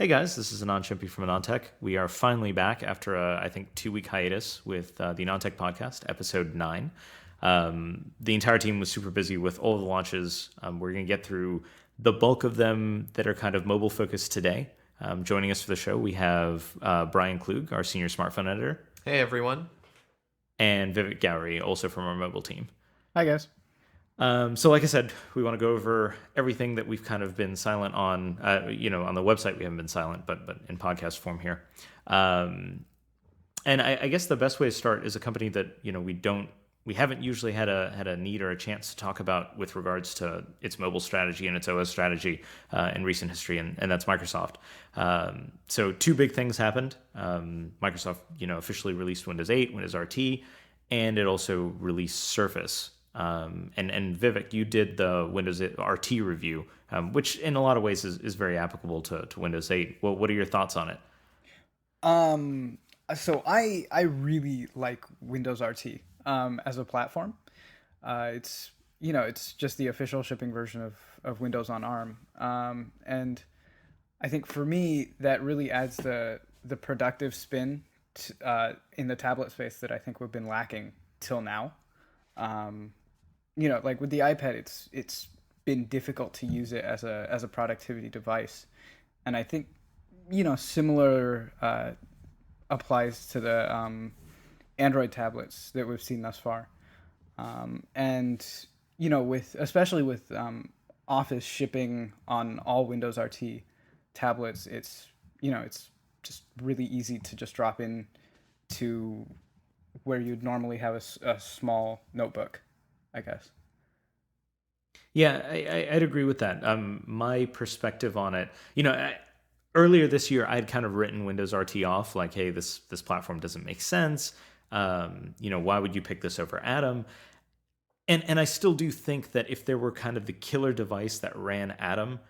Hey guys, this is AnandTech from AnandTech. We are finally back after I think 2 week hiatus with the AnandTech podcast, episode 9. The entire team was super busy with all of the launches. We're going to get through the bulk of them that are kind of mobile focused today. Joining us for the show, we have Brian Klug, our senior smartphone editor, Hey everyone. and Vivek Gowrie, also from our mobile team. Hi, guys. So like I said, we want to go over everything that we've kind of been silent on. On the website we haven't been silent, but in podcast form here. And I guess the best way to start is a company that we haven't usually had a need or a chance to talk about with regards to its mobile strategy and its OS strategy in recent history, and that's Microsoft. So two big things happened. Microsoft, officially released Windows 8, Windows RT, and it also released Surface. And Vivek, you did the Windows RT review, which in a lot of ways is very applicable to Windows 8. Well, what are your thoughts on it? So I really like Windows RT as a platform. It's just the official shipping version of Windows on ARM. And I think for me that really adds the productive spin in the tablet space that I think we've been lacking till now. Like with the iPad, it's been difficult to use it as a productivity device, and I think similar applies to the Android tablets that we've seen thus far, and especially with Office shipping on all Windows RT tablets, it's just really easy to just drop in to where you'd normally have a small notebook, I guess. Yeah, I'd agree with that. My perspective on it, earlier this year, I'd kind of written Windows RT off, like, hey, this platform doesn't make sense. Why would you pick this over Atom? And I still do think that if there were kind of the killer device that ran Atom,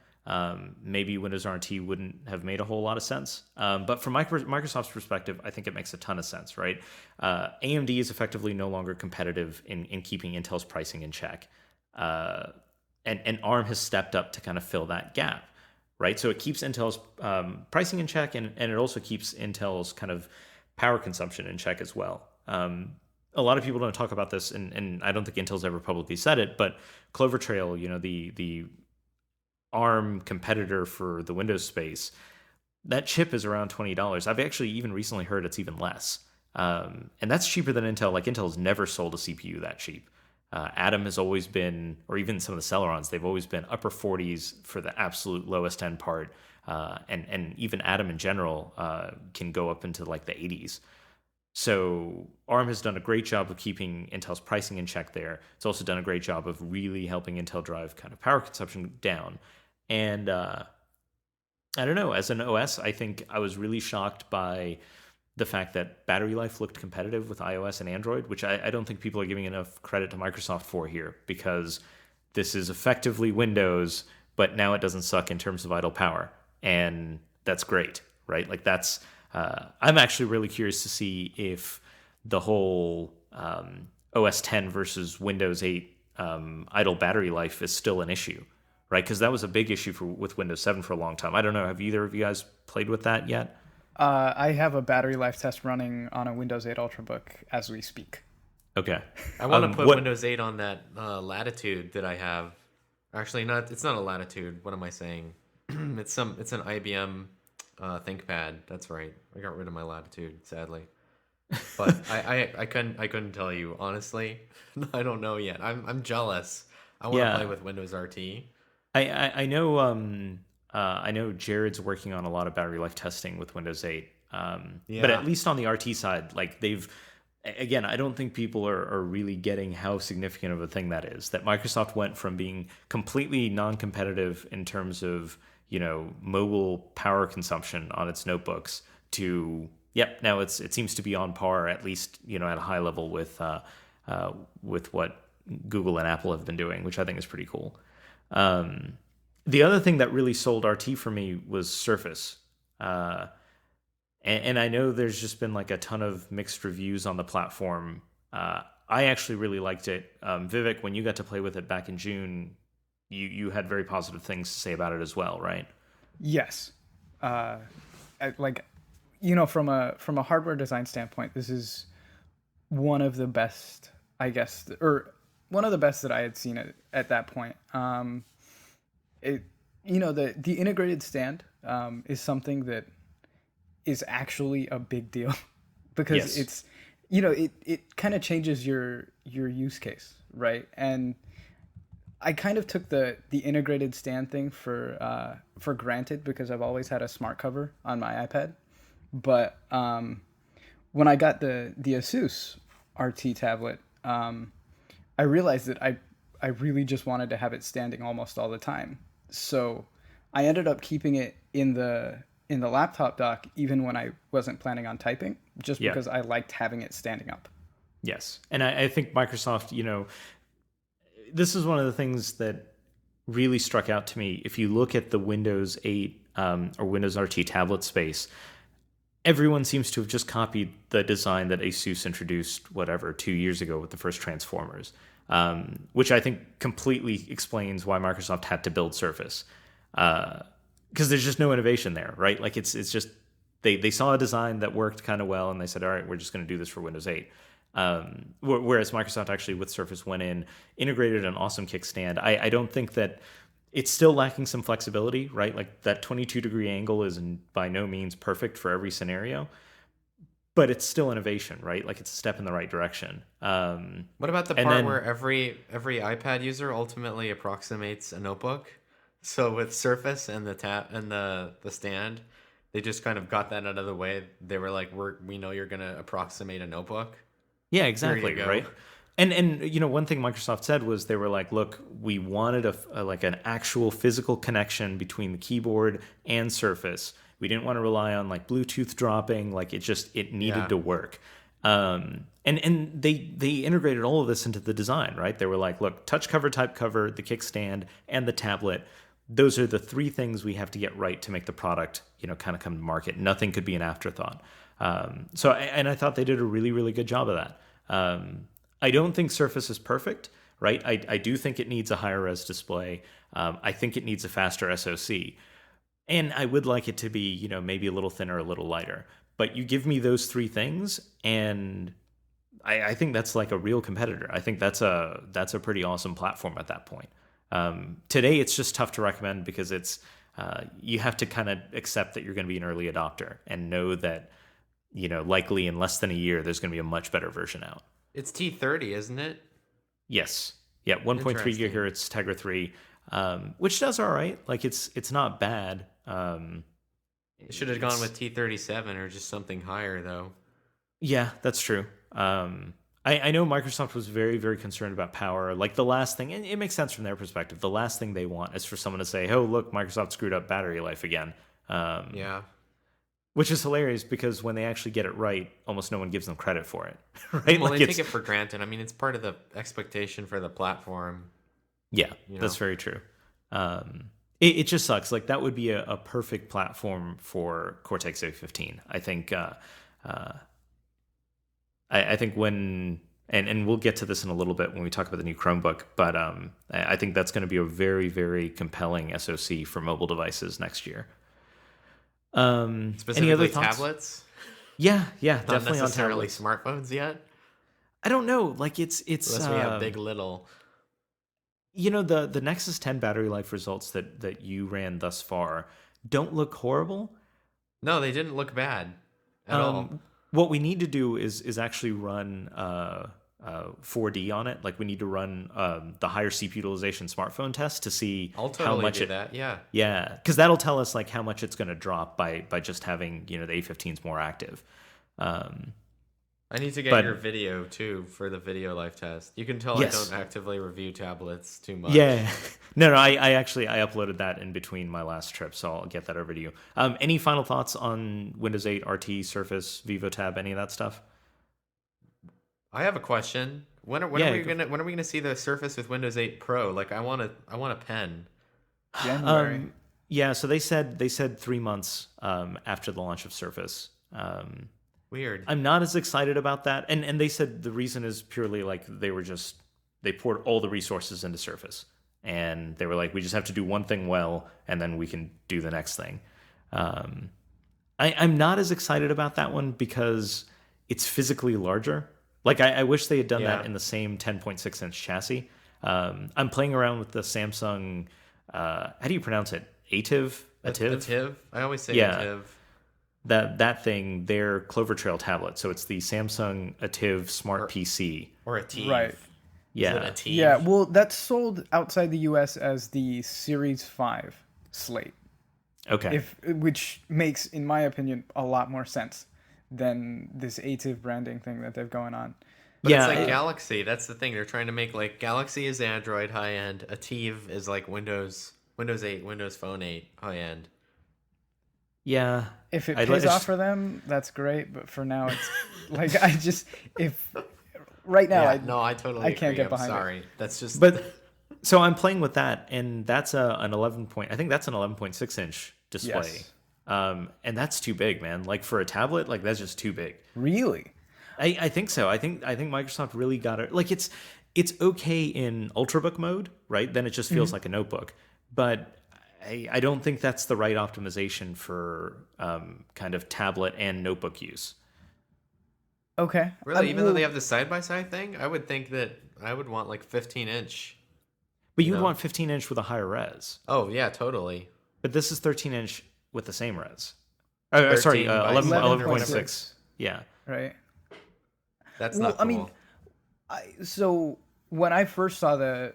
maybe Windows RT wouldn't have made a whole lot of sense. But from Microsoft's perspective, I think it makes a ton of sense, right? AMD is effectively no longer competitive in keeping Intel's pricing in check. And ARM has stepped up to kind of fill that gap, right? So it keeps Intel's pricing in check, and it also keeps Intel's kind of power consumption in check as well. A lot of people don't talk about this, and I don't think Intel's ever publicly said it, but Clover Trail, the ARM competitor for the Windows space, that chip is around $20. I've actually even recently heard it's even less. And that's cheaper than Intel. Like, Intel's never sold a CPU that cheap. Atom has always been, or even some of the Celerons, they've always been upper 40s for the absolute lowest end part. And even Atom in general can go up into like the 80s. So ARM has done a great job of keeping Intel's pricing in check there. It's also done a great job of really helping Intel drive kind of power consumption down. And I don't know, as an OS, I think I was really shocked by the fact that battery life looked competitive with iOS and Android, which I don't think people are giving enough credit to Microsoft for here, because this is effectively Windows, but now it doesn't suck in terms of idle power. And that's great, right? Like that's, I'm actually really curious to see if the whole OS 10 versus Windows 8 idle battery life is still an issue, right? Because that was a big issue with Windows 7 for a long time. I don't know, have either of you guys played with that yet? I have a battery life test running on a Windows 8 Ultrabook as we speak. Okay. I want to put Windows 8 on that Latitude that I have. Actually, not. It's not a Latitude. What am I saying? It's an IBM ThinkPad. That's right. I got rid of my Latitude, sadly. But I couldn't tell you honestly. I don't know yet. I'm jealous. I want to play with Windows RT. I know. I know Jared's working on a lot of battery life testing with Windows 8. But at least on the RT side, like again, I don't think people are really getting how significant of a thing that is. That Microsoft went from being completely non-competitive in terms of, mobile power consumption on its notebooks to, now it seems to be on par, at least, at a high level with what Google and Apple have been doing, which I think is pretty cool. The other thing that really sold RT for me was Surface. And I know there's just been like a ton of mixed reviews on the platform. I actually really liked it. Vivek, when you got to play with it back in June, you had very positive things to say about it as well, right? Yes. like, from a hardware design standpoint, this is one of the best, I guess, or one of the best that I had seen at that point. It, the integrated stand is something that is actually a big deal because Yes. it's, it kind of changes your use case, right? And I kind of took the integrated stand thing for granted because I've always had a smart cover on my iPad. But when I got the Asus RT tablet, I realized that I really just wanted to have it standing almost all the time. So I ended up keeping it in the laptop dock even when I wasn't planning on typing, just Yeah. because I liked having it standing up. Yes. And I think Microsoft, this is one of the things that really struck out to me. If you look at the Windows 8 or Windows RT tablet space, everyone seems to have just copied the design that Asus introduced, whatever, 2 years ago with the first Transformers, which I think completely explains why Microsoft had to build Surface. Because there's just no innovation there, right? Like it's just they saw a design that worked kind of well, and they said, all right, we're just going to do this for Windows 8. Whereas Microsoft actually with Surface went in, integrated an awesome kickstand. I don't think that it's still lacking some flexibility, right? Like that 22-degree angle is by no means perfect for every scenario, but it's still innovation, right? Like it's a step in the right direction. What about the And part then where every iPad user ultimately approximates a notebook? So with Surface and the tab and the stand, they just kind of got that out of the way. They were like, we know you're gonna approximate a notebook. Yeah, Here you exactly, go. right? And one thing Microsoft said was they were like, look, we wanted like an actual physical connection between the keyboard and Surface. We didn't want to rely on like Bluetooth dropping, like it needed Yeah. to work. And they integrated all of this into the design, right? They were like, look, touch cover, type cover, the kickstand, and the tablet. Those are the three things we have to get right to make the product, kind of come to market. Nothing could be an afterthought. And I thought they did a really, really good job of that. I don't think Surface is perfect, right? I do think it needs a higher res display. I think it needs a faster SoC. And I would like it to be, maybe a little thinner, a little lighter. But you give me those three things, and I think that's like a real competitor. I think that's a pretty awesome platform at that point. Today, it's just tough to recommend because you have to kind of accept that you're going to be an early adopter and know that likely in less than a year there's going to be a much better version out. It's T30, isn't it? Yes, yeah, 1.3 Interesting. gigahertz Tegra 3, which does all right. Like it's not bad. It should have gone with T37 or just something higher, though. Yeah, that's true. I know Microsoft was very, very concerned about power. Like the last thing, and it makes sense from their perspective, the last thing they want is for someone to say, oh, look, Microsoft screwed up battery life again. Yeah. Which is hilarious because when they actually get it right, almost no one gives them credit for it. Right? Well, Like they it's, take it for granted. I mean, it's part of the expectation for the platform. yeah, You that's know. very true. It just sucks. Like that would be a perfect platform for Cortex A15. I think, I think and we'll get to this in a little bit when we talk about the new Chromebook, but I think that's going to be a very, very compelling SoC for mobile devices next year. Any other Specifically thoughts? tablets, Yeah, not definitely on necessarily tablets. smartphones yet, I don't know. Like it's unless we have big little. the Nexus 10 battery life results that you ran thus far don't look horrible. No, they didn't look bad at all. What we need to do is actually run 4D on it. Like we need to run the higher CPU utilization smartphone test to see I'll how totally much do it. that. Yeah. Yeah, because that'll tell us like how much it's going to drop by just having the A15s more active. I need to get But your video too for the video life test. You can tell yes, I don't actively review tablets too much. yeah, no, I actually I uploaded that in between my last trip, so I'll get that over to you. Any final thoughts on Windows 8 RT, Surface, VivoTab, any of that stuff? I have a question. Yeah, go When are we gonna see the Surface with Windows 8 Pro? Like I want a pen. January. Yeah, so they said 3 months after the launch of Surface. Weird. I'm not as excited about that, and they said the reason is purely like they poured all the resources into Surface, and they were like, we just have to do one thing well, and then we can do the next thing. Um, I'm not as excited about that one because it's physically larger. Like I wish they had done that Yeah. in the same 10.6-inch chassis. I'm playing around with the Samsung. How do you pronounce it? Ativ? Ativ? Ativ. I always say Yeah, Ativ that thing. Their Clover Trail tablet. So it's the Samsung Ativ Smart or PC. Ativ. Right. Is it Yeah, Yeah, Ativ? well, that's sold outside the U.S. as the Series 5 slate, okay. if which makes, in my opinion, a lot more sense than this ATIV branding thing that they've going on. But it's Yeah, like Galaxy. That's the thing. They're trying to make like Galaxy is Android high end. Ativ is like Windows 8, Windows Phone 8 high end. yeah. If it I pays off just for them, that's great. But for now, it's like I just if right now Yeah, no, I totally I can't agree. get I'm behind it. sorry. That's just but so I'm playing with that, and that's an 11 point. I think that's an 11.6-inch display. Yes, And that's too big, man. Like for a tablet, like that's just too big. really. I think so. I think Microsoft really got it. Like it's okay in ultrabook mode, right? Then it just feels like a notebook. But I don't think that's the right optimization for kind of tablet and notebook use. Okay. really, even though they Well, have the side by side thing, I would think that I would want like 15 inch, But you you'd know? want 15-inch with a higher res. Oh, yeah, totally. But this is 13-inch with the same res. Sorry, 13 by 11 7 or whatever. 11.6. Yeah. right. That's Well, not I cool. mean, so when I first saw the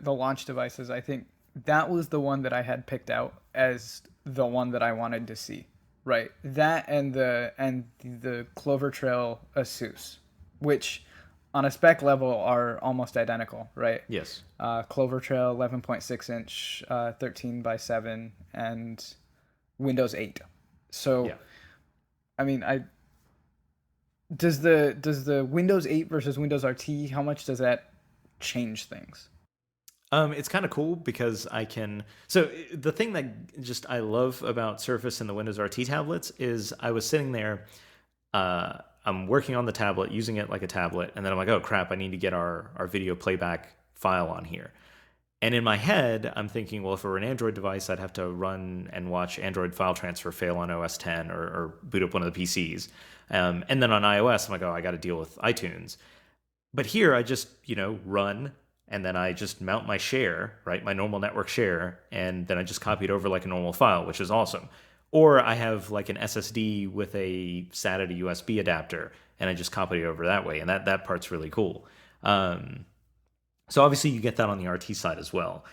launch devices, I think that was the one that I had picked out as the one that I wanted to see. Right. That and the Clover Trail Asus, which on a spec level are almost identical, right? Yes. Clover Trail 11.6-inch, 13 by 7, and Windows 8. So, Yeah. I mean, I does the Windows 8 versus Windows RT, how much does that change things? It's kind of cool because I can. So the thing that just I love about Surface and the Windows RT tablets is I was sitting there, I'm working on the tablet, using it like a tablet, and then I'm like, oh crap, I need to get our video playback file on here. And in my head, I'm thinking, well, if it were an Android device, I'd have to run and watch Android file transfer fail on OS 10 or boot up one of the PCs. And then on iOS, I'm like, oh, I got to deal with iTunes. But here I just, run and then I just mount my share, right? My normal network share. And then I just copy it over like a normal file, which is awesome. Or I have like an SSD with a SATA to USB adapter and I just copy it over that way. And that part's really cool. So obviously you get that on the RT side as well.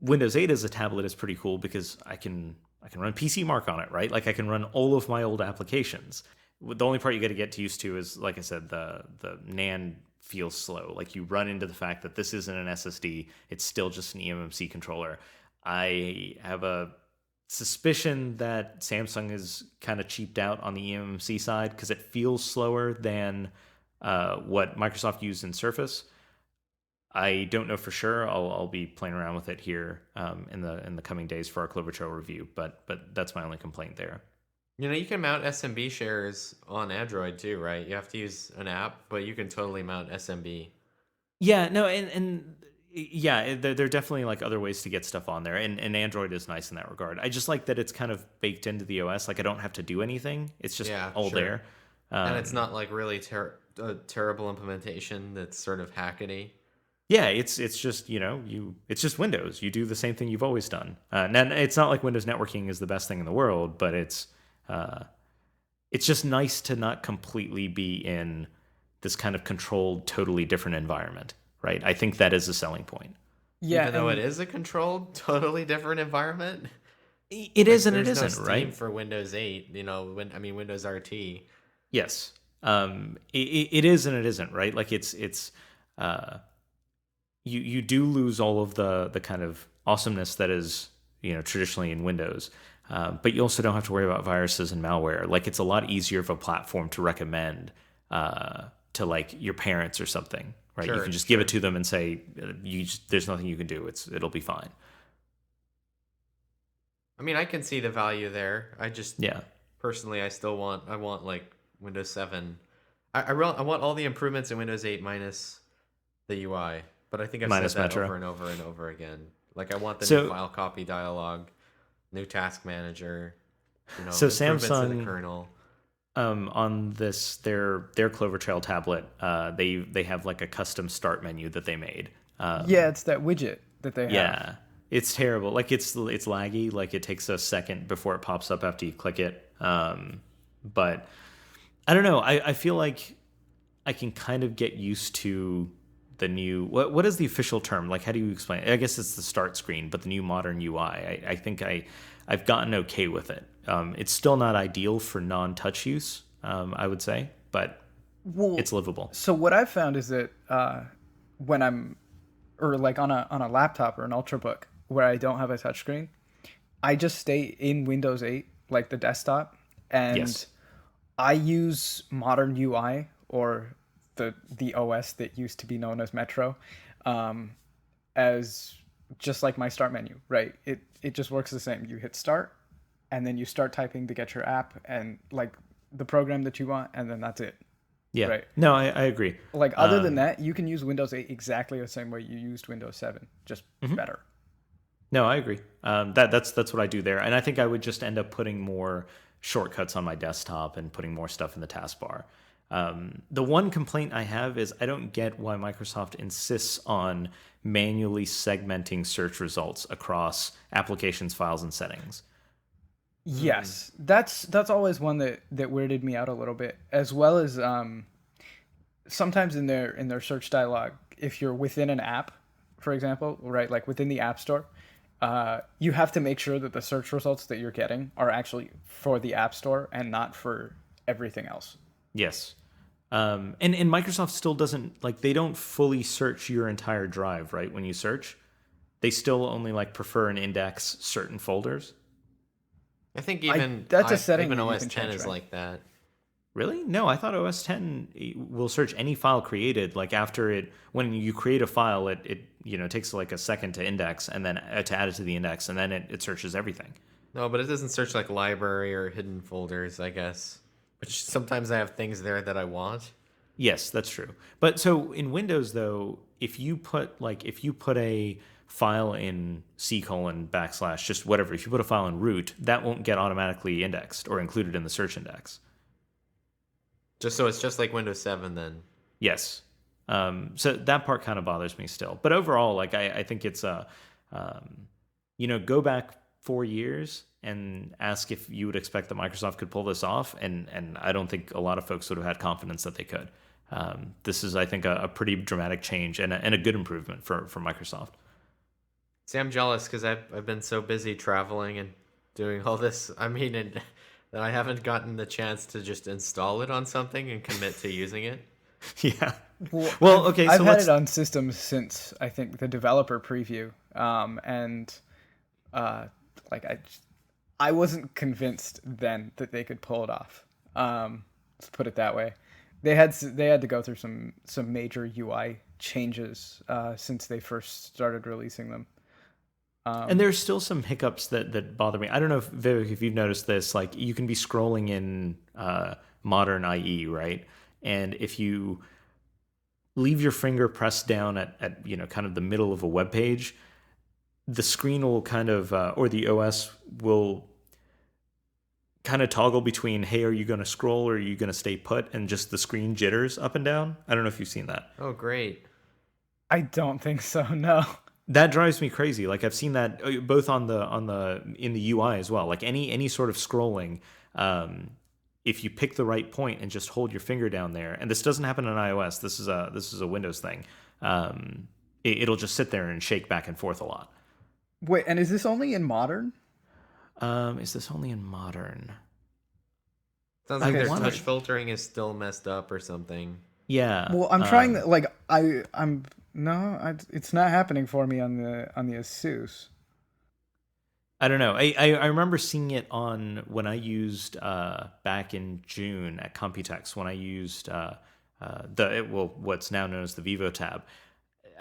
Windows 8 as a tablet is pretty cool because I can run PC Mark on it, right? Like I can run all of my old applications. The only part you got to get used to is, like I said, the NAND feels slow. Like you run into the fact that this isn't an SSD; it's still just an eMMC controller. I have a suspicion that Samsung is kind of cheaped out on the eMMC side because it feels slower than what Microsoft used in Surface. I don't know for sure. I'll be playing around with it here in the coming days for our Clover Trail review, but that's my only complaint there. You can mount SMB shares on Android too, right? You have to use an app, but you can totally mount SMB. Yeah, no, and yeah, there are definitely like other ways to get stuff on there, and Android is nice in that regard. I just like that it's kind of baked into the OS. Like I don't have to do anything; it's just Yeah, all sure. there. And it's Um, not like really a terrible implementation that's sort of hackety. yeah, it's just it's just Windows. You do the same thing you've always done. And it's not like Windows networking is the best thing in the world, but uh, it's just nice to not completely be in this kind of controlled, totally different environment, right? I think that is a selling point. Yeah, Even though it and is a controlled, totally different environment. It Like is and it there's no isn't, Steam right? for Windows 8, Windows RT. Yes. It is and it isn't, right? Like it's uh, you do lose all of the kind of awesomeness that is traditionally in Windows, but you also don't have to worry about viruses and malware. Like it's a lot easier of a platform to recommend to like your parents or something, right? You Sure, can just give sure. it to them and say there's nothing you can do. It'll be fine. I mean, I can see the value there. I just Yeah, personally, I want like Windows 7. I want all the improvements in Windows 8 minus the UI. But I think I've said minus that Metro. over and over and over again. Like I want the new So file copy dialog, new task manager. So improvements in the Samsung, kernel. on their Clover Trail tablet, they have like a custom start menu that they made. Yeah, it's that widget that they have. Yeah, it's terrible. Like it's laggy. Like it takes a second before it pops up after you click it. But I don't know. I feel like I can kind of get used to the new. What is the official term? Like how do you explain it? I guess it's the start screen, but the new modern UI. I think I've gotten okay with it. It's still not ideal for non-touch use. I would say, but Well, it's livable. so what I've found is that when I'm or like on a laptop or an ultrabook where I don't have a touchscreen, I just stay in Windows 8, like the desktop, and Yes. I use modern UI or the OS that used to be known as Metro, um, as just like my start menu, right? It just works the same. You hit start, and then you start typing to get your app and like the program that you want, and then that's it, Yeah. right? No, I agree. Like other than that, you can use Windows 8 exactly the same way you used Windows 7, just better. No, I agree. That's what I do there, and I think I would just end up putting more shortcuts on my desktop and putting more stuff in the taskbar. The one complaint I have is I don't get why Microsoft insists on manually segmenting search results across applications, files, and settings. Yes, that's always one that weirded me out a little bit, as well as sometimes in their search dialog, if you're within an app, for example, right, like within the App Store, you have to make sure that the search results that you're getting are actually for the App Store and not for everything else. Yes. And Microsoft still doesn't like they don't fully search your entire drive, right? When you search, they still only like prefer and index certain folders. I think that's a setting even that you OS can 10 change, is right? like that. Really? No, I thought OS 10 will search any file created. Like after it, when you create a file, it takes like a second to index and then to add it to the index, and then it searches everything. No, but it doesn't search like library or hidden folders, I guess. Which sometimes I have things there that I want. Yes, that's true. But so in Windows though, if you put a file in C:\\/ just whatever, if you put a file in root, that won't get automatically indexed or included in the search index. Just so it's just like Windows 7 then. Yes. So that part kind of bothers me still. But overall, like I think it's go back 4 years and ask if you would expect that Microsoft could pull this off, and I don't think a lot of folks would have had confidence that they could. This is, I think, a pretty dramatic change and a good improvement for Microsoft. See, I'm jealous because I've been so busy traveling and doing all this. I mean, and that I haven't gotten the chance to just install it on something and commit to using it. Yeah. Well, Well, okay, I've so had let's. it on systems since I think the developer preview, and like I wasn't convinced then that they could pull it off. Let's put it that way. They had to go through some major UI changes since they first started releasing them. And there's still some hiccups that bother me. I don't know if Vivek, if you've noticed this, like you can be scrolling in modern IE, right? And if you leave your finger pressed down at kind of the middle of a web page, the screen will kind of or the OS will kind of toggle between, hey, are you going to scroll or are you going to stay put, and just the screen jitters up and down. I don't know if you've seen that. Oh, great. I don't think so. No. That drives me crazy. Like I've seen that both on the in the UI as well. Like any sort of scrolling, if you pick the right point and just hold your finger down there, and this doesn't happen on iOS. This is a Windows thing. It'll just sit there and shake back and forth a lot. Wait, and is this only in modern? Is this only in modern? Sounds like I their wanna- touch filtering is still messed up or something. Yeah. Well, I'm trying that. Like I'm no, it's not happening for me on the ASUS. I don't know. I remember seeing it on when I used back in June at Computex when I used what's now known as the Vivo tab.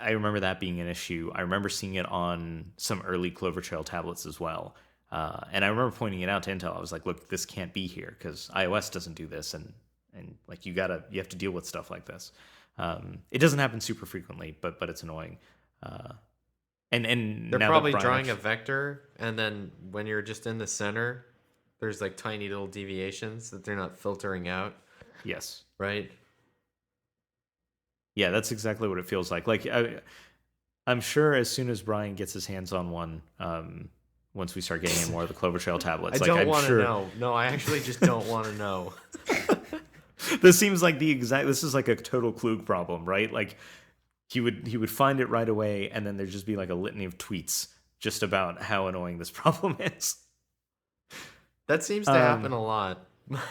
I remember that being an issue. I remember seeing it on some early Clover Trail tablets as well. And I remember pointing it out to Intel. I was like, "Look, this can't be here because iOS doesn't do this, and like you have to deal with stuff like this." It doesn't happen super frequently, but it's annoying. And They're now that probably Brian drawing a actually- vector, and then when you're just in the center, there's like tiny little deviations that they're not filtering out, Yes. right? Yeah, that's exactly what it feels like. I'm sure as soon as Brian gets his hands on one, once we start getting in more of the Clover Trail I tablets, like don't I'm want to sure know. No, I actually just don't want to know. this seems like this is like a total Klug problem, right? Like he would find it right away, and then there'd just be like a litany of tweets just about how annoying this problem is. That seems to happen a lot.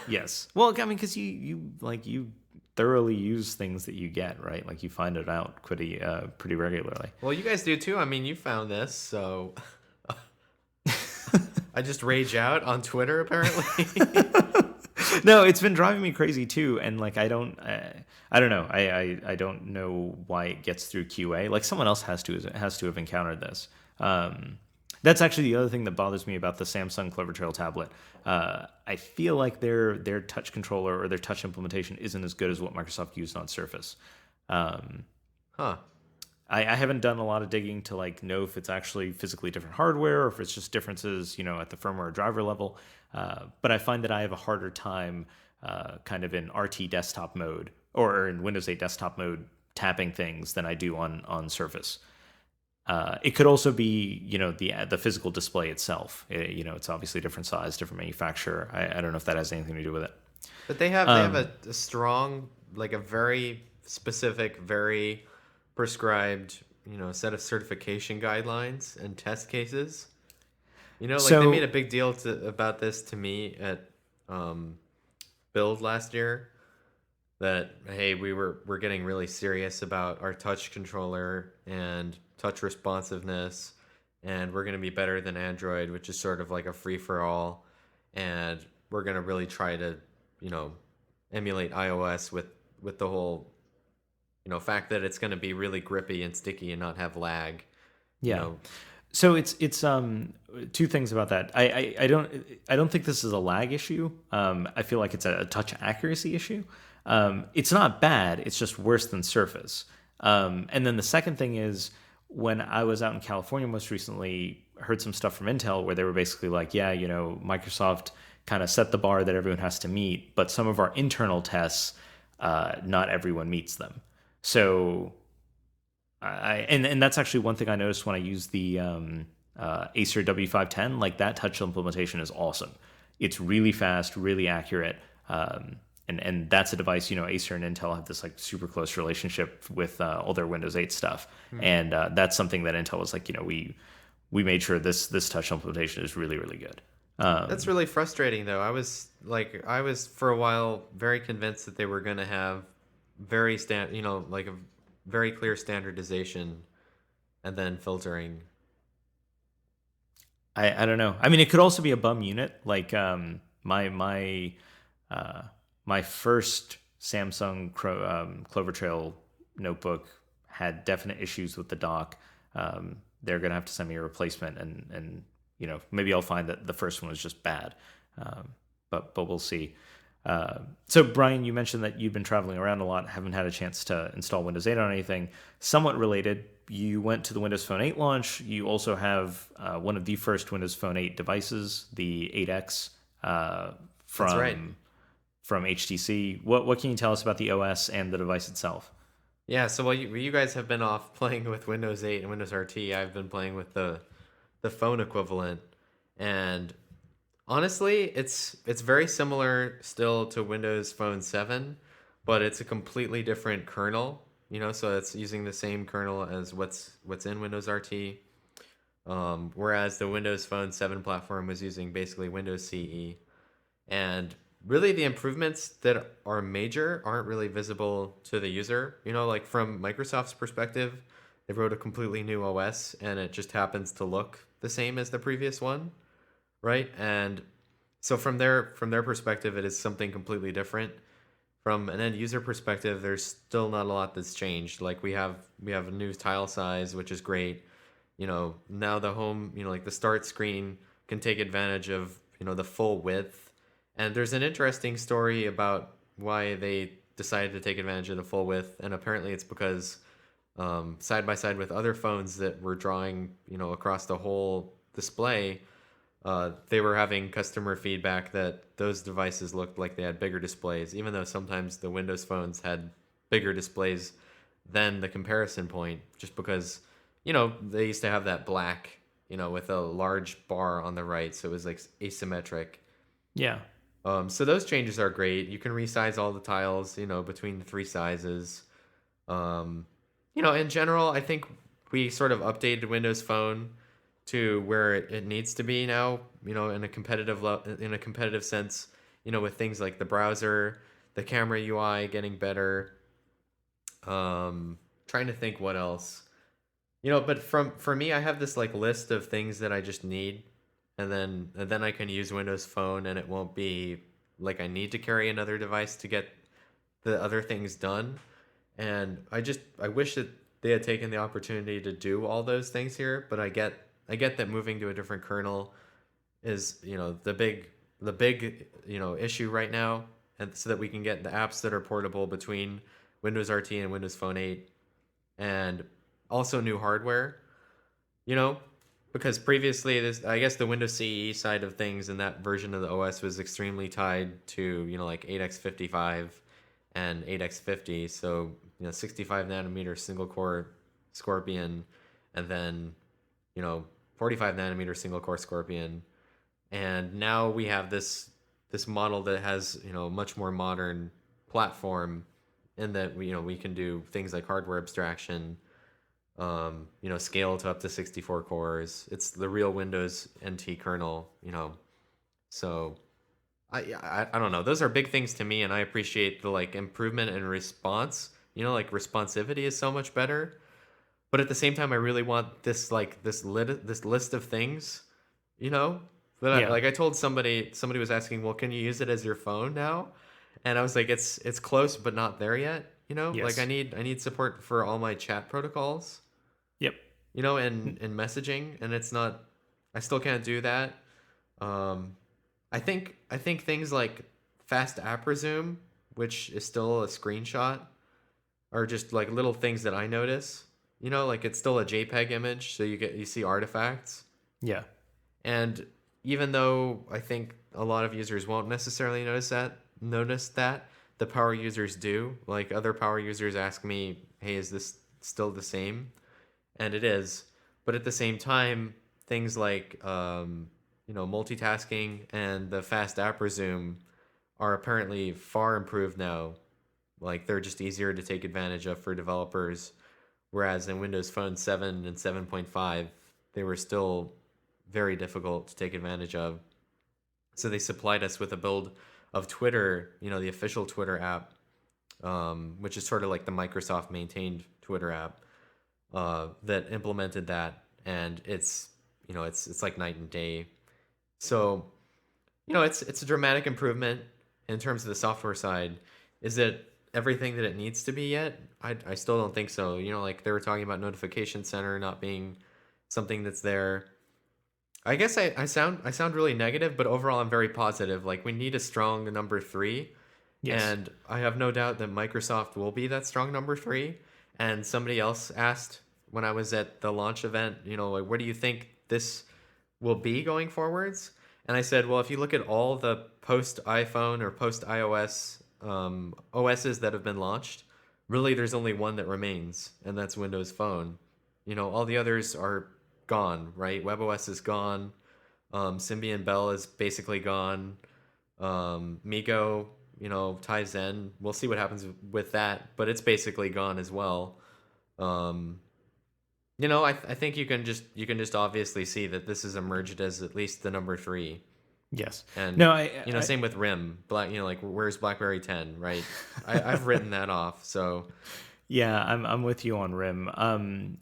Yes. Well, I mean, because you thoroughly use things that you get, right? Like you find it out pretty regularly. Well, you guys do too. I mean, you found this, so I just rage out on Twitter apparently. No, it's been driving me crazy too, and like I don't know. I don't know why it gets through QA. Like someone else has to have encountered this. That's actually the other thing that bothers me about the Samsung Clover Trail tablet. I feel like their touch controller or their touch implementation isn't as good as what Microsoft used on Surface. Huh. I haven't done a lot of digging to like know if it's actually physically different hardware or if it's just differences, at the firmware or driver level. But I find that I have a harder time kind of in RT desktop mode or in Windows 8 desktop mode tapping things than I do on Surface. It could also be, the physical display itself. It's obviously different size, different manufacturer. I don't know if that has anything to do with it. But they have a strong, like a very specific, very prescribed, set of certification guidelines and test cases. They made a big deal about this to me at Build last year. That hey, we're getting really serious about our touch controller and touch responsiveness, and we're going to be better than Android, which is sort of like a free for all, and we're going to really try to emulate iOS with the whole fact that it's going to be really grippy and sticky and not have lag. Yeah. So it's two things about that. I don't think this is a lag issue. I feel like it's a touch accuracy issue. It's not bad. It's just worse than Surface. And then the second thing is when I was out in California most recently, heard some stuff from Intel where they were basically like, yeah, Microsoft kind of set the bar that everyone has to meet, but some of our internal tests, not everyone meets them. So and that's actually one thing I noticed when I used the Acer W510. Like that touch implementation is awesome. It's really fast, really accurate. And that's a device, Acer and Intel have this like super close relationship with all their Windows 8 stuff. And that's something that Intel was like, we made sure this touch implementation is really, really good. That's really frustrating though. I was for a while very convinced that they were going to have very like a very clear standardization and then filtering. I don't know. I mean, it could also be a bum unit. Like my first Samsung Clover Trail notebook had definite issues with the dock. They're gonna have to send me a replacement, and maybe I'll find that the first one was just bad. But we'll see. So Brian, you mentioned that you've been traveling around a lot, haven't had a chance to install Windows 8 on anything. Somewhat related, you went to the Windows Phone 8 launch. You also have one of the first Windows Phone 8 devices, the 8X, from That's right. from HTC. What can you tell us about the OS and the device itself? Yeah, so while you guys have been off playing with Windows 8 and Windows RT, I've been playing with the phone equivalent, and honestly, it's very similar still to Windows Phone 7, but it's a completely different kernel. So it's using the same kernel as what's in Windows RT. Whereas the Windows Phone 7 platform was using basically Windows CE, and really the improvements that are major aren't really visible to the user. Like from Microsoft's perspective, they wrote a completely new OS, and it just happens to look the same as the previous one. Right, and so from their perspective, it is something completely different. From an end user perspective, there's still not a lot that's changed. Like we have a new tile size, which is great. Now the home, like the start screen can take advantage of the full width. And there's an interesting story about why they decided to take advantage of the full width, and apparently it's because side by side with other phones that were drawing across the whole display. they were having customer feedback that those devices looked like they had bigger displays, even though sometimes the Windows phones had bigger displays than the comparison point, just because, they used to have that black, with a large bar on the right, so it was like asymmetric. Yeah. So those changes are great. You can resize all the tiles, between the three sizes. Um, in general, I think we sort of updated Windows Phone to where it needs to be now, in a in a competitive sense, with things like the browser, the camera UI getting better. Trying to think what else. But for me, I have this like list of things that I just need, and then I can use Windows Phone, and it won't be like I need to carry another device to get the other things done. And I wish that they had taken the opportunity to do all those things here, but I get that moving to a different kernel is, the big issue right now, and so that we can get the apps that are portable between Windows RT and Windows Phone 8, and also new hardware, you know, because previously this, I guess the Windows CE side of things and that version of the OS was extremely tied to, like 8x55 and 8x50. So, 65 nanometer single core Scorpion, and then, 45 nanometer single core Scorpion. And now we have this model that has, much more modern platform, in that we can do things like hardware abstraction, scale to up to 64 cores. It's the real Windows NT kernel, So I don't know. Those are big things to me, and I appreciate the like improvement in response. Like responsivity is so much better. But at the same time, I really want this list of things, That Yeah. I told somebody was asking, well, can you use it as your phone now? And I was like, it's close, but not there yet. Like I Yes. need support for all my chat protocols, Yep. and messaging, and it's not. I still can't do that. Um, I think things like fast app resume, which is still a screenshot, are just like little things that I notice. Like it's still a JPEG image, so you see artifacts. Yeah. And even though I think a lot of users won't necessarily notice that the power users do. Like other power users ask me, "Hey, is this still the same?" And it is. But at the same time, things like multitasking and the fast app resume are apparently far improved now. Like they're just easier to take advantage of for developers, whereas in Windows Phone 7 and 7.5, they were still very difficult to take advantage of. So they supplied us with a build of Twitter, the official Twitter app, which is sort of like the Microsoft maintained Twitter app, that implemented that, and it's like night and day. So it's a dramatic improvement in terms of the software side. Is it everything that it needs to be yet? I still don't think so. Like they were talking about Notification Center not being something that's there. I guess I sound really negative, but overall I'm very positive. Like we need a strong number three, Yes. and I have no doubt that Microsoft will be that strong number three. And somebody else asked when I was at the launch event, like where do you think this will be going forwards? And I said, well, if you look at all the post iPhone or post iOS OSs that have been launched, really there's only one that remains, and that's Windows Phone. All the others are gone, right? WebOS is gone. Symbian Bell is basically gone. Migo, Tizen. We'll see what happens with that, but it's basically gone as well. Um, I think you can just obviously see that this has emerged as at least the number three. Yes. And No, I same with RIM. Like where's BlackBerry 10, right? I've written that off. So yeah, I'm with you on RIM. And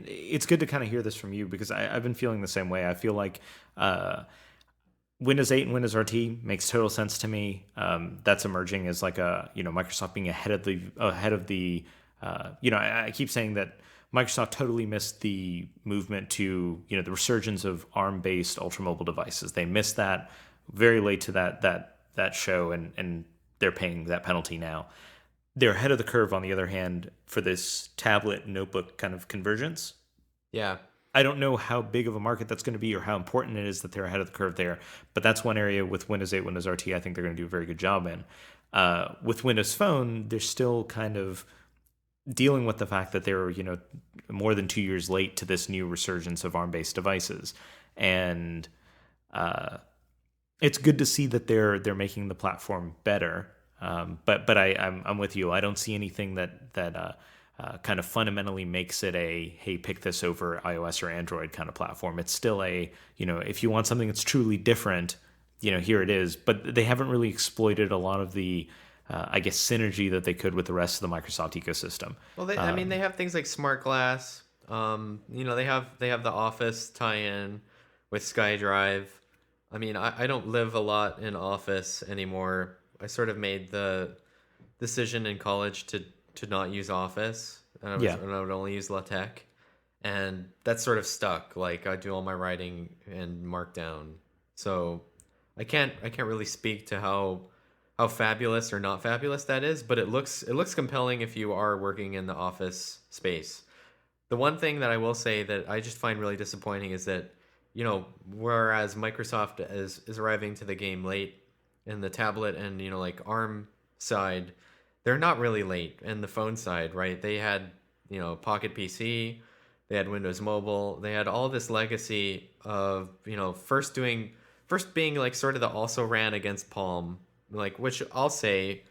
it's good to kind of hear this from you because I've been feeling the same way. I feel like Windows 8 and Windows RT makes total sense to me. That's emerging as like Microsoft being ahead of the. I keep saying that Microsoft totally missed the movement to the resurgence of ARM-based ultra-mobile devices. They missed that very late to that show, and they're paying that penalty now. They're ahead of the curve, on the other hand, for this tablet notebook kind of convergence. yeah, I don't know how big of a market that's going to be or how important it is that they're ahead of the curve there. But that's one area with Windows 8, Windows RT, I think they're going to do a very good job in. With Windows Phone, they're still kind of dealing with the fact that they're, more than 2 years late to this new resurgence of ARM-based devices. And it's good to see that they're making the platform better. But I'm with you. I don't see anything that kind of fundamentally makes it a, hey, pick this over iOS or Android kind of platform. It's still a, if you want something that's truly different, here it is. But they haven't really exploited a lot of the, I guess, synergy that they could with the rest of the Microsoft ecosystem. Well, I mean, they have things like Smart Glass. They have the Office tie-in with SkyDrive. I mean, I don't live a lot in Office anymore. I sort of made the decision in college to not use Office, and I would only use LaTeX, and that's sort of stuck. Like, I do all my writing in Markdown, so I can't really speak to how fabulous or not fabulous that is, but it looks compelling if you are working in the Office space. The one thing that I will say that I just find really disappointing is that, whereas Microsoft is arriving to the game late in the tablet and, like ARM side, they're not really late in the phone side, right? They had, Pocket PC, they had Windows Mobile, they had all this legacy of, first being like sort of the also ran against Palm, like, which I'll say,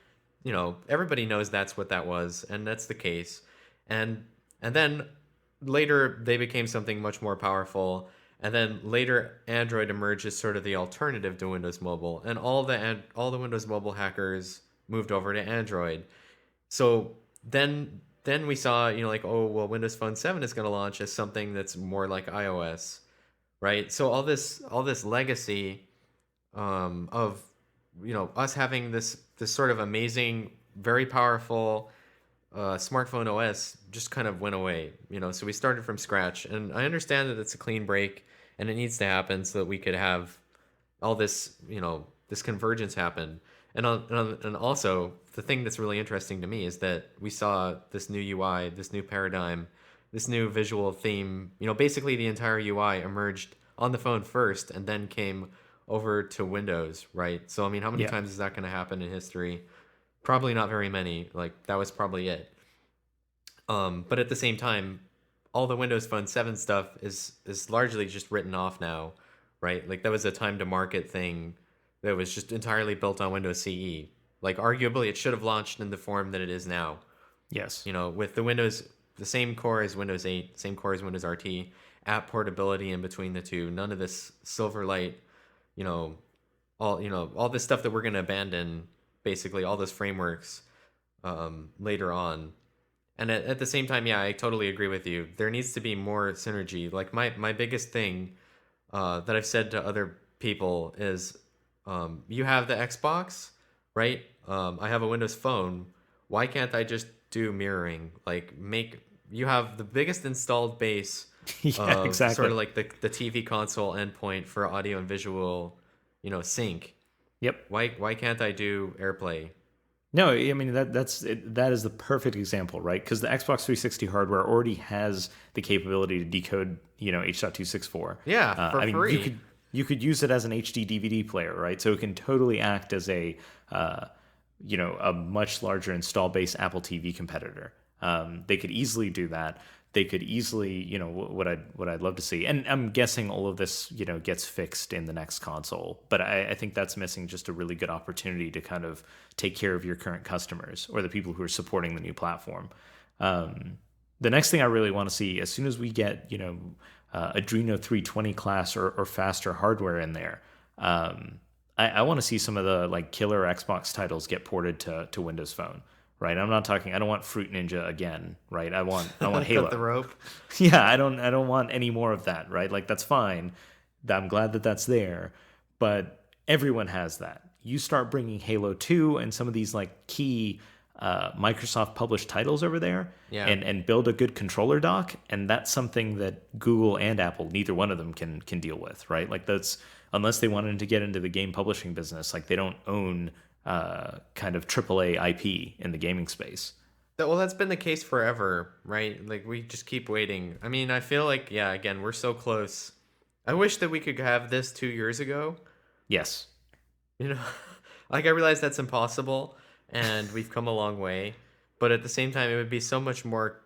everybody knows that's what that was, and that's the case. And then later they became something much more powerful. And then later, Android emerged as sort of the alternative to Windows Mobile, and all the Windows Mobile hackers moved over to Android. So then we saw, like, oh well, Windows Phone 7 is going to launch as something that's more like iOS, right? So all this legacy of us having this sort of amazing, very powerful smartphone OS just kind of went away. So we started from scratch, and I understand that it's a clean break and it needs to happen so that we could have all this, this convergence happen. And also the thing that's really interesting to me is that we saw this new UI, this new paradigm, this new visual theme. Basically the entire UI emerged on the phone first and then came over to Windows, right? So I mean, how many times is that going to happen in history? Probably not very many. Like, that was probably it. But at the same time, all the Windows Phone 7 stuff is largely just written off now, right? Like, that was a time to market thing that was just entirely built on Windows CE. Like, arguably, it should have launched in the form that it is now. Yes. With the same core as Windows 8, same core as Windows RT, app portability in between the two, none of this Silverlight, all this stuff that we're going to abandon, basically all those frameworks later on. And at the same time, yeah, I totally agree with you. There needs to be more synergy. Like, my biggest thing that I've said to other people is, you have the Xbox, right? I have a Windows Phone. Why can't I just do mirroring? Like, you have the biggest installed base Yeah, of exactly. sort of like the TV console endpoint for audio and visual, sync. Yep. Why can't I do AirPlay? No, I mean that is the perfect example, right? Because the Xbox 360 hardware already has the capability to decode, H.264. Yeah, for free. You could use it as an HD DVD player, right? So it can totally act as a much larger install base Apple TV competitor. They could easily do that. They could easily, what I'd love to see. And I'm guessing all of this, gets fixed in the next console. But I think that's missing just a really good opportunity to kind of take care of your current customers or the people who are supporting the new platform. The next thing I really want to see, as soon as we get, Adreno 320 class or faster hardware in there, I want to see some of the like killer Xbox titles get ported to Windows Phone. Right, I don't want Fruit Ninja again. Right, I want Halo. Cut the rope. Yeah, I don't want any more of that. Right, like that's fine. I'm glad that that's there, but everyone has that. You start bringing Halo 2 and some of these like key Microsoft published titles over there, and build a good controller dock, and that's something that Google and Apple, neither one of them can deal with. Right, like that's unless they wanted to get into the game publishing business, like they don't own kind of AAA IP in the gaming space. Well, that's been the case forever, right? Like we just keep waiting. I mean, I feel like, yeah, again, we're so close. I wish that we could have this 2 years ago. Yes. You know, like I realize that's impossible, and we've come a long way. But at the same time, it would be so much more.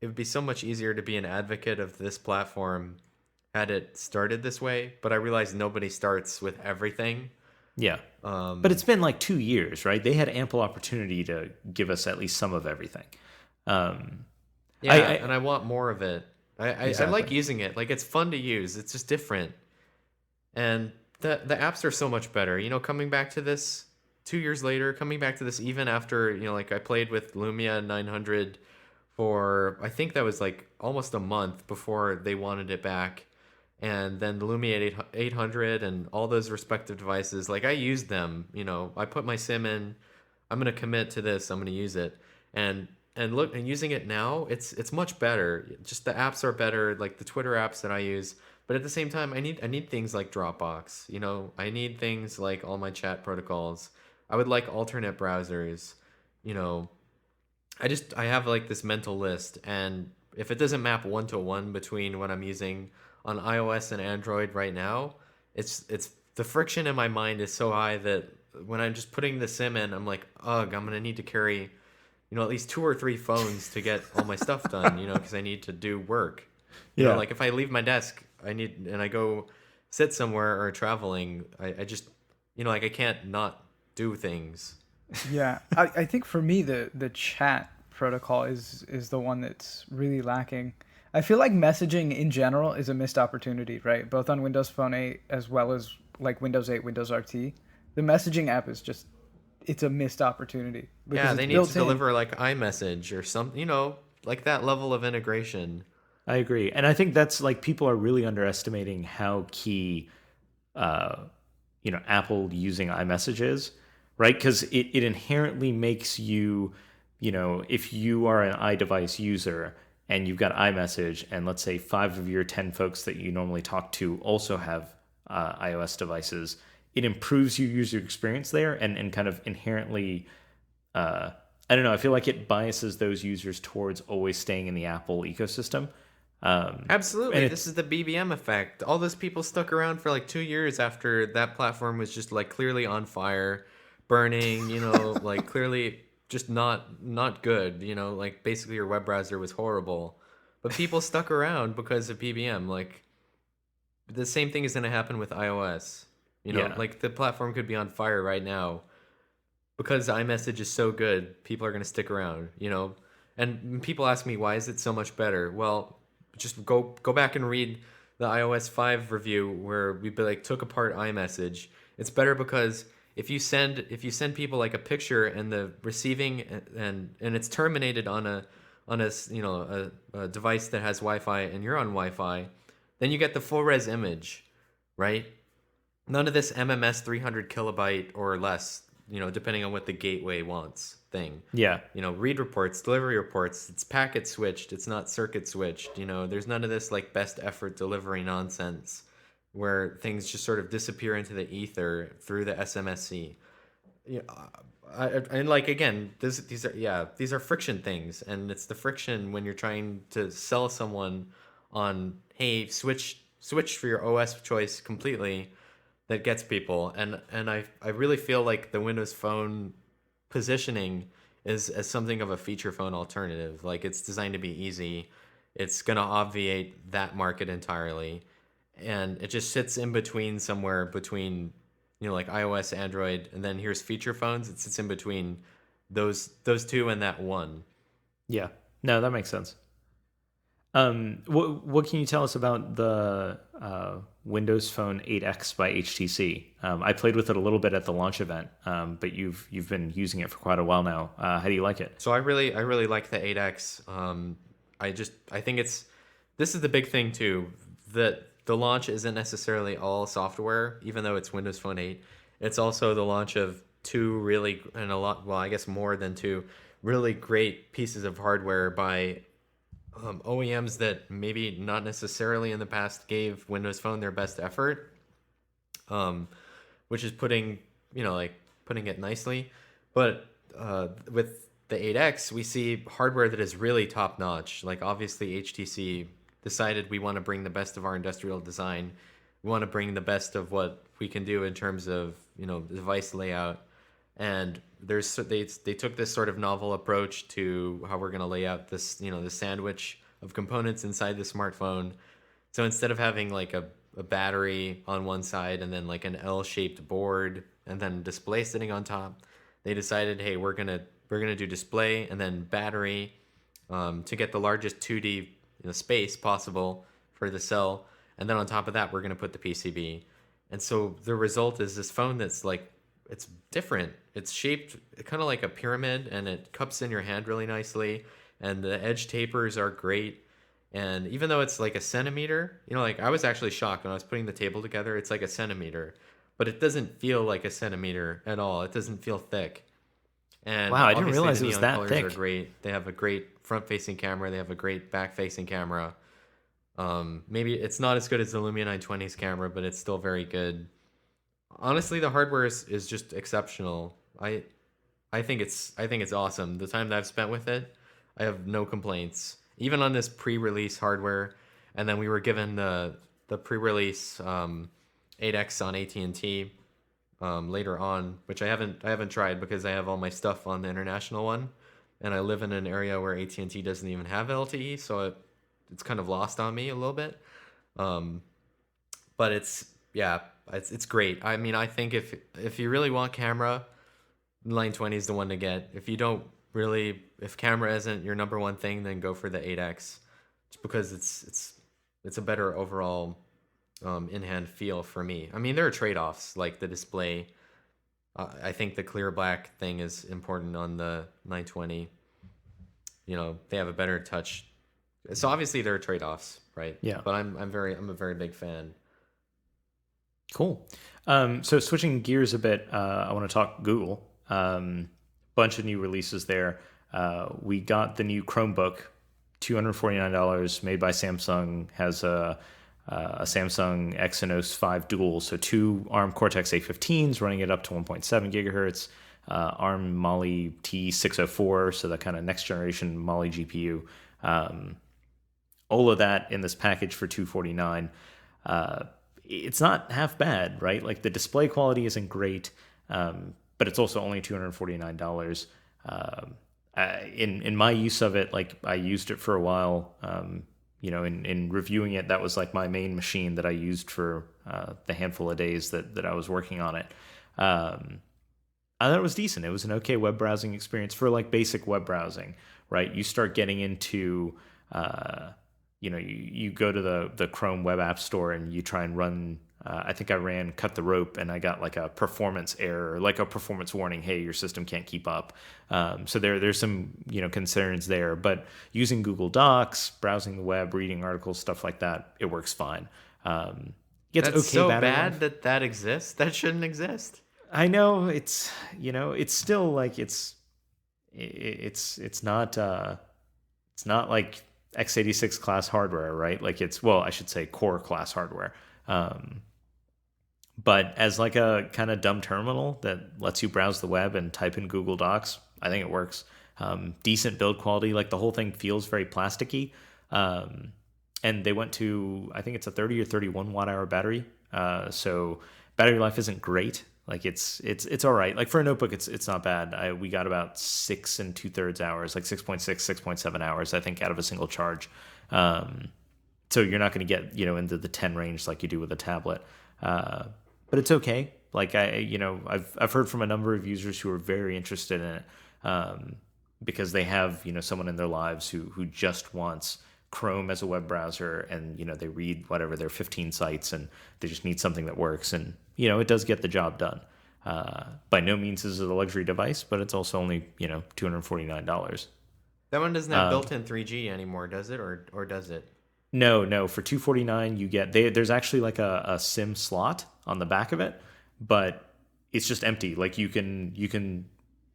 It would be so much easier to be an advocate of this platform had it started this way. But I realize nobody starts with everything. Yeah. But Um, it's been like 2 years, right? They had ample opportunity to give us at least some of everything. Um, yeah, I and I want more of it. I like exactly. using it. Like it's fun to use. It's just different. And the apps are so much better. You know, coming back to this 2 years later, coming back to this even after, you know, like I played with Lumia 900 for I think that was like almost a month before they wanted it back. And then the Lumia 800 and all those respective devices, like I used them, you know, I put my SIM in, I'm going to commit to this, I'm going to use it. And look, and using it now, it's much better. Just the apps are better, like the Twitter apps that I use. But at the same time, I need things like Dropbox. You know, I need things like all my chat protocols. I would like alternate browsers. You know, I have like this mental list, and if it doesn't map one to one between what I'm using on iOS and Android right now, it's the friction in my mind is so high that when I'm just putting the SIM in, I'm like, ugh, I'm gonna need to carry, you know, at least 2 or 3 phones to get all my stuff done, you know, because I need to do work. You know, Yeah. like if I leave my desk, and I go sit somewhere or traveling, I just, you know, like I can't not do things. Yeah, I think for me the chat protocol is the one that's really lacking. I feel like messaging in general is a missed opportunity, right? Both on Windows Phone 8 as well as like Windows 8, Windows RT. The messaging app is just it's a missed opportunity because Yeah, it's they need to built in. deliver like iMessage or something, you know, like that level of integration. I agree. And I think that's like people are really underestimating how key uh, Apple using iMessage is, right? Because it inherently makes you, if you are an iDevice user and you've got iMessage, and let's say 5 of your 10 folks that you normally talk to also have iOS devices, it improves your user experience there and kind of inherently, uh, I don't know, I feel like it biases those users towards always staying in the Apple ecosystem. And Absolutely. This it's, is the BBM effect. All those people stuck around for like 2 years after that platform was just like clearly on fire, burning, you know, like clearly just not good, you know, like basically your web browser was horrible. But people stuck around because of BBM. Like the same thing is going to happen with iOS. You know, yeah, like the platform could be on fire right now because iMessage is so good. People are going to stick around, you know. And people ask me, why is it so much better? Well, just go back and read the iOS 5 review where we like took apart iMessage. It's better because if you send people like a picture and the receiving and it's terminated on a you know a device that has Wi-Fi and you're on Wi-Fi, then you get the full res image, right? None of this MMS 300 kilobyte or less, you know, depending on what the gateway wants thing. yeah. You know, read reports, delivery reports, it's packet switched, it's not circuit switched. You know, there's none of this like best effort delivery nonsense where things just sort of disappear into the ether through the SMSC. Yeah, and like again, these are friction things, and it's the friction when you're trying to sell someone on hey switch for your OS choice completely that gets people, and I really feel like the Windows Phone positioning is as something of a feature phone alternative. Like it's designed to be easy. It's gonna obviate that market entirely, and it just sits in between somewhere between, you know, like iOS, Android, and then here's feature phones. It sits in between those two and that one. Yeah. No, that makes sense. What can you tell us about the Windows Phone 8X by HTC? I played with it a little bit at the launch event, but you've been using it for quite a while now. How do you like it? So I really like the 8X. I think this is the big thing too, that the launch isn't necessarily all software, even though it's Windows Phone 8. It's also the launch of two really and a lot, well, I guess more than two really great pieces of hardware by OEMs that maybe not necessarily in the past gave Windows Phone their best effort, um, which is putting it nicely. But with the 8X, we see hardware that is really top notch. Like obviously HTC decided we want to bring the best of our industrial design. We want to bring the best of what we can do in terms of, device layout. And they took this sort of novel approach to how we're going to lay out this, the sandwich of components inside the smartphone. So instead of having like a battery on one side and then like an L-shaped board and then display sitting on top, they decided, hey, we're gonna do display and then battery to get the largest 2D space possible for the cell, and then on top of that, we're gonna put the PCB. And so the result is this phone that's like, it's different. It's shaped kind of like a pyramid, and it cups in your hand really nicely, and the edge tapers are great. And even though it's like a centimeter, like I was actually shocked when I was putting the table together. It's like a centimeter, but it doesn't feel like a centimeter at all. It doesn't feel thick. And Wow, I didn't obviously realize the it was neon that colors thick. are great. They have a great front-facing camera. They have a great back-facing camera. Maybe it's not as good as the Lumia 920's camera, but it's still very good. Honestly, the hardware is just exceptional. I think it's awesome. The time that I've spent with it, I have no complaints. Even on this pre-release hardware, and then we were given the pre-release 8X on AT&T later on, which I haven't tried because I have all my stuff on the international one, and I live in an area where AT&T doesn't even have LTE, so it's kind of lost on me a little bit. But it's great. I mean, I think if you really want camera, 920 is the one to get. If camera isn't your number one thing, then go for the 8X, just because it's a better overall in-hand feel for me. I mean, there are trade-offs like the display. I think the clear black thing is important on the 920. They have a better touch. So obviously there are trade-offs, right? Yeah. But I'm a very big fan. Cool. So switching gears a bit, I want to talk Google. Bunch of new releases there. We got the new Chromebook, $249, made by Samsung. Has a Samsung Exynos 5 Dual, so two ARM Cortex A15s running it up to 1.7 gigahertz. ARM Mali T604, so the kind of next generation Mali GPU. All of that in this package for $249. It's not half bad, right? Like the display quality isn't great, but it's also only $249. In my use of it, like I used it for a while. In reviewing it, that was like my main machine that I used for the handful of days that I was working on it. I thought it was decent. It was an okay web browsing experience for like basic web browsing, right? You start getting into you go to the Chrome Web App Store and you try and run. I think I ran Cut the Rope and I got like a performance error, like a performance warning. Hey, your system can't keep up. So there's some concerns there. But using Google Docs, browsing the web, reading articles, stuff like that, it works fine. Gets That's okay so battery bad life. that exists. That shouldn't exist. I know it's still like it's not like x86 class hardware, right? Like I should say core class hardware. But as like a kind of dumb terminal that lets you browse the web and type in Google Docs, I think it works. Decent build quality, like the whole thing feels very plasticky. And they went to, I think it's a 30 or 31 watt hour battery. So battery life isn't great. Like it's all right. Like for a notebook, it's not bad. We got about 6 2/3 hours, like 6.6, 6.7 hours, I think, out of a single charge. So you're not going to get, into the 10 range like you do with a tablet. But it's okay. Like I've heard from a number of users who are very interested in it, because they have, someone in their lives who just wants Chrome as a web browser, and they read whatever their 15 sites and they just need something that works, and it does get the job done. By no means is it a luxury device, but it's also only $249. That one doesn't have built-in 3G anymore, does it, or does it? No. For $249, you get there's actually like a SIM slot on the back of it, but it's just empty. Like you can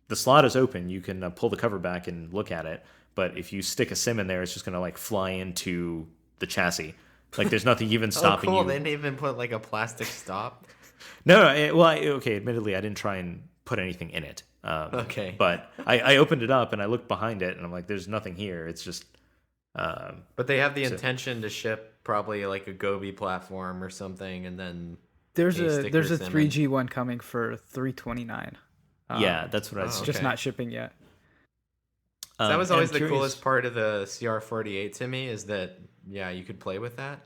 the slot is open. You can pull the cover back and look at it. But if you stick a SIM in there, it's just gonna like fly into the chassis. Like there's nothing even stopping cool. you. They didn't even put like a plastic stop. No. Okay. Admittedly, I didn't try and put anything in it. Okay. But I opened it up and I looked behind it and I'm like, there's nothing here. It's just But they have the so intention to ship probably like a Gobi platform or something, and then There's case a stickers them in. 3G one coming for 329. yeah, that's what I It's Oh, see. just okay. not shipping yet. So that was And I'm always the curious. coolest part of the CR48 to me, is that yeah, you could play with that.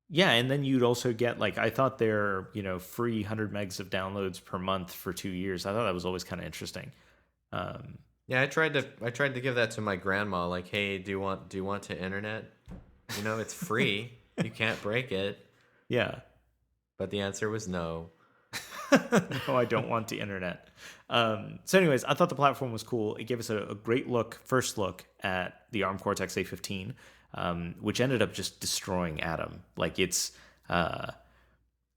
Yeah, and then you'd also get like I thought their free 100 megs of downloads per month for 2 years. I thought that was always kind of interesting. Um, Yeah, I tried to give that to my grandma. Like, hey, do you want to internet? It's free. You can't break it. yeah. But the answer was no. No, I don't want the internet. So, anyways, I thought the platform was cool. It gave us a great first look at the ARM Cortex A15, which ended up just destroying Atom. Like if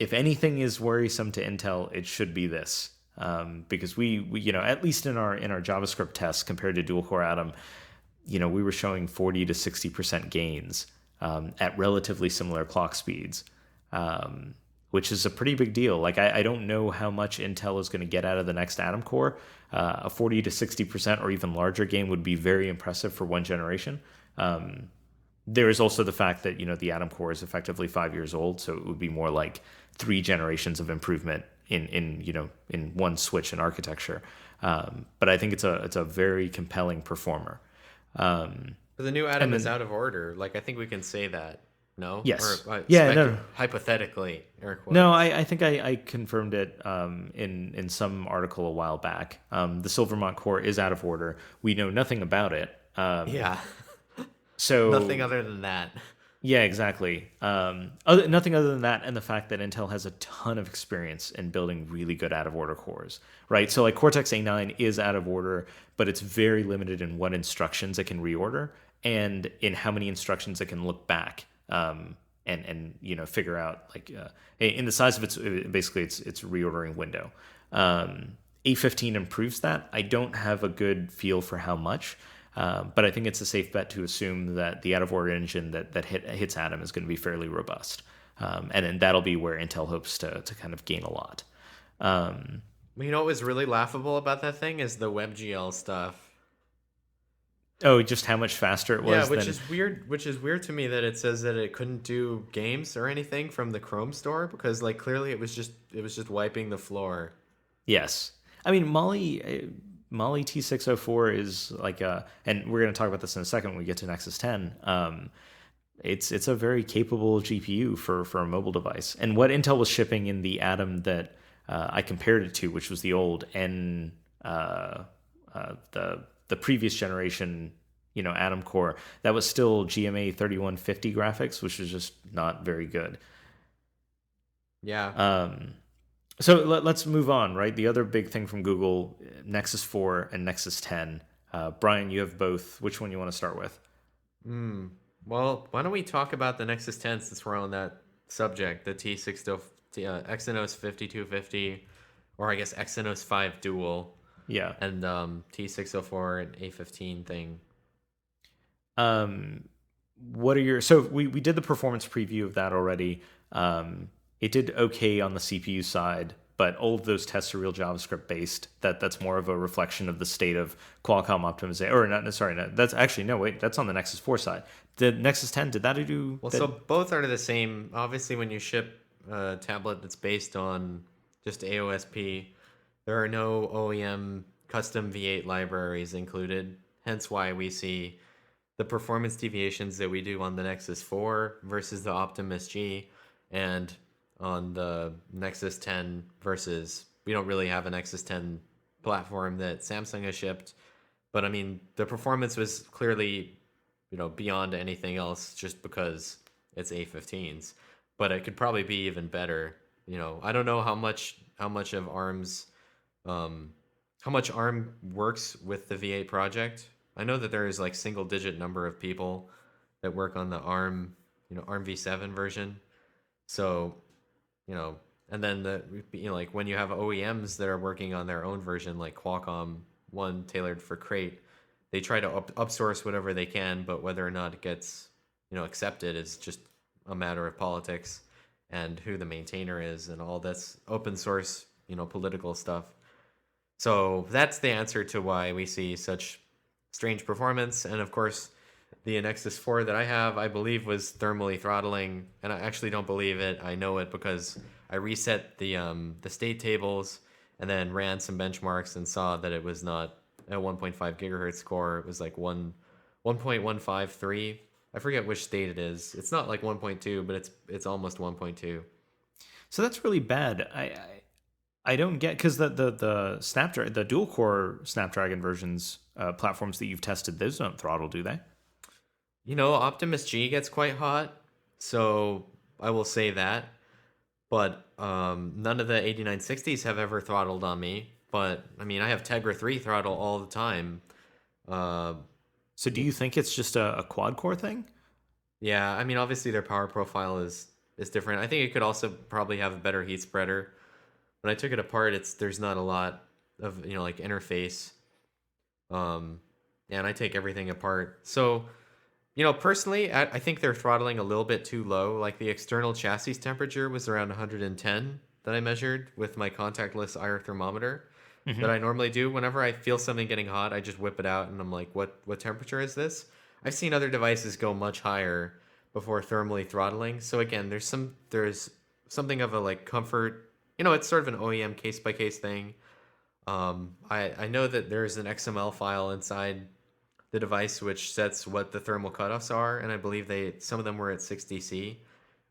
anything is worrisome to Intel, it should be this. Because we at least in our JavaScript tests compared to dual core Atom, we were showing 40 to 60% gains at relatively similar clock speeds, which is a pretty big deal. Like, I don't know how much Intel is going to get out of the next Atom core. A 40 to 60% or even larger gain would be very impressive for one generation. There is also the fact that the Atom core is effectively 5 years old, so it would be more like 3 generations of improvement in one switch in architecture. But I think it's a very compelling performer. But the new And Atom is then out of order. Like, I think we can say that. No? Or yes, yeah, no, hypothetically, air no, quotes. I think I confirmed it in some article a while back. The Silvermont core is out of order. We know nothing about it. Yeah. Nothing So other than that. yeah, exactly. Nothing other than that, and the fact that Intel has a ton of experience in building really good out of order cores, right? So like Cortex A9 is out of order, but it's very limited in what instructions it can reorder and in how many instructions it can look back and figure out like in the size of its basically its reordering window. A15 improves that. I don't have a good feel for how much. But I think it's a safe bet to assume that the out-of-order engine that hits Atom is going to be fairly robust. And then that'll be where Intel hopes to kind of gain a lot. You know what was really laughable about that thing is the WebGL stuff. Oh, just how much faster it Yeah, was which than... is weird. Which is weird to me that it says that it couldn't do games or anything from the Chrome store, because like clearly it was just wiping the floor. Yes. I mean, Mali T604 is like and we're going to talk about this in a second when we get to Nexus 10. It's a very capable GPU for a mobile device. And what Intel was shipping in the Atom that I compared it to, which was the old the previous generation, Atom core, that was still GMA 3150 graphics, which was just not very good. Yeah. So let's move on, right? The other big thing from Google, Nexus 4 and Nexus 10. Brian, you have both. Which one you want to start with? Well, why don't we talk about the Nexus 10 since we're on that subject, the Exynos 5250, or I guess Exynos 5 Dual, Yeah. and T604 and A15 thing. What are your... So we did the performance preview of that already. It did okay on the CPU side, but all of those tests are real JavaScript based. That's more of a reflection of the state of Qualcomm optimization. Or not, sorry, no, that's actually, no, wait, that's on the Nexus 4 side. The Nexus 10, did that do... Well, that, so both are the same. Obviously, when you ship a tablet that's based on just AOSP, there are no OEM custom V8 libraries included. Hence why we see the performance deviations that we do on the Nexus 4 versus the Optimus G, and on the Nexus 10 versus we don't really have a Nexus 10 platform that Samsung has shipped. But I mean, the performance was clearly, beyond anything else just because it's A15s. But it could probably be even better. I don't know how much of ARM's how much ARM works with the V8 project. I know that there is like single digit number of people that work on the ARM, ARM v7 version. So, and then like when you have OEMs that are working on their own version, like Qualcomm, one tailored for Crate, they try to upsource whatever they can, but whether or not it gets, accepted is just a matter of politics and who the maintainer is and all this open source, political stuff. So that's the answer to why we see such strange performance. And of course, the Nexus 4 that I have, I believe, was thermally throttling, and I actually don't believe it. I know it because I reset the state tables and then ran some benchmarks and saw that it was not a 1.5 gigahertz core. It was like 1.153. I forget which state it is. It's not like 1.2, but it's almost 1.2. So that's really bad. I don't get, because the Snapdragon, the dual core Snapdragon versions, platforms that you've tested, those don't throttle, do they? Optimus G gets quite hot, so I will say that. But none of the 8960s have ever throttled on me. But I mean, I have Tegra 3 throttle all the time. So do you think it's just a quad core thing? Yeah, I mean, obviously their power profile is different. I think it could also probably have a better heat spreader. When I took it apart, there's not a lot of like interface. And I take everything apart. So, personally, I think they're throttling a little bit too low. Like the external chassis temperature was around 110 that I measured with my contactless IR thermometer that I normally do. Whenever I feel something getting hot, I just whip it out and I'm like, what temperature is this? I've seen other devices go much higher before thermally throttling. So again, there's something of a like comfort. It's sort of an OEM case by case thing. I know that there's an XML file inside the device which sets what the thermal cutoffs are, and I believe some of them were at 60C,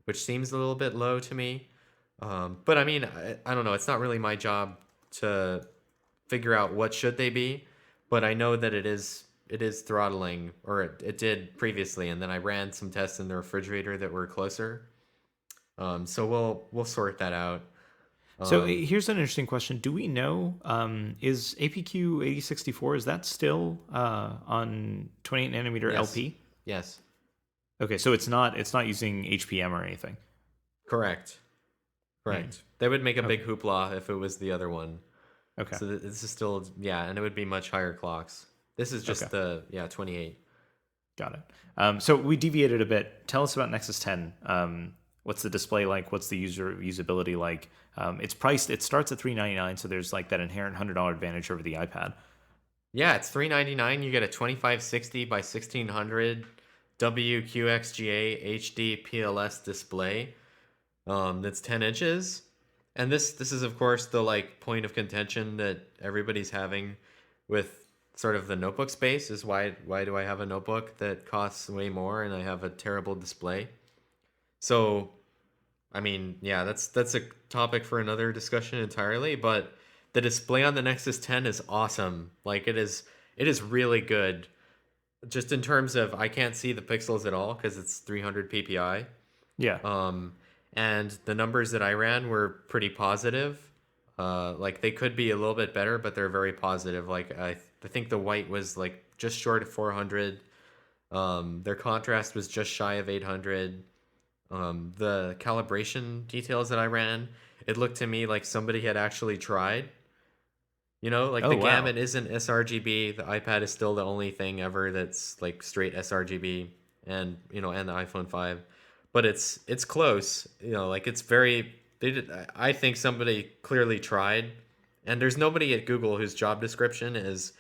which seems a little bit low to me. But I mean, I don't know. It's not really my job to figure out what should they be, but I know that it is throttling, or it did previously, and then I ran some tests in the refrigerator that were closer. So we'll sort that out. So here's an interesting question. Do we know, is APQ 8064, is that still on 28 nanometer Yes. LP? Yes. Okay, so it's not using HPM or anything. Correct. They would make a big hoopla if it was the other one. Okay. So this is still, and it would be much higher clocks. This is just the 28. Got it. So we deviated a bit. Tell us about Nexus 10. What's the display like? What's the usability like? It's priced. It starts at $399, so there's like that inherent $100 advantage over the iPad. Yeah, it's $399. You get a 2560 by 1600 WQXGA HD PLS display. That's 10 inches, and this is of course the like point of contention that everybody's having with sort of the notebook space is why do I have a notebook that costs way more and I have a terrible display? So, I mean, yeah, that's a topic for another discussion entirely, but the display on the Nexus 10 is awesome. Like it is really good. Just in terms of I can't see the pixels at all because it's 300 ppi. Yeah. And the numbers that I ran were pretty positive. Like they could be a little bit better, but they're very positive. Like I think the white was like just short of 400. Their contrast was just shy of 800. The calibration details that I ran, it looked to me like somebody had actually tried. The gamut isn't sRGB. The iPad is still the only thing ever that's like straight sRGB, and and the iPhone 5, but it's close. Like it's very. I think somebody clearly tried, and there's nobody at Google whose job description is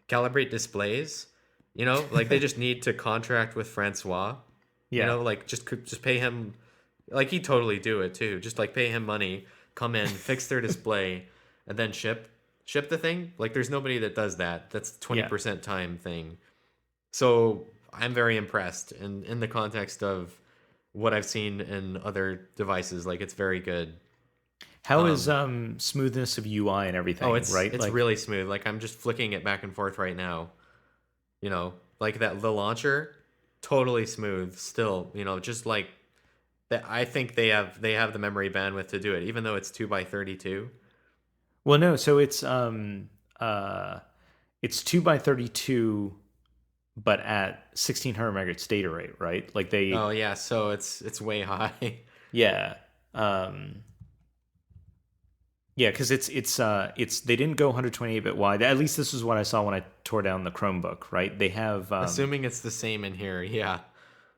calibrate displays. Like they just need to contract with Francois. Yeah. Like just pay him, like he'd totally do it too. Just like pay him money, come in, fix their display, and then ship the thing. Like there's nobody that does that. That's 20% time thing. So I'm very impressed, and in the context of what I've seen in other devices, like it's very good. How is smoothness of UI and everything? Oh, it's right? It's really smooth. Like I'm just flicking it back and forth right now. Like the launcher, totally smooth. Still, just like that. I think they have the memory bandwidth to do it, even though it's 2x32. Well, no. So it's 2x32, but at 1600 megahertz data rate, right? Like they. Oh yeah, so it's way high. Yeah. Yeah, because it's they didn't go 128-bit wide. At least this is what I saw when I tore down the Chromebook, right? They have Assuming it's the same in here, yeah.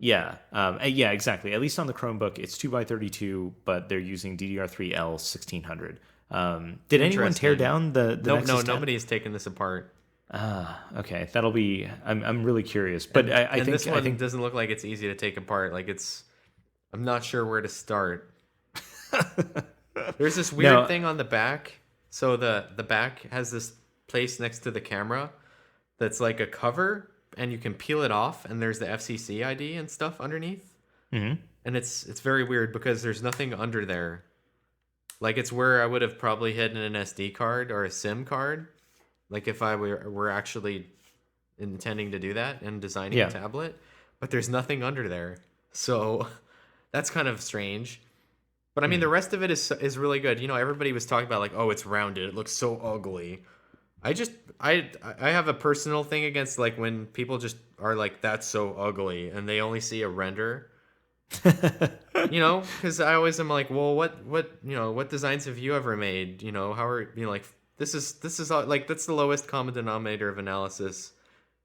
Yeah, yeah, exactly. At least on the Chromebook, it's 2x32, but they're using DDR3L 1600. Did anyone tear Interesting. down the Nope, Nexus no, 10? nobody's taken this apart. Okay, that'll be. I'm really curious, but I And this think I one think doesn't look like it's easy to take apart. Like I'm not sure where to start. There's this weird no. thing on the back. So the back has this place next to the camera that's like a cover, and you can peel it off, and there's the FCC ID and stuff underneath. Mhm. And it's very weird because there's nothing under there. Like it's where I would have probably hidden an SD card or a SIM card. Like if I were actually intending to do that and designing a Yeah. tablet, but there's nothing under there. So that's kind of strange. But I mean, the rest of it is really good. Everybody was talking about like, oh, it's rounded. It looks so ugly. I have a personal thing against like when people just are like, that's so ugly, and they only see a render. Because I always am like, well, what designs have you ever made? How are like this is like that's the lowest common denominator of analysis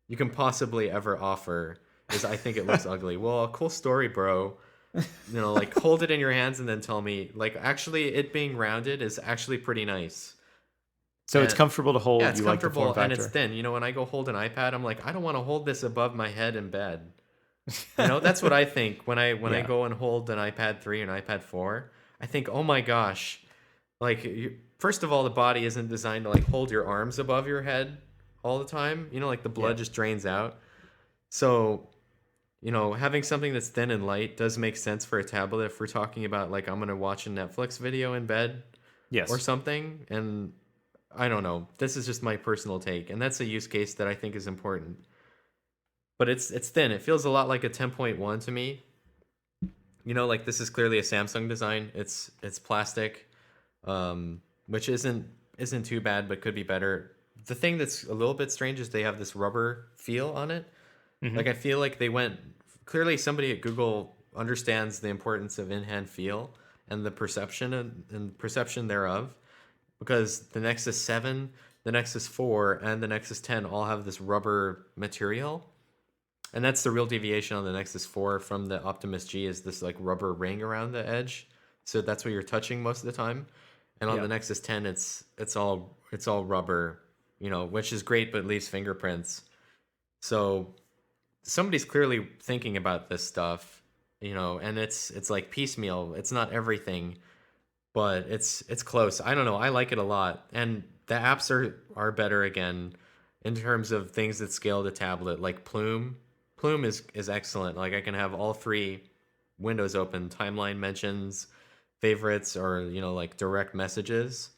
you can possibly ever offer. Is I think it looks ugly. Well, cool story, bro. Like hold it in your hands and then tell me, like, actually it being rounded is actually pretty nice. So it's And comfortable to yeah, hold. it's You like the form comfortable and it's factor. thin. When I go hold an iPad, I'm like, I don't want to hold this above my head in bed. That's what I think when I Yeah. go and hold an iPad 3 and iPad 4. I think, oh my gosh, like first of all, the body isn't designed to like hold your arms above your head all the time. Like the Yeah. blood just drains out. So having something that's thin and light does make sense for a tablet if we're talking about like I'm gonna watch a Netflix video in bed or Yes. something. And I don't know. This is just my personal take, and that's a use case that I think is important. But it's thin. It feels a lot like a 10.1 to me. Like this is clearly a Samsung design. It's plastic, which isn't too bad, but could be better. The thing that's a little bit strange is they have this rubber feel on it. Hmm. Like I feel like they went clearly somebody at Google understands the importance of in-hand feel and the perception and perception thereof, because the Nexus 7, the Nexus 4, and the Nexus 10 all have this rubber material. And that's the real deviation on the Nexus 4 from the Optimus G, is this like rubber ring around the edge. So that's what you're touching most of the time. And on Yeah. the Nexus 10, it's all rubber, which is great, but leaves fingerprints. So somebody's clearly thinking about this stuff, and it's like piecemeal. It's not everything, but it's close. I don't know. I like it a lot, and the apps are better again in terms of things that scale to tablet, like Plume. Plume is excellent. Like I can have all three windows open: timeline, mentions, favorites, or like direct messages.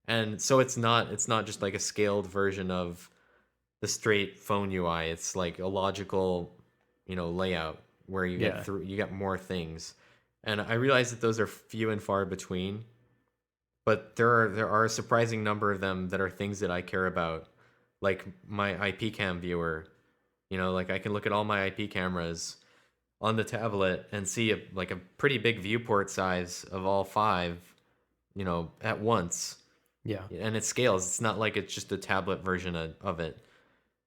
And so it's not just like a scaled version of the straight phone UI. It's like a logical, layout where you Yeah. get more things. And I realize that those are few and far between, but there are a surprising number of them that are things that I care about, like my IP cam viewer. Like I can look at all my IP cameras on the tablet and see like a pretty big viewport size of all five, at once. Yeah. And it scales. It's not like it's just a tablet version of it.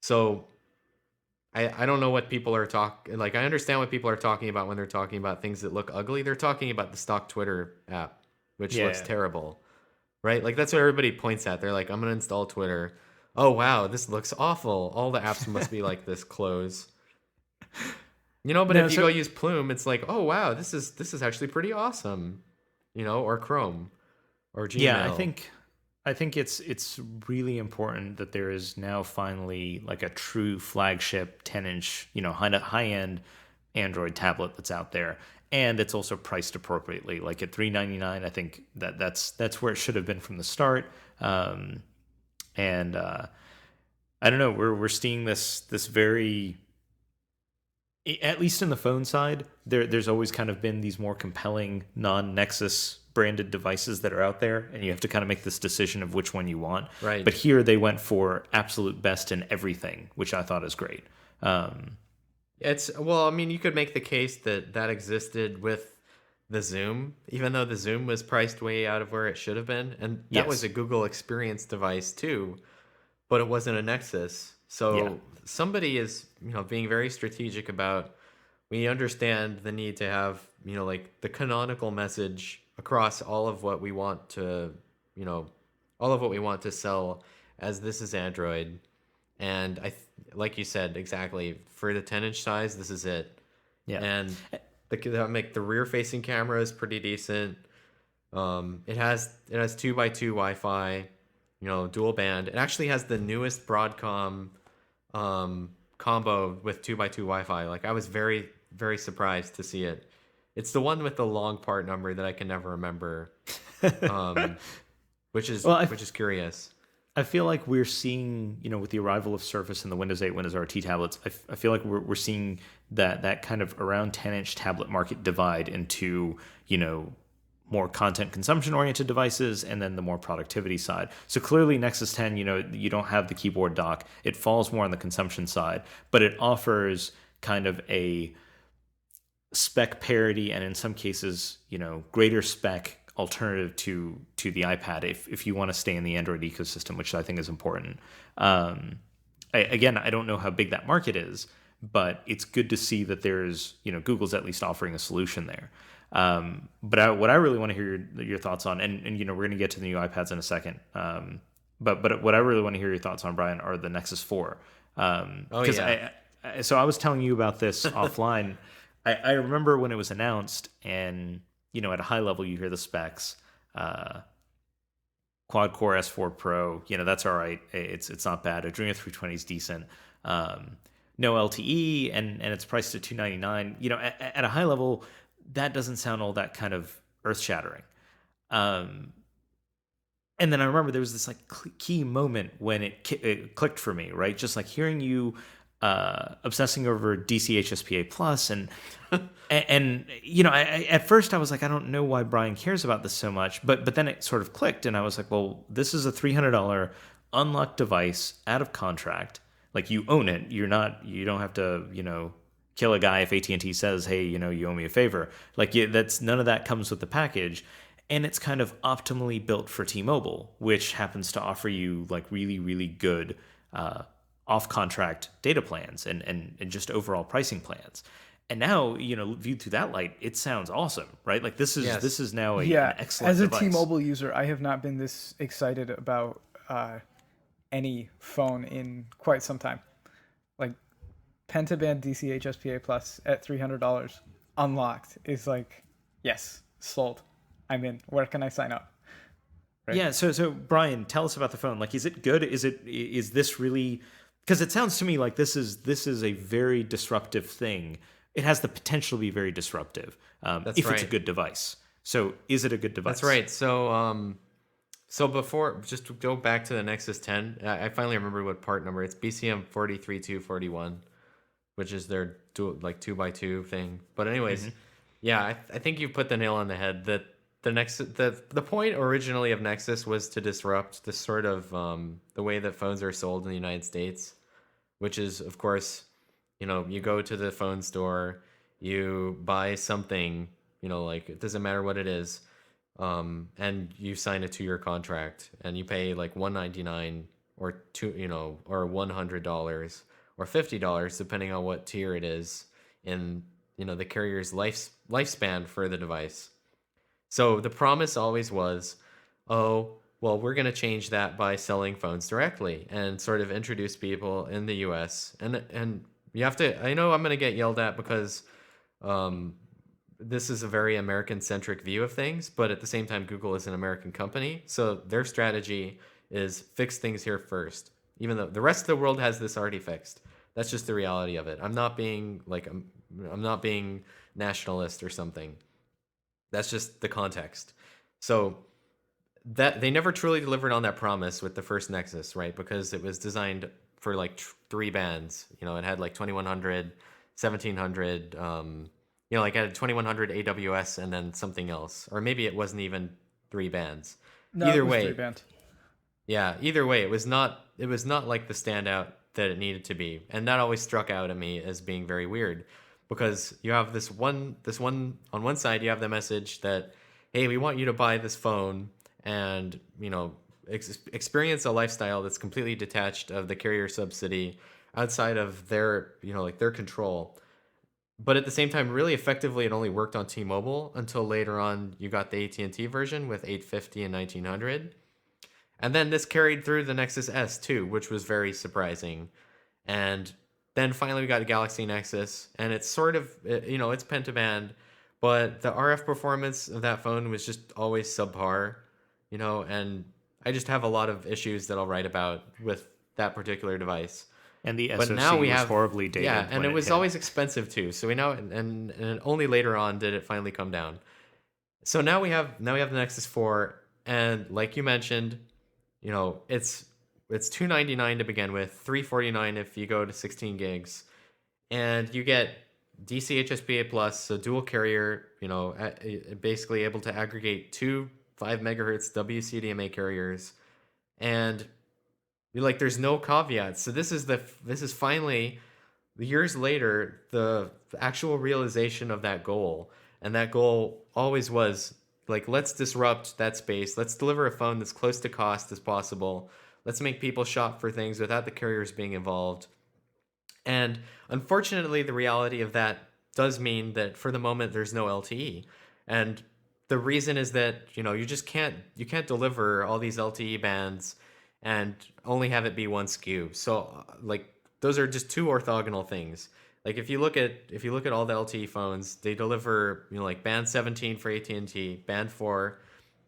So I don't know what people are talking, like I understand what people are talking about when they're talking about things that look ugly. They're talking about the stock Twitter app, which looks Yeah. terrible, right? Like that's what everybody points at. They're like, I'm gonna install Twitter. Oh wow, this looks awful. All the apps must be like this. Close. But No. if you go So use Plume, it's like, oh wow, this is actually pretty awesome. Or Chrome or yeah, Gmail. I think it's really important that there is now finally like a true flagship 10-inch, high end Android tablet that's out there, and it's also priced appropriately. Like at $399, I think that's where it should have been from the start. And I don't know, we're seeing this very, at least in the phone side, there's always kind of been these more compelling non-Nexus branded devices that are out there, and you have to kind of make this decision of which one you want. Right. But here they went for absolute best in everything, which I thought is great. Well, I mean, you could make the case that existed with the Zoom, even though the Zoom was priced way out of where it should have been, and that was Yes. a Google experience device too, but it wasn't a Nexus. Yeah. So somebody is, being very strategic about, we understand the need to have, like the canonical message across all of what we want to all of what we want to sell as this is Android. And like you said, exactly, for the 10-inch size, this is it. Yeah. And the rear facing camera is pretty decent. It has 2x2 Wi-Fi, dual band. It actually has the newest Broadcom combo with 2x2 Wi-Fi. Like, I was very, very surprised to see it. It's the one with the long part number that I can never remember, which is curious. I feel like we're seeing, with the arrival of Surface and the Windows 8, Windows RT tablets, I feel like we're seeing that kind of around 10-inch tablet market divide into, more content consumption oriented devices and then the more productivity side. So clearly Nexus 10, you don't have the keyboard dock. It falls more on the consumption side, but it offers kind of a spec parity and in some cases, greater spec alternative to the iPad if you want to stay in the Android ecosystem, which I think is important. I don't know how big that market is, but it's good to see that there's, Google's at least offering a solution there. But what I really want to hear your thoughts on, and we're going to get to the new iPads in a second. But what I really want to hear your thoughts on, Brian, are the Nexus 4. So I was telling you about this offline. I remember when it was announced, and at a high level, you hear the specs. Quad core S4 Pro, that's all right. It's not bad. Adreno 320 is decent. No LTE, and it's priced at $299. At a high level, that doesn't sound all that kind of earth shattering. And then I remember there was this key moment when it clicked for me, right? Just like hearing you obsessing over DC HSPA plus and at first I was like, I don't know why Brian cares about this so much, but then it sort of clicked and I was like, well, this is a $300 unlocked device out of contract. Like, you own it. You don't have to, kill a guy if AT&T says, hey, you owe me a favor. That's none of that comes with the package. And it's kind of optimally built for T-Mobile, which happens to offer you really, really good off-contract data plans and just overall pricing plans. And now, viewed through that light, it sounds awesome, right? Like, this is now an excellent as a device. T-Mobile user, I have not been this excited about any phone in quite some time. Like, Pentaband DC HSPA Plus at $300 unlocked is yes, sold. I'm in. Where can I sign up? Right. Yeah. So Brian, tell us about the phone. Is it good? Is this really? Because it sounds to me like this is a very disruptive thing. It has the potential to be very disruptive if it's a good device. So is it a good device? That's right. So before, just to go back to the Nexus 10, I finally remember what part number. It's BCM 43241, which is their 2x2 thing. But anyways, I think you put the nail on the head that the point originally of Nexus was to disrupt the sort of the way that phones are sold in the United States, which is, of course, you go to the phone store, you buy something, it doesn't matter what it is, and you sign a 2-year contract, and you pay $199 or or $100 or $50 depending on what tier it is in the carrier's lifespan for the device. So the promise always was, oh, well, we're going to change that by selling phones directly and sort of introduce people in the US. And you have to, I know I'm going to get yelled at because this is a very American-centric view of things, but at the same time, Google is an American company. So their strategy is fix things here first, even though the rest of the world has this already fixed. That's just the reality of it. I'm not being I'm not being nationalist or something. That's just the context. So that they never truly delivered on that promise with the first Nexus, right? Because it was designed for 3 bands. It had 2100, 1700, it had 2100 AWS and then something else. Or maybe it wasn't even 3 bands. No, either it was way, 3 bands. Yeah, either way, it was not like the standout that it needed to be. And that always struck out at me as being very weird. Because you have this one on one side, you have the message that, hey, we want you to buy this phone and experience a lifestyle that's completely detached of the carrier subsidy, outside of their their control. But at the same time, really effectively, it only worked on T-Mobile until later on you got the AT&T version with 850 and 1900. And then this carried through the Nexus S too, which was very surprising. And then finally we got a Galaxy Nexus, and it's sort of, it's pentaband, but the RF performance of that phone was just always subpar, and I just have a lot of issues that I'll write about with that particular device. And the But SoC now we was have horribly dated. yeah, and when it was hit. always expensive too. So we now and only later on did it finally come down. So now we have the Nexus 4, and like you mentioned, it's $299 to begin with, $349 if you go to 16 gigs, and you get DC HSPA plus, so dual carrier, basically able to aggregate two 5 megahertz WCDMA carriers, and there's no caveats. So this is finally years later the actual realization of that goal, and that goal always was let's disrupt that space. Let's deliver a phone that's close to cost as possible. Let's make people shop for things without the carriers being involved. And unfortunately, the reality of that does mean that for the moment there's no LTE. And the reason is that, you just can't deliver all these LTE bands and only have it be one SKU. So those are just two orthogonal things. If you look at all the LTE phones, they deliver band 17 for AT&T, band 4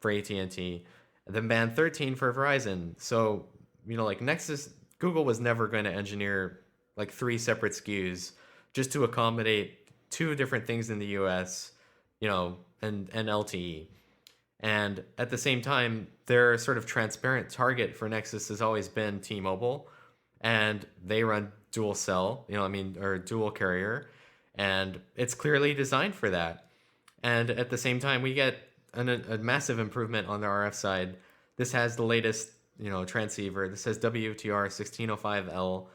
for AT&T, and then band 13 for Verizon. So Nexus, Google was never going to engineer 3 separate SKUs just to accommodate 2 different things in the US, and LTE. And at the same time, their sort of transparent target for Nexus has always been T-Mobile, and they run dual cell, or dual carrier, and it's clearly designed for that. And at the same time, we get a massive improvement on the RF side. This has the latest, transceiver. This has WTR 1605L,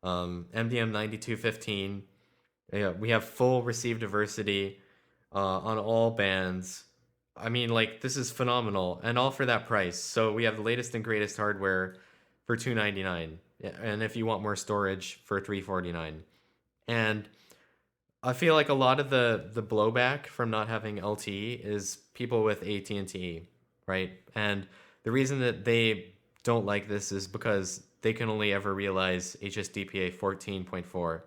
MDM 9215. We have full receive diversity on all bands. This is phenomenal, and all for that price. So we have the latest and greatest hardware for $299, and if you want more storage, for $349. And I feel like a lot of the blowback from not having LTE is people with AT&T, right? And the reason that they don't like this is because they can only ever realize HSDPA 14.4,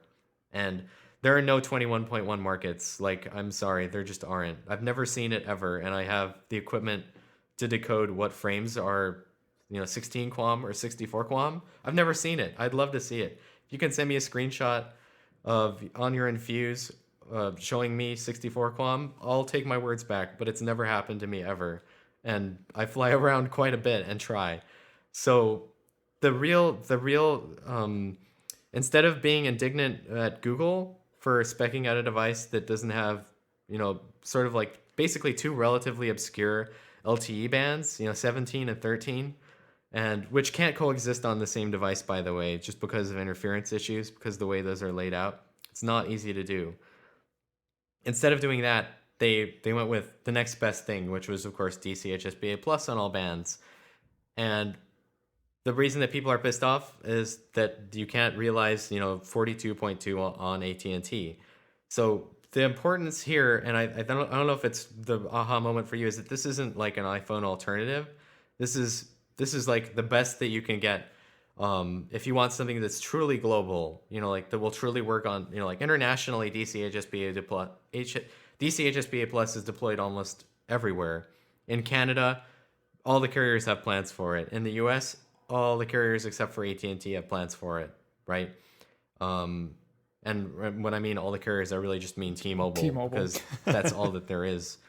and there are no 21.1 markets. I'm sorry, there just aren't. I've never seen it ever, and I have the equipment to decode what frames are 16 QAM or 64 QAM. I've never seen it. I'd love to see it. If you can send me a screenshot of on your Infuse showing me 64 QAM, I'll take my words back, but it's never happened to me ever. And I fly around quite a bit and try. So the real instead of being indignant at Google for speccing out a device that doesn't have, sort of basically 2 relatively obscure LTE bands, 17 and 13, and which can't coexist on the same device, by the way, just because of interference issues, because the way those are laid out. It's not easy to do. Instead of doing that, they went with the next best thing, which was, of course, DC HSPA plus on all bands. And the reason that people are pissed off is that you can't realize, 42.2 on AT&T. So the importance here, and I don't know if it's the aha moment for you, is that this isn't like an iPhone alternative. This is the best that you can get. If you want something that's truly global, that will truly work on, internationally, DC HSPA plus is deployed almost everywhere. In Canada, all the carriers have plans for it. In the US, all the carriers except for AT&T have plans for it, right? And when I mean all the carriers, I really just mean T-Mobile, because that's all that there is,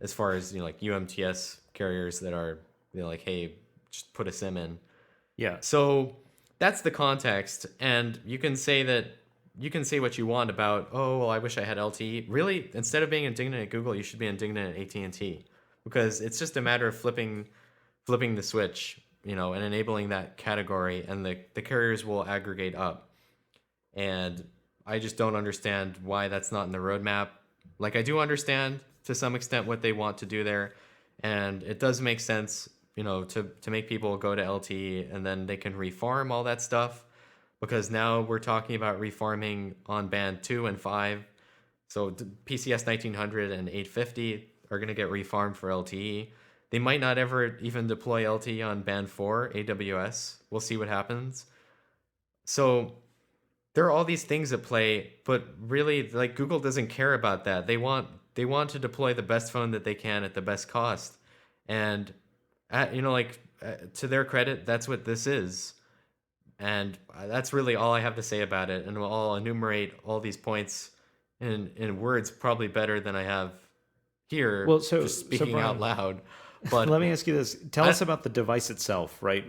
as far as UMTS carriers that are hey, just put a SIM in. Yeah. So that's the context, and you can say what you want about, oh, well, I wish I had LTE. Really, instead of being indignant at Google, you should be indignant at AT&T, because it's just a matter of flipping the switch, and enabling that category, and the carriers will aggregate up. And I just don't understand why that's not in the roadmap. I do understand to some extent what they want to do there, and it does make sense, to make people go to LTE, and then they can reform all that stuff, because now we're talking about reforming on band 2 and 5. So PCS 1900 and 850 are going to get reformed for LTE. They might not ever even deploy LTE on Band 4 AWS. We'll see what happens. So there are all these things at play, but really, like, Google doesn't care about that. They want to deploy the best phone that they can at the best cost, and to their credit, that's what this is. And that's really all I have to say about it. And I'll enumerate all these points in words probably better than I have here, Well, just speaking out Brian, loud. But let me ask you this. Tell I, us about the device itself, right?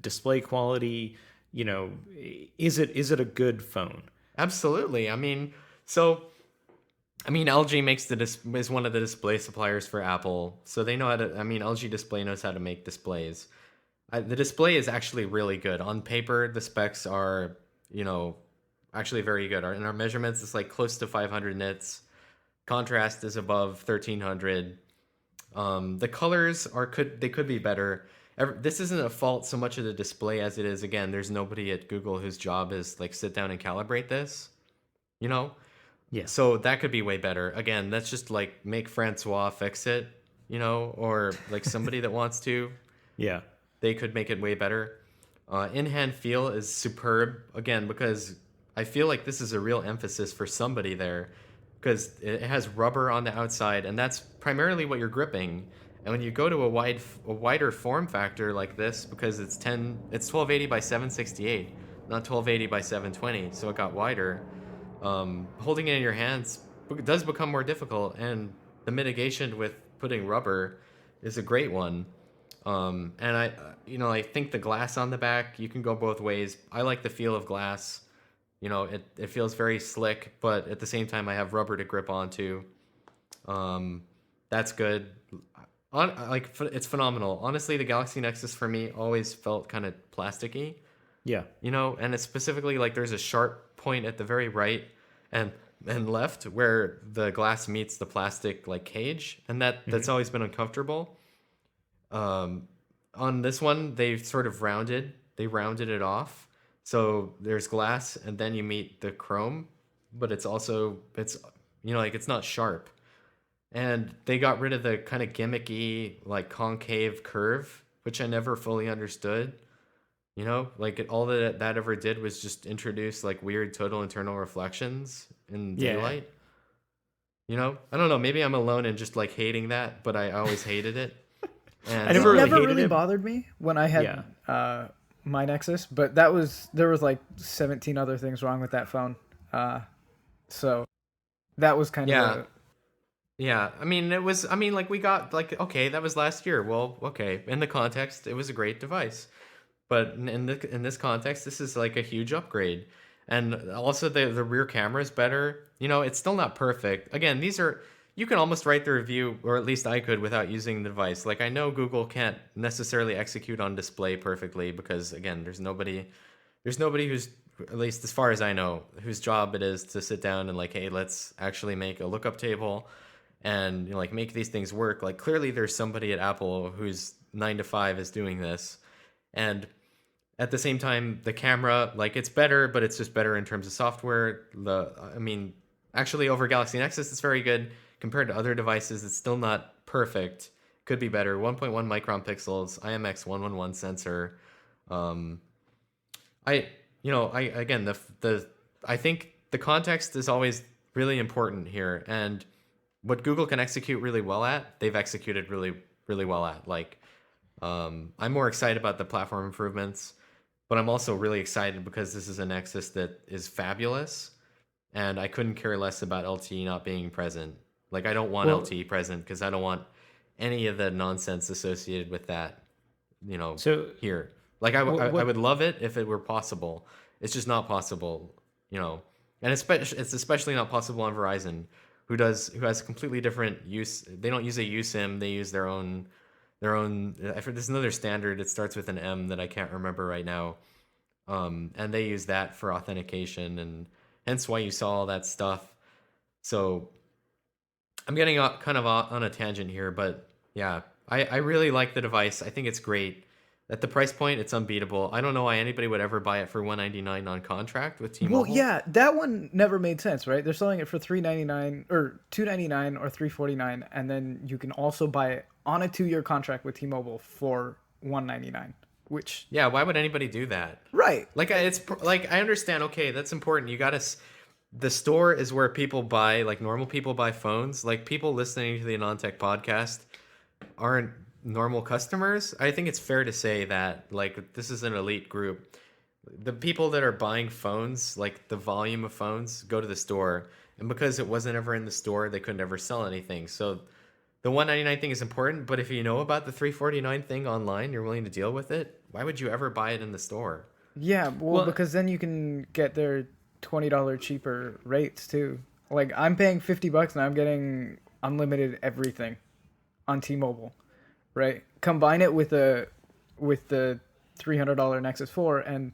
Display quality, is it a good phone? absolutely. LG is one of the display suppliers for Apple, so they know how to. LG Display knows how to make displays. The display is actually really good. On paper, the specs are, actually very good. In our measurements, it's like close to 500 nits. Contrast is above 1300. The colors could be better. This isn't a fault so much of the display as it is, again, there's nobody at Google whose job is like sit down and calibrate this, you know? Yeah. So that could be way better. Again, that's just like make Francois fix it, or like somebody that wants to. Yeah. They could make it way better. In-hand feel is superb, again, because I feel like this is a real emphasis for somebody there, because it has rubber on the outside, and that's primarily what you're gripping. And when you go to a wider form factor like this, because it's 1280 by 768, not 1280 by 720, so it got wider. Holding it in your hands does become more difficult, and the mitigation with putting rubber is a great one. And I think the glass on the back, you can go both ways. I like the feel of glass. It feels very slick, but at the same time, I have rubber to grip onto. That's good. It's phenomenal. Honestly, the Galaxy Nexus for me always felt kind of plasticky. Yeah. And it's specifically like there's a sharp point at the very right and left where the glass meets the plastic like cage, and that's always been uncomfortable. On this one, they sort of rounded it off. So there's glass and then you meet the chrome, but it's not sharp. And they got rid of the kind of gimmicky like concave curve, which I never fully understood. All that ever did was just introduce like weird total internal reflections in daylight. I don't know, maybe I'm alone in just like hating that, but I always hated it. And I never really hated really it. bothered me when I had my Nexus, but there was like 17 other things wrong with that phone. So that was kind of yeah. We got like, okay, that was last year. Well, okay, in the context, it was a great device, but in this context, this is like a huge upgrade. And also the rear camera is better. It's still not perfect. Again, you can almost write the review, or at least I could, without using the device. Like, I know Google can't necessarily execute on display perfectly because, again, there's nobody who's, at least as far as I know, whose job it is to sit down and like, hey, let's actually make a lookup table and make these things work. Like, clearly there's somebody at Apple whose 9 to 5 is doing this. And at the same time, the camera, like, it's better, but it's just better in terms of software. Actually, over Galaxy Nexus, it's very good. Compared to other devices, it's still not perfect. Could be better. 1.1 micron pixels, IMX111 sensor. I think the context is always really important here, and what Google can execute really well at, they've executed really, really well at. Like, I'm more excited about the platform improvements, but I'm also really excited because this is a Nexus that is fabulous, and I couldn't care less about LTE not being present. Like, I don't want LTE present because I don't want any of the nonsense associated with that, here. Like, I would love it if it were possible. It's just not possible, And it's especially not possible on Verizon, who has a completely different use. They don't use a USIM. They use their own. There's another standard. It starts with an M that I can't remember right now. And they use that for authentication, and hence why you saw all that stuff. So I'm getting kind of on a tangent here, but yeah, I really like the device. I think it's great. At the price point, it's unbeatable. I don't know why anybody would ever buy it for $199 on contract with T-Mobile. Well, yeah, that one never made sense, right? They're selling it for $399 or $299 or $349, and then you can also buy it on a 2-year contract with T-Mobile for $199, which Yeah, why would anybody do that? right. Like I understand. Okay, that's important. You gotta. The store is where people buy, like normal people buy phones. Like people listening to the AnandTech podcast aren't normal customers. I think it's fair to say that like this is an elite group. The people that are buying phones, like the volume of phones, go to the store, and because it wasn't ever in the store, they could never sell anything. So the 199 thing is important, but if you know about the 349 thing online, you're willing to deal with it. Why would you ever buy it in the store? Yeah, well, because then you can get their $20 cheaper rates too. Like I'm paying $50 and I'm getting unlimited everything on T-Mobile, right? Combine it with the $300 Nexus 4 and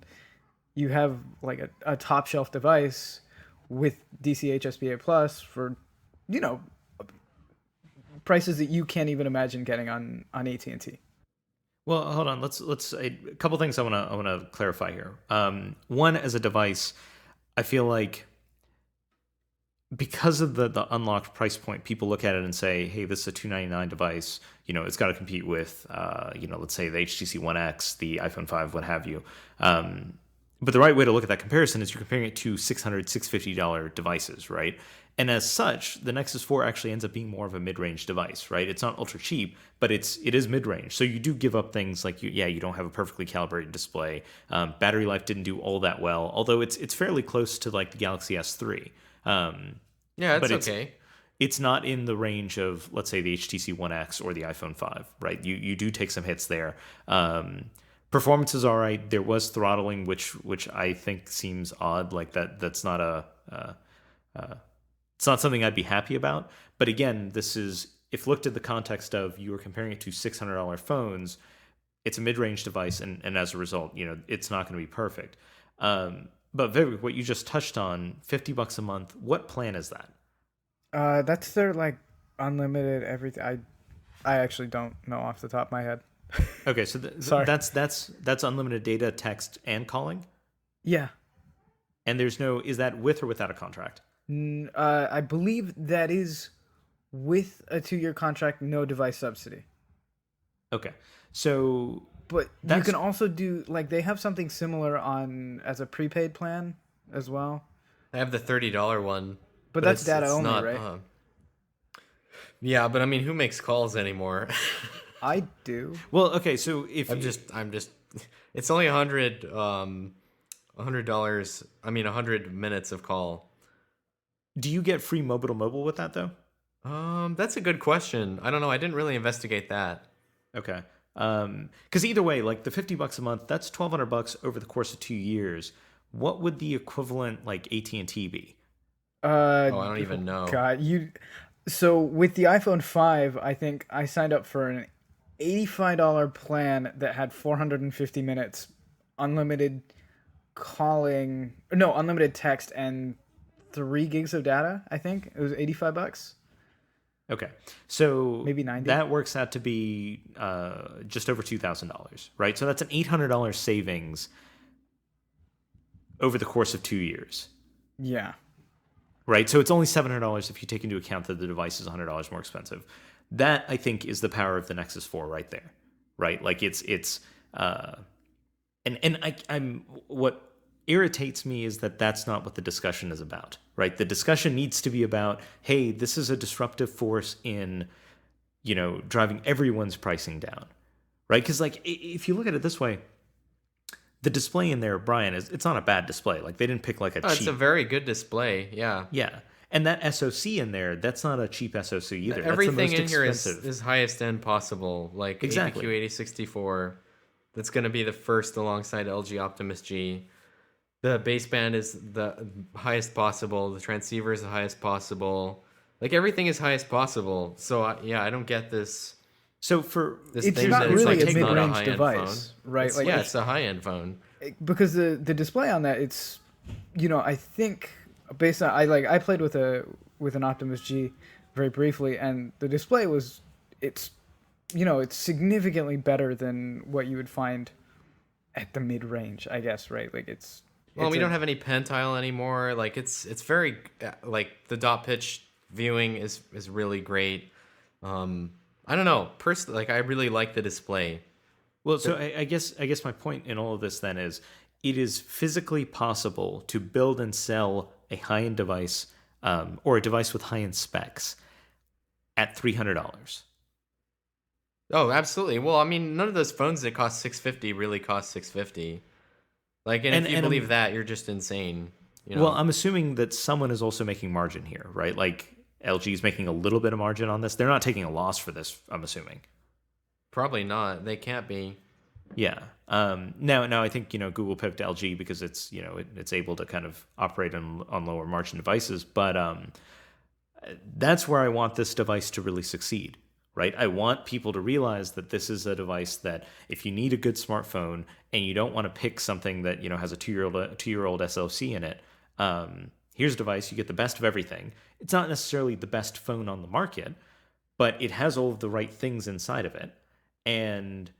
you have like a top shelf device with DCH SPA Plus for, you know, prices that you can't even imagine getting on AT&T. Well, hold on. Let's a couple things I wanna clarify here. One, as a device, I feel like because of the unlocked price point, people look at it and say, "Hey, this is a $299 device. You know, it's got to compete with, let's say the HTC One X, the iPhone 5, what have you." But the right way to look at that comparison is you're comparing it to $600, $650 devices, right? And as such, the Nexus 4 actually ends up being more of a mid-range device, right? It's not ultra cheap, but it is mid-range. So you do give up things like you don't have a perfectly calibrated display. Battery life didn't do all that well, although it's fairly close to like the Galaxy S3. Yeah, but okay. It's not in the range of, let's say, the HTC One X or the iPhone 5, right? You do take some hits there. Performance is all right. There was throttling, which I think seems odd. Like that's not it's not something I'd be happy about. But again, this is, if looked at the context of you were comparing it to $600 phones, it's a mid-range device, and as a result, it's not going to be perfect. But Vivek, what you just touched on, $50 a month. What plan is that? That's their like unlimited everything. I actually don't know off the top of my head. Okay, so Sorry. that's unlimited data, text, and calling. Yeah. And is that with or without a contract? I believe that is with a 2-year contract, no device subsidy. Okay, so but you can also do like they have something similar on as a prepaid plan as well. I have the $30 one, but that's data only, not, right? Yeah, but I mean, who makes calls anymore? I do. Well, okay, so if I'm just, it's only $100. I mean, 100 minutes of call. Do you get free mobile to mobile with that though? That's a good question. I don't know. I didn't really investigate that. Okay. Because either way, like the $50 a month, that's $1,200 over the course of 2 years. What would the equivalent like AT&T be? I don't even know. God, so with the iPhone 5, I think I signed up for an $85 plan that had 450 minutes, unlimited calling, no, unlimited text, and 3 gigs of data. I think it was $85. Okay, so maybe 90. That works out to be just over $2,000, right? So that's an $800 savings over the course of 2 years. Yeah. Right, so it's only $700 if you take into account that the device is $100 more expensive. That, I think, is the power of the Nexus 4 right there, right? Like I'm what irritates me is that that's not what the discussion is about, right? The discussion needs to be about, hey, this is a disruptive force in, driving everyone's pricing down, right? Because like if you look at it this way, the display in there, Brian, it's not a bad display. Like they didn't pick like a cheap. It's a very good display. Yeah. Yeah. And that SoC in there, that's not a cheap SoC either. Everything that's the most in here is highest end possible. Like exactly. APQ 8064, that's going to be the first alongside LG Optimus G. The baseband is the highest possible. The transceiver is the highest possible. Like everything is highest possible. So I don't get this. So it's not really a mid-range device, right? It's a high-end phone. Because the display on that, it's, I think based on I played with an Optimus G very briefly, and the display it's significantly better than what you would find at the mid-range, I guess, right? Like we don't have any pen tile anymore. Like it's very like the dot pitch viewing is really great. I don't know. Personally, like I really like the display. Well, so I guess my point in all of this then is it is physically possible to build and sell a high end device or a device with high end specs at $300. Oh, absolutely. Well, I mean, none of those phones that cost 650 really cost 650. Like, and if you And believe that, you're just insane. You well, know, I'm assuming that someone is also making margin here, right? Like LG is making a little bit of margin on this. They're not taking a loss for this, I'm assuming. probably not. They can't be. Yeah. Now I think Google picked LG because it's it's able to kind of operate on lower margin devices, but that's where I want this device to really succeed, right? I want people to realize that this is a device that if you need a good smartphone and you don't want to pick something that has a two-year-old SoC in it, here's a device you get the best of everything. It's not necessarily the best phone on the market, but it has all of the right things inside of it, and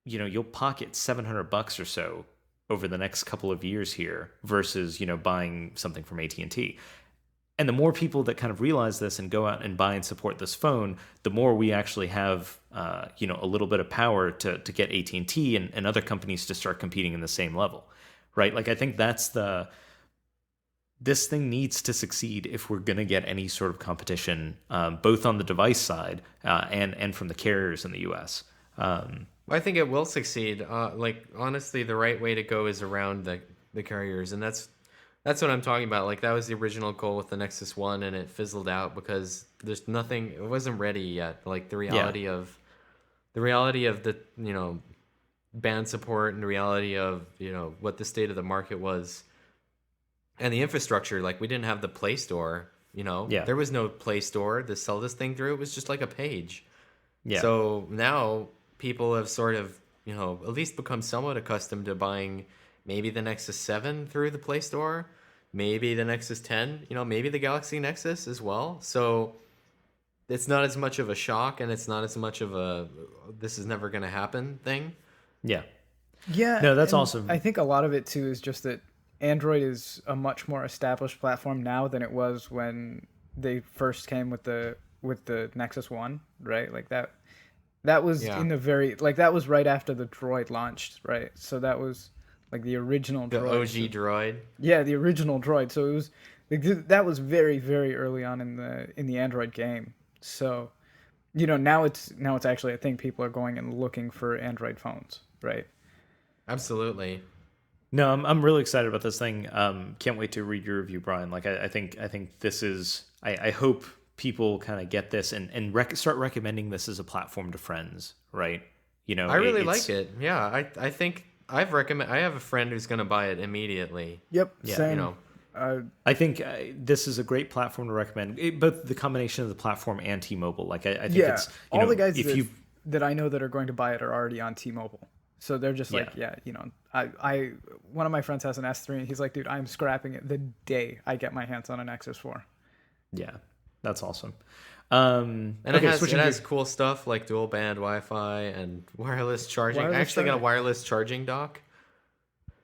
you'll pocket $700 or so over the next couple of years here versus buying something from AT&T. And the more people that kind of realize this and go out and buy and support this phone, the more we actually have a little bit of power to get AT&T and other companies to start competing in the same level, right? Like I think this thing needs to succeed if we're going to get any sort of competition, both on the device side and from the carriers in the US. I think it will succeed. Like honestly, the right way to go is around the carriers, and that's what I'm talking about. Like that was the original goal with the Nexus One, and it fizzled out because there's nothing. It wasn't ready yet. Like the reality of the band support and the reality of what the state of the market was, and the infrastructure. Like we didn't have the Play Store. Yeah. There was no Play Store to sell this thing through. It was just like a page. Yeah. So now people have sort of, at least become somewhat accustomed to buying maybe the Nexus 7 through the Play Store, maybe the Nexus 10, maybe the Galaxy Nexus as well. So it's not as much of a shock, and it's not as much of a this is never going to happen thing. Yeah. Yeah. No, that's and awesome. I think a lot of it too is just that Android is a much more established platform now than it was when they first came with the Nexus 1, right? Like that was in the that was right after the Droid launched, right? So that was like the original The Droid. OG Droid. Yeah, the original Droid. So it was that was very, very early on in the Android game. So, now it's actually a thing. People are going and looking for Android phones, right? Absolutely. No, I'm really excited about this thing. Can't wait to read your review, Brian. Like I think this is. I hope people kind of get this and start recommending this as a platform to friends, right? I really like it. Yeah, I think I have a friend who's going to buy it immediately. Yep. Yeah, Same. I think this is a great platform to recommend, both the combination of the platform and T-Mobile. Like I think it's all the guys if that I know that are going to buy it are already on T-Mobile, so they're just like, I one of my friends has an S3, and he's like, dude, I'm scrapping it the day I get my hands on an Nexus 4. Yeah, that's awesome. And it has cool stuff like dual band Wi-Fi and wireless charging. I actually got a wireless charging dock.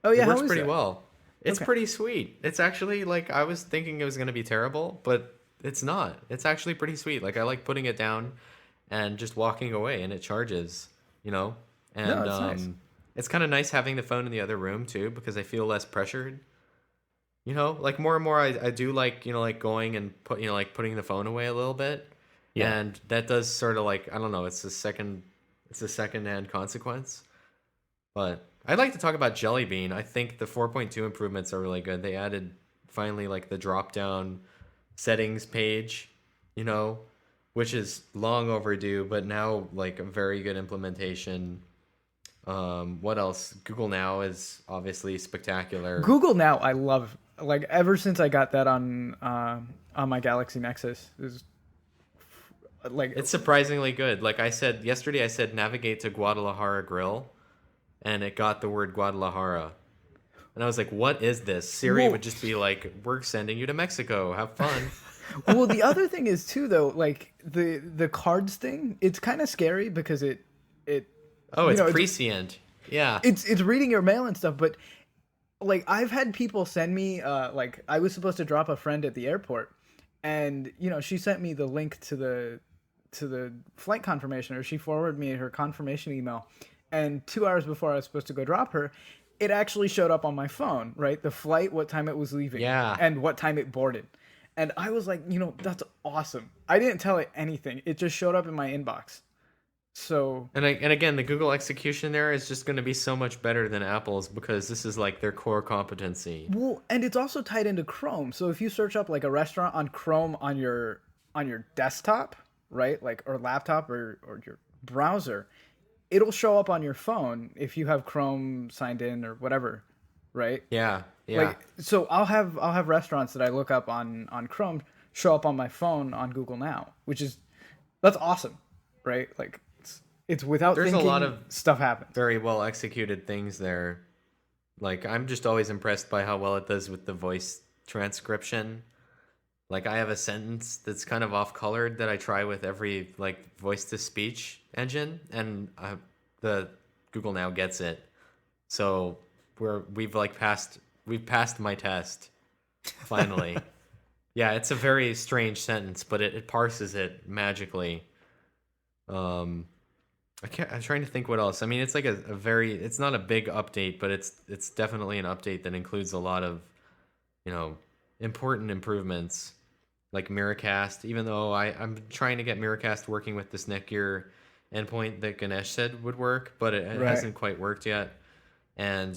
Oh yeah, it works how is pretty that? well. It's pretty sweet. It's actually like I was thinking it was going to be terrible, but it's not. It's actually pretty sweet. Like I like putting it down and just walking away, and it charges. And No, that's nice. It's kind of nice having the phone in the other room too, because I feel less pressured. Like more and more, I do like like going and putting the phone away a little bit. Yeah. And that does sort of like, I don't know, it's a second-hand consequence. But I'd like to talk about Jelly Bean. I think the 4.2 improvements are really good. They added finally like the drop-down settings page, which is long overdue, but now like a very good implementation. What else? Google Now is obviously spectacular. Google Now, I love. Like ever since I got that on my Galaxy Nexus, is like it's surprisingly good. Like I said yesterday, I said navigate to Guadalajara Grill, and it got the word Guadalajara. And I was like, what is this? Siri would just be like, we're sending you to Mexico. Have fun. Well, the other thing is too, though, like the cards thing, it's kind of scary because it oh, it's prescient. Yeah. It's reading your mail and stuff, but like I've had people send me like I was supposed to drop a friend at the airport, and she sent me the link to the flight confirmation, or she forwarded me her confirmation email, and 2 hours before I was supposed to go drop her, it actually showed up on my phone, right? The flight, what time it was leaving, Yeah. and what time it boarded. And I was like, that's awesome. I didn't tell it anything. It just showed up in my inbox. So, And again, the Google execution there is just going to be so much better than Apple's because this is like their core competency. well, and it's also tied into Chrome. So if you search up like a restaurant on Chrome on your desktop, right? Like, or laptop, or your browser, it'll show up on your phone if you have Chrome signed in or whatever, right? Yeah, yeah. Like, so I'll have restaurants that I look up on Chrome show up on my phone on Google Now, that's awesome, right? Like, it's without There's thinking, a lot of stuff happens. very well executed things there. Like, I'm just always impressed by how well it does with the voice transcription. Like, I have a sentence that's kind of off colored that I try with every like voice to speech engine, and the Google Now gets it. So we've passed my test finally. Yeah, it's a very strange sentence, but it parses it magically. I'm trying to think what else. I mean, it's like it's not a big update, but it's definitely an update that includes a lot of, important improvements, like Miracast. Even though I'm trying to get Miracast working with this Netgear endpoint that Ganesh said would work, but it Right. hasn't quite worked yet. And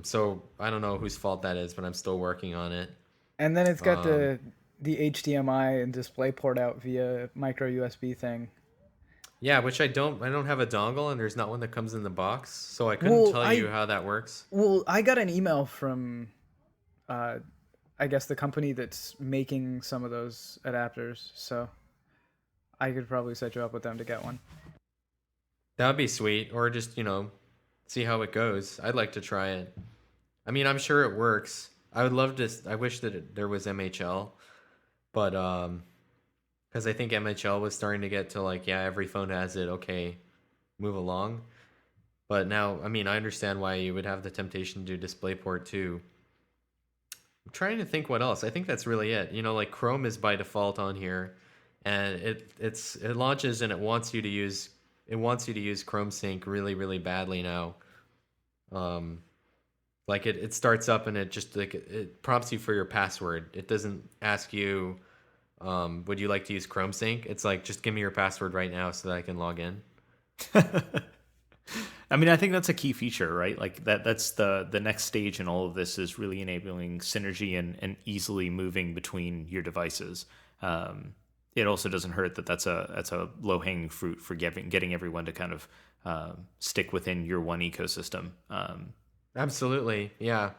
so I don't know whose fault that is, but I'm still working on it. And then it's got the HDMI and DisplayPort out via micro USB thing. Yeah, which I don't have a dongle, and there's not one that comes in the box, so I couldn't tell you how that works. Well, I got an email from, I guess, the company that's making some of those adapters, so I could probably set you up with them to get one. That would be sweet, or just, see how it goes. I'd like to try it. I mean, I'm sure it works. I would love to. I wish that there was MHL, but because I think MHL was starting to get to like, yeah, every phone has it. Okay, move along. But now, I mean, I understand why you would have the temptation to do DisplayPort too. I'm trying to think what else. I think that's really it. Like Chrome is by default on here, and it launches and it wants you to use Chrome Sync really, really badly now. Like it starts up and it just like it prompts you for your password. It doesn't ask you, would you like to use Chrome Sync? It's like, just give me your password right now so that I can log in. I mean, I think that's a key feature, right? Like that's the next stage in all of this is really enabling synergy and easily moving between your devices. It also doesn't hurt that that's a low hanging fruit for getting everyone to kind of stick within your one ecosystem. Absolutely, yeah.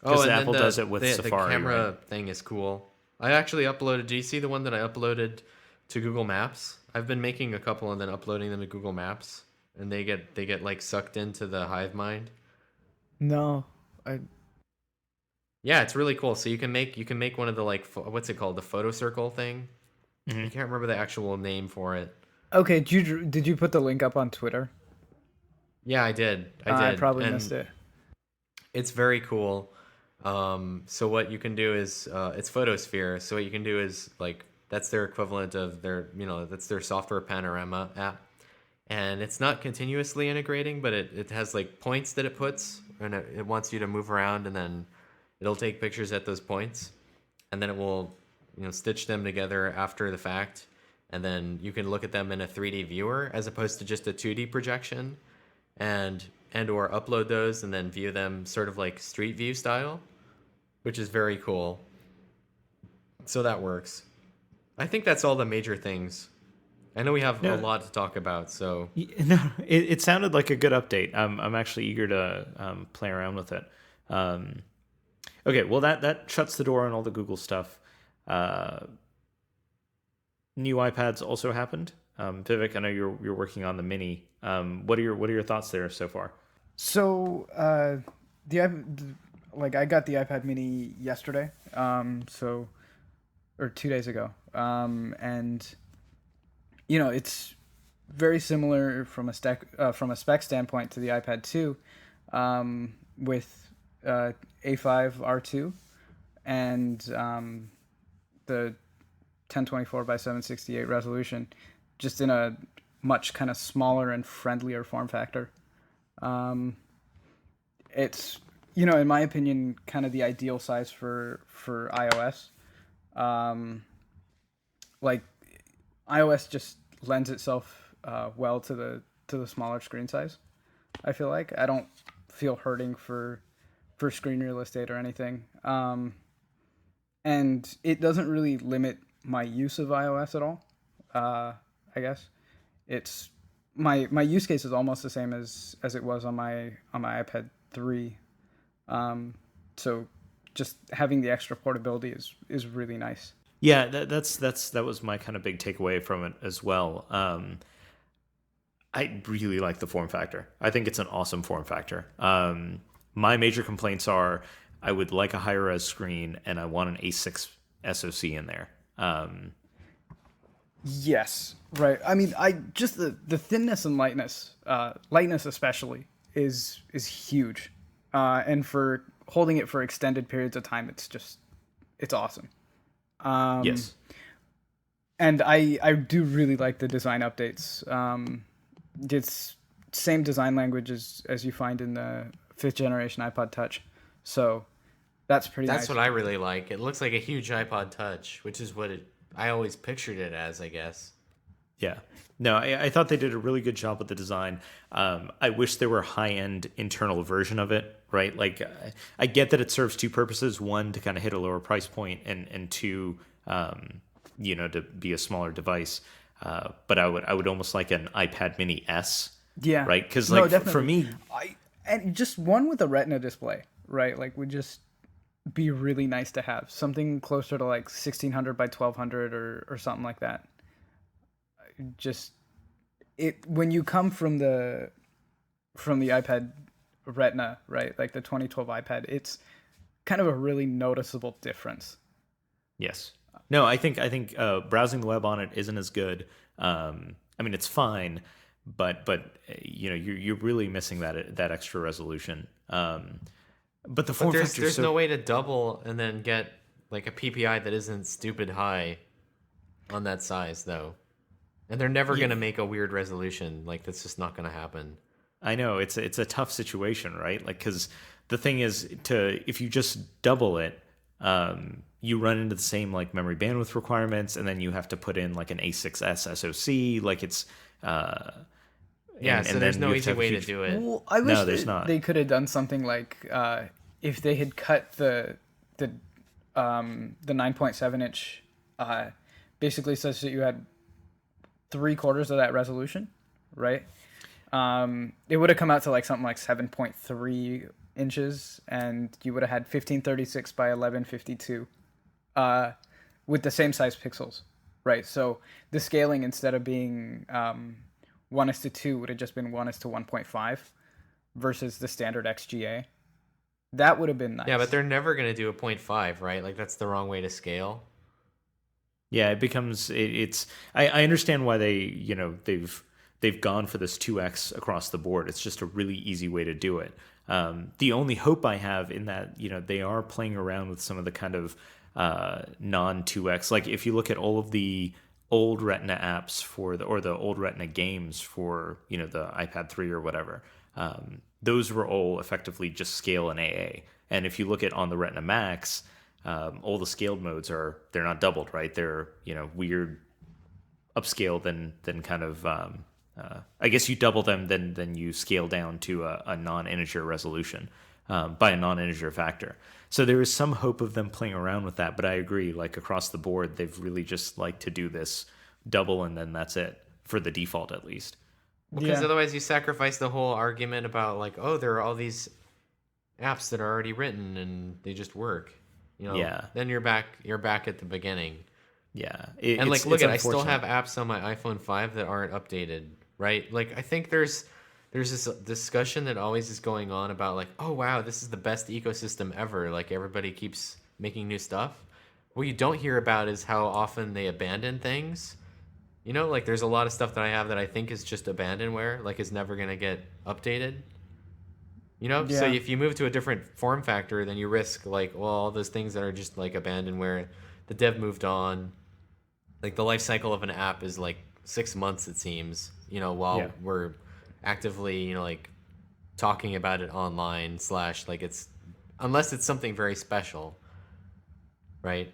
Because and Apple then does it with the Safari. camera Right? thing is cool. I actually uploaded. Do you see the one that I uploaded to Google Maps? I've been making a couple and then uploading them to Google Maps, and they get like sucked into the hive mind. No, Yeah, it's really cool. So you can make one of the like what's it called, the photo circle thing. Mm-hmm. I can't remember the actual name for it. Okay, did you put the link up on Twitter? Yeah, I did. I probably and missed it. It's very cool. So what you can do is it's Photosphere. So what you can do is like that's their equivalent of that's their software panorama app, and it's not continuously integrating, but it has like points that it puts, and it wants you to move around, and then it'll take pictures at those points, and then it will stitch them together after the fact, and then you can look at them in a 3D viewer as opposed to just a 2D projection, and or upload those and then view them sort of like Street View style, which is very cool. So that works. I think that's all the major things. I know we have a lot to talk about, so No, it sounded like a good update. I'm actually eager to play around with it. Okay, well that shuts the door on all the Google stuff. New iPads also happened. Vivek, I know you're working on the Mini. What are your thoughts there so far? So I got the iPad Mini yesterday, or 2 days ago, and it's very similar from a spec standpoint to the iPad 2, with A5 R2 and the 1024 by 768 resolution, just in a much kind of smaller and friendlier form factor. It's, in my opinion, kind of the ideal size for iOS. Like iOS just lends itself well to the smaller screen size. I feel like I don't feel hurting for screen real estate or anything, and it doesn't really limit my use of iOS at all. I guess it's my use case is almost the same as it was on my iPad 3. So just having the extra portability is really nice. Yeah, that was my kind of big takeaway from it as well. I really like the form factor. I think it's an awesome form factor. My major complaints are I would like a higher res screen and I want an A6 SoC in there. Yes, right. I mean, I just the thinness and lightness especially is huge, and for holding it for extended periods of time, it's awesome. Yes, and I do really like the design updates. It's same design language as you find in the 5th generation iPod Touch, so that's pretty nice. That's what I really like. It looks like a huge iPod Touch, which is what I always pictured it as, I guess. Yeah. No, I thought they did a really good job with the design. I wish there were a high-end internal version of it, right? Like, I get that it serves two purposes. One, to kind of hit a lower price point, and two, to be a smaller device. But I would almost like an iPad Mini S. Yeah. Right? Because, for me... And just one with a Retina display, right? Like, would just be really nice to have. Something closer to, 1600 by 1200 or something like that. Just when you come from the iPad Retina, right? Like the 2012 iPad, it's kind of a really noticeable difference. Yes. No, I think browsing the web on it isn't as good. I mean, it's fine, but you're really missing that extra resolution. But the form factor. There's no way to double and then get like a PPI that isn't stupid high on that size though. And they're never going to make a weird resolution. Like, that's just not going to happen. I know. It's a tough situation, right? Like, because the thing is, if you just double it, you run into the same, memory bandwidth requirements, and then you have to put in, an A6S SoC. Like, it's... so there's no easy way to do it. Well, I wish there's not. They could have done something like, if they had cut the 9.7 inch, basically such that you had 3/4 of that resolution, right? It would have come out to something like 7.3 inches, and you would have had 1536 by 1152, with the same size pixels, right? So the scaling, instead of being 1:2, would have just been 1:1.5 versus the standard XGA. That would have been nice. Yeah, but they're never going to do a 0.5, right? Like, that's the wrong way to scale. Yeah, it becomes it's. I understand why they've gone for this 2x across the board. It's just a really easy way to do it. The only hope I have in that, they are playing around with some of the kind of non 2x. Like, if you look at all of the old Retina apps or the old Retina games for the iPad 3 or whatever, those were all effectively just scale in AA. And if you look at on the Retina Max, all the scaled modes they're not doubled, right? They're weird upscale than kind of I guess you double them, then you scale down to a non-integer resolution by a non-integer factor. So there is some hope of them playing around with that, but I agree, across the board, they've really just to do this double and then that's it, for the default at least. Because otherwise you sacrifice the whole argument about there are all these apps that are already written and they just work. Then you're back at the beginning. Yeah. Look at, I still have apps on my iPhone 5 that aren't updated, right? I think there's this discussion that always is going on about oh wow, this is the best ecosystem ever. Everybody keeps making new stuff. What you don't hear about is how often they abandon things. There's a lot of stuff that I have that I think is just abandonware, is never going to get updated. So if you move to a different form factor, then you risk all those things that are just abandonware. The dev moved on, like the life cycle of an app is like 6 months, it seems, while Yeah. we're actively, like talking about it online slash like it's, unless it's something very special, right?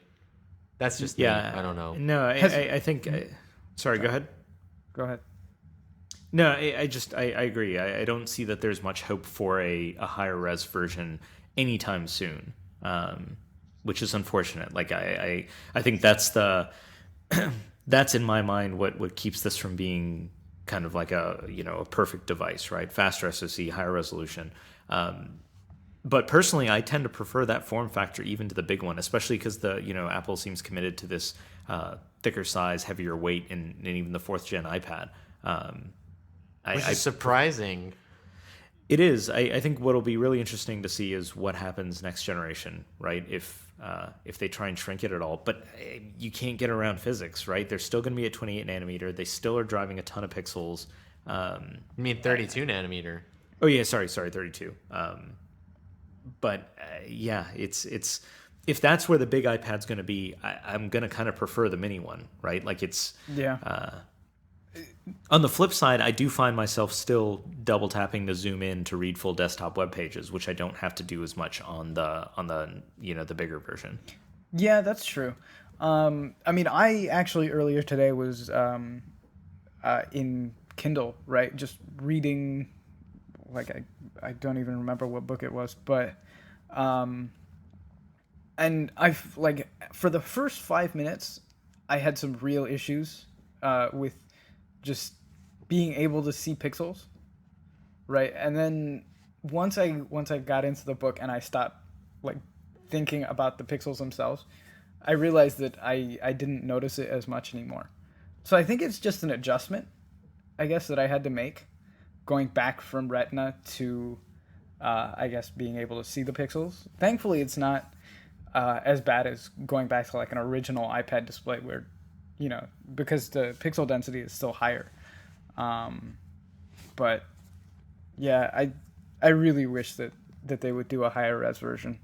That's just me. Yeah. I don't know. No, Has I think. Sorry, go ahead. Go ahead. No, I agree. I don't see that there's much hope for a higher res version anytime soon, which is unfortunate. Like I think that's that's in my mind what keeps this from being kind of like a perfect device, right? Faster SoC, higher resolution. But personally, I tend to prefer that form factor even to the big one, especially because Apple seems committed to this thicker size, heavier weight, in even the fourth gen iPad. Which is surprising. It is. I think what'll be really interesting to see is what happens next generation, right? If they try and shrink it at all, but you can't get around physics, right? They're still going to be at 28 nanometer. They still are driving a ton of pixels. I mean, 32 nanometer. Oh yeah, sorry, 32. But yeah, it's if that's where the big iPad's going to be, I'm going to kind of prefer the mini one, right? Like it's Yeah. On the flip side, I do find myself still double tapping to zoom in to read full desktop web pages, which I don't have to do as much on the bigger version. Yeah, that's true. I mean, I actually earlier today was in Kindle, right? Just reading, like I don't even remember what book it was, but and I've like for the first 5 minutes, I had some real issues with just being able to see pixels, right? And then once I got into the book and I stopped like thinking about the pixels themselves, I realized that I didn't notice it as much anymore. So I think it's just an adjustment, I guess, that I had to make going back from Retina to I guess being able to see the pixels. Thankfully, it's not as bad as going back to like an original iPad display where because the pixel density is still higher. But yeah, I really wish that they would do a higher res version.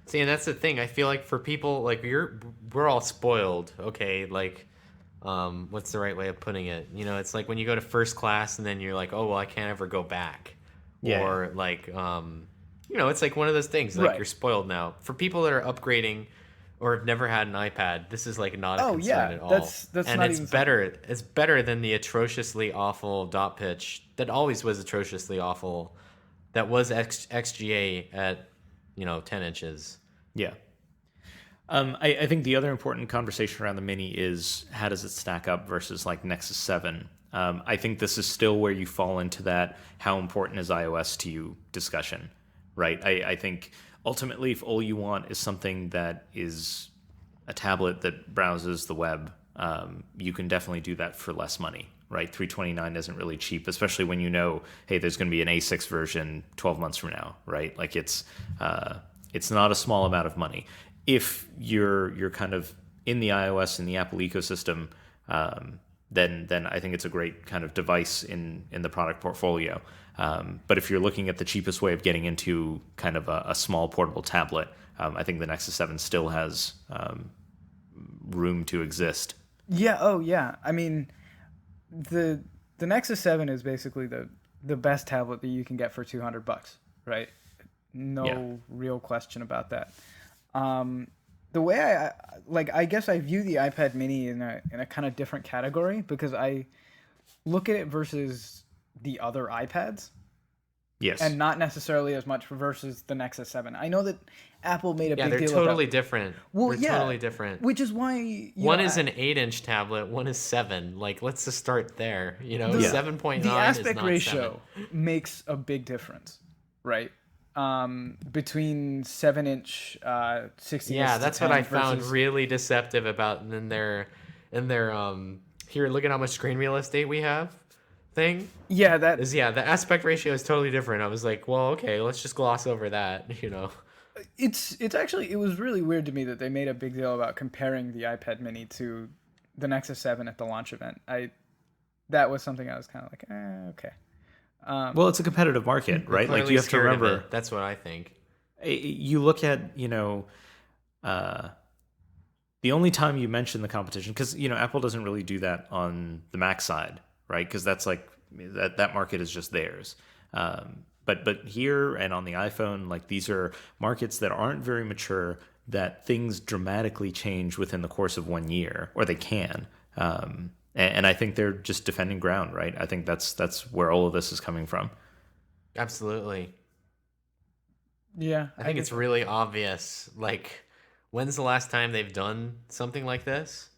See, and that's the thing. I feel like for people like we're all spoiled. Okay, like, what's the right way of putting it? It's like when you go to first class and then you're like, oh well, I can't ever go back. Yeah. Or like, it's like one of those things. Like Right. you're spoiled now. For people that are upgrading or have never had an iPad, this is like not a concern at all. That's and not it's even better. It's better than the atrociously awful dot pitch that always was atrociously awful. That was XGA at 10 inches. Yeah. I think the other important conversation around the Mini is how does it stack up versus like Nexus 7? I think this is still where you fall into that how important is iOS to you discussion, right? I think ultimately if all you want is something that is a tablet that browses the web, you can definitely do that for less money, right? $329 isn't really cheap, especially when hey, there's going to be an A6 version 12 months from now, right? Like it's not a small amount of money. If you're kind of in the iOS and the Apple ecosystem, then I think it's a great kind of device in the product portfolio. But if you're looking at the cheapest way of getting into kind of a small portable tablet, I think the Nexus 7 still has room to exist. Yeah. Oh, yeah. I mean, the Nexus 7 is basically the best tablet that you can get for $200, right? No real question about that. The way I guess I view the iPad Mini in a kind of different category because I look at it versus the other iPads. Yes. And not necessarily as much versus the Nexus 7. I know that Apple made a big deal they're totally different. They're totally different. Which is why one is an 8-inch tablet, one is 7. Like, let's just start there. 7.9 the is aspect not ratio 7. makes a big difference, right? Between 7-inch 60. Yeah, that's what I found really deceptive about in their here, look at how much screen real estate we have thing. Yeah, the aspect ratio is totally different. I was like, well, okay, let's just gloss over that, It's actually, it was really weird to me that they made a big deal about comparing the iPad Mini to the Nexus 7 at the launch event. That was something I was kind of like, okay. Well, it's a competitive market, right? Like you have to remember. That's what I think. You look at The only time you mention the competition, because Apple doesn't really do that on the Mac side, right? Because that's like that market is just theirs. But here and on the iPhone, like these are markets that aren't very mature, that things dramatically change within the course of 1 year, or they can. And I think they're just defending ground, right? I think that's where all of this is coming from. Absolutely. Yeah, I think it's really obvious. Like, when's the last time they've done something like this?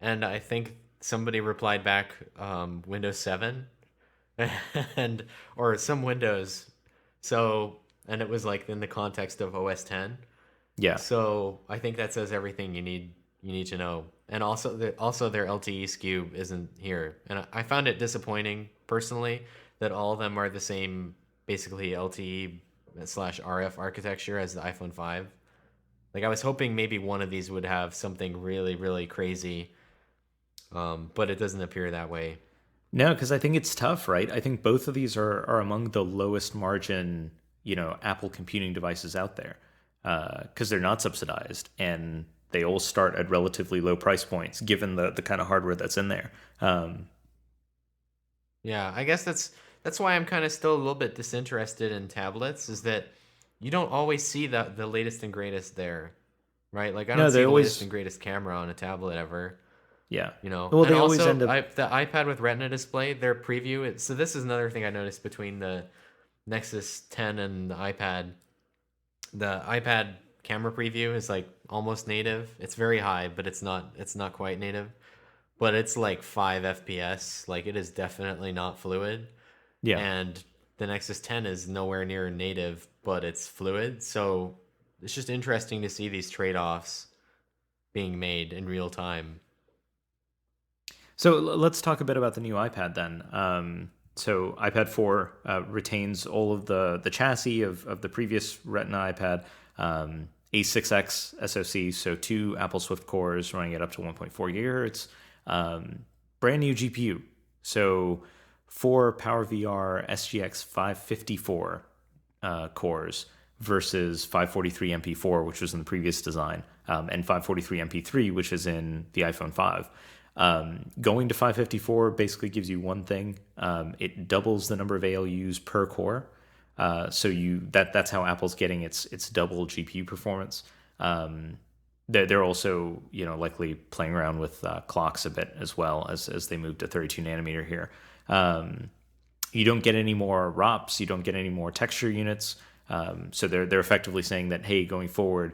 And I think somebody replied back, Windows 7 and or some Windows. So, and it was like in the context of OS 10. Yeah. So I think that says everything you need to know. And also their LTE SKU isn't here. And I found it disappointing personally that all of them are the same, basically LTE slash RF architecture as the iPhone 5. Like I was hoping maybe one of these would have something really, really crazy, but it doesn't appear that way. No, because I think it's tough, right? I think both of these are among the lowest margin, Apple computing devices out there, because they're not subsidized and they all start at relatively low price points, given the kind of hardware that's in there. Yeah, I guess that's why I'm kind of still a little bit disinterested in tablets, is that you don't always see the latest and greatest there, right? Like I No, don't they see the latest always, and greatest camera on a tablet ever, yeah. you know. Well, And they always also, end up, the iPad with Retina display, their preview. So this is another thing I noticed between the Nexus 10 and the iPad. The iPad camera preview is like almost native. It's very high, but it's not quite native. But it's like 5 FPS. Like it is definitely not fluid. yeah. And the Nexus 10 is nowhere near native, but it's fluid. So it's just interesting to see these trade-offs being made in real time. So let's talk a bit about the new iPad then. So iPad 4 retains all of the chassis of the previous Retina iPad, A6X SoC, so two Apple Swift cores running it up to 1.4 gigahertz, brand new GPU. So four PowerVR SGX 554 cores versus 543 MP4, which was in the previous design, and 543 MP3, which is in the iPhone 5. Going to 554 basically gives you one thing. It doubles the number of ALUs per core. So that's how Apple's getting its double GPU performance. They're also likely playing around with clocks a bit as well as they move to 32 nanometer here. You don't get any more ROPs. You don't get any more texture units. So they're effectively saying that, hey, going forward,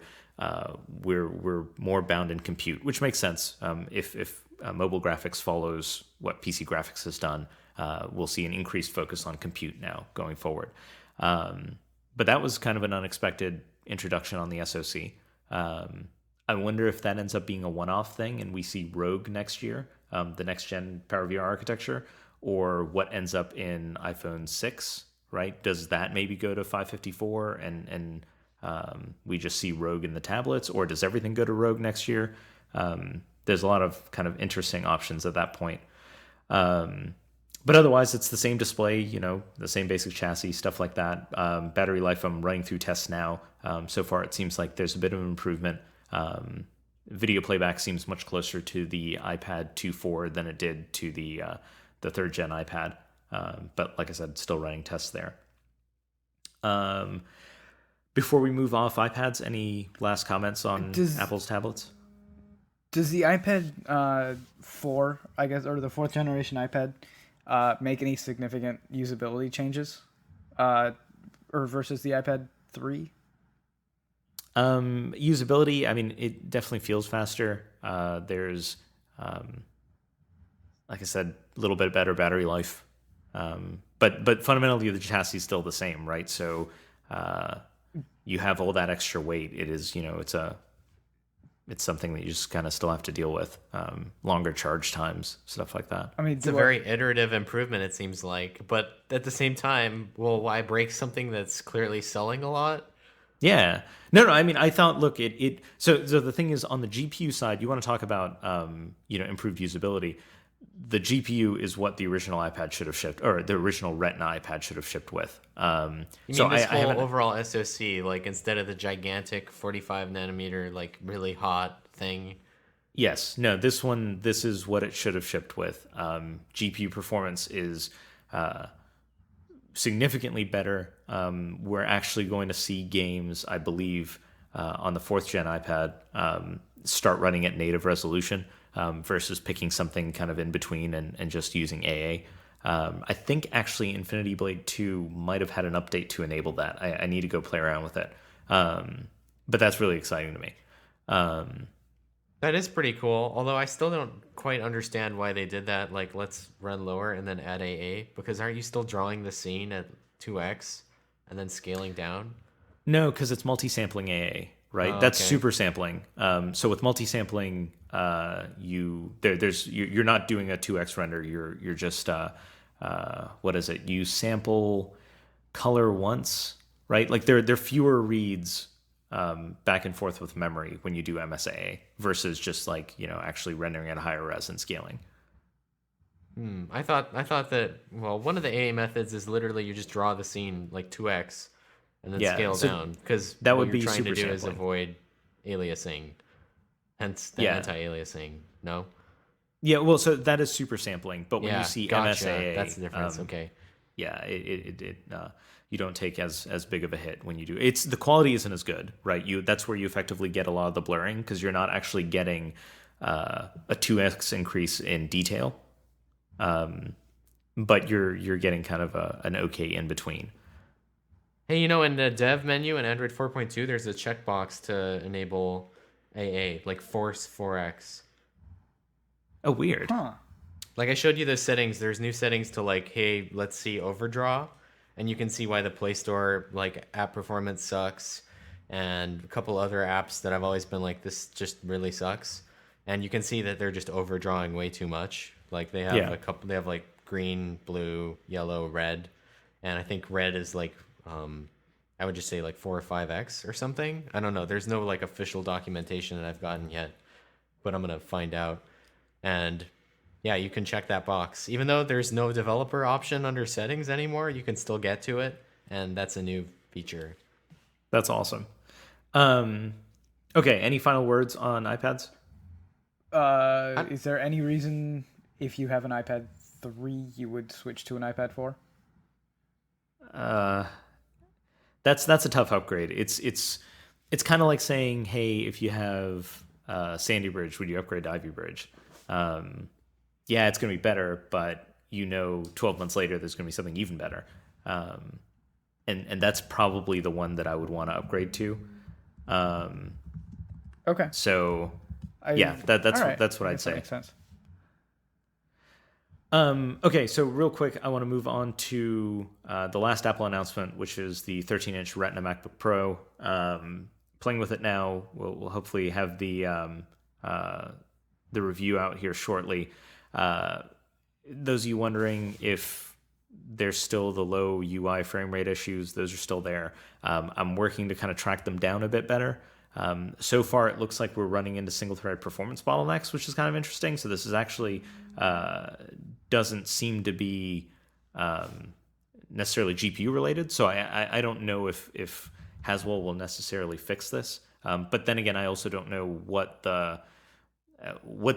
we're more bound in compute, which makes sense. If mobile graphics follows what PC graphics has done, we'll see an increased focus on compute now going forward. But that was kind of an unexpected introduction on the SoC. I wonder if that ends up being a one-off thing and we see Rogue next year, the next-gen PowerVR architecture, or what ends up in iPhone 6, right? Does that maybe go to 554 and we just see Rogue in the tablets, or does everything go to Rogue next year? There's a lot of kind of interesting options at that point. But otherwise, it's the same display, the same basic chassis, stuff like that. Battery life, I'm running through tests now. So far, it seems like there's a bit of improvement. Video playback seems much closer to the iPad 2.4 than it did to the third gen iPad. But like I said, still running tests there. Before we move off iPads, any last comments on Apple's tablets? Does the iPad 4, I guess, or the fourth generation iPad, make any significant usability changes, or versus the iPad 3? Usability, I mean, it definitely feels faster. There's, like I said, a little bit better battery life. But fundamentally, the chassis is still the same, right? So you have all that extra weight. It is, it's something that you just kind of still have to deal with. Longer charge times, stuff like that. I mean, It's a very iterative improvement, it seems like. But at the same time, well, why break something that's clearly selling a lot? Yeah. No, I mean, I thought, look, so the thing is, on the GPU side, you want to talk about, improved usability. The GPU is what the original iPad should have shipped, or the original Retina iPad should have shipped with. You So mean this I whole haven't, overall SoC, like instead of the gigantic 45 nanometer, like really hot thing, Yes, no, this is what it should have shipped with. GPU performance is uh, significantly better. We're actually going to see games, I believe, on the fourth gen iPad start running at native resolution versus picking something kind of in between and just using AA. I think actually Infinity Blade 2 might have had an update to enable that. I need to go play around with it. But that's really exciting to me. Um, That is pretty cool. Although I still don't quite understand why they did that. Like, let's run lower and then add AA. Because aren't you still drawing the scene at 2x and then scaling down? No, because it's multi-sampling AA, right? Oh, That's okay. super sampling. So with multi-sampling, you're not doing a 2x render. You're just what is it? You sample color once, right? Like there are fewer reads back and forth with memory when you do MSAA versus just like actually rendering at a higher res and scaling. I thought that, well, one of the AA methods is literally you just draw the scene like 2x and then Yeah, scale so down, because that what would you're be trying to super do is sampling. avoid aliasing, hence the Yeah, anti-aliasing. No? yeah. Well, so that is super sampling, but when you Yeah, see gotcha. That's the MSAA, difference. Okay. yeah, you don't take as big of a hit when you do. It's the quality isn't as good, right? That's where you effectively get a lot of the blurring because you're not actually getting a 2x increase in detail, but you're getting kind of an okay in between. Hey, in the dev menu in Android 4.2, there's a checkbox to enable AA, like force 4x. Oh, weird. Huh. Like I showed you the settings, there's new settings to like, hey, let's see overdraw, and you can see why the Play Store like app performance sucks, and a couple other apps that I've always been like, this just really sucks. And you can see that they're just overdrawing way too much. Like Yeah, they have like green, blue, yellow, red, and I think red is like I would just say like 4 or 5x or something. I don't know. There's no like official documentation that I've gotten yet, but I'm gonna find out. And yeah, you can check that box. Even though there's no developer option under settings anymore, you can still get to it, and that's a new feature. that's awesome. Um, okay, any final words on iPads? I, Is there any reason if you have an iPad 3 you would switch to an iPad 4? Uh, that's a tough upgrade. It's kind of like saying, hey, if you have Sandy Bridge, would you upgrade to Ivy Bridge? Um, yeah, it's going to be better, but 12 months later, there's going to be something even better. Um, and that's probably the one that I would want to upgrade to. Um, Okay. so I yeah, that's all right. that's what I I'd guess that say. makes sense. Okay, so real quick, I want to move on to the last Apple announcement, which is the 13-inch Retina MacBook Pro. Playing with it now, we'll hopefully have the review out here shortly. Those of you wondering if there's still the low UI frame rate issues, those are still there. I'm working to kind of track them down a bit better. So far, it looks like we're running into single-thread performance bottlenecks, which is kind of interesting. So this is actually doesn't seem to be necessarily GPU related. So I don't know if Haswell will necessarily fix this. But then again, I also don't know what the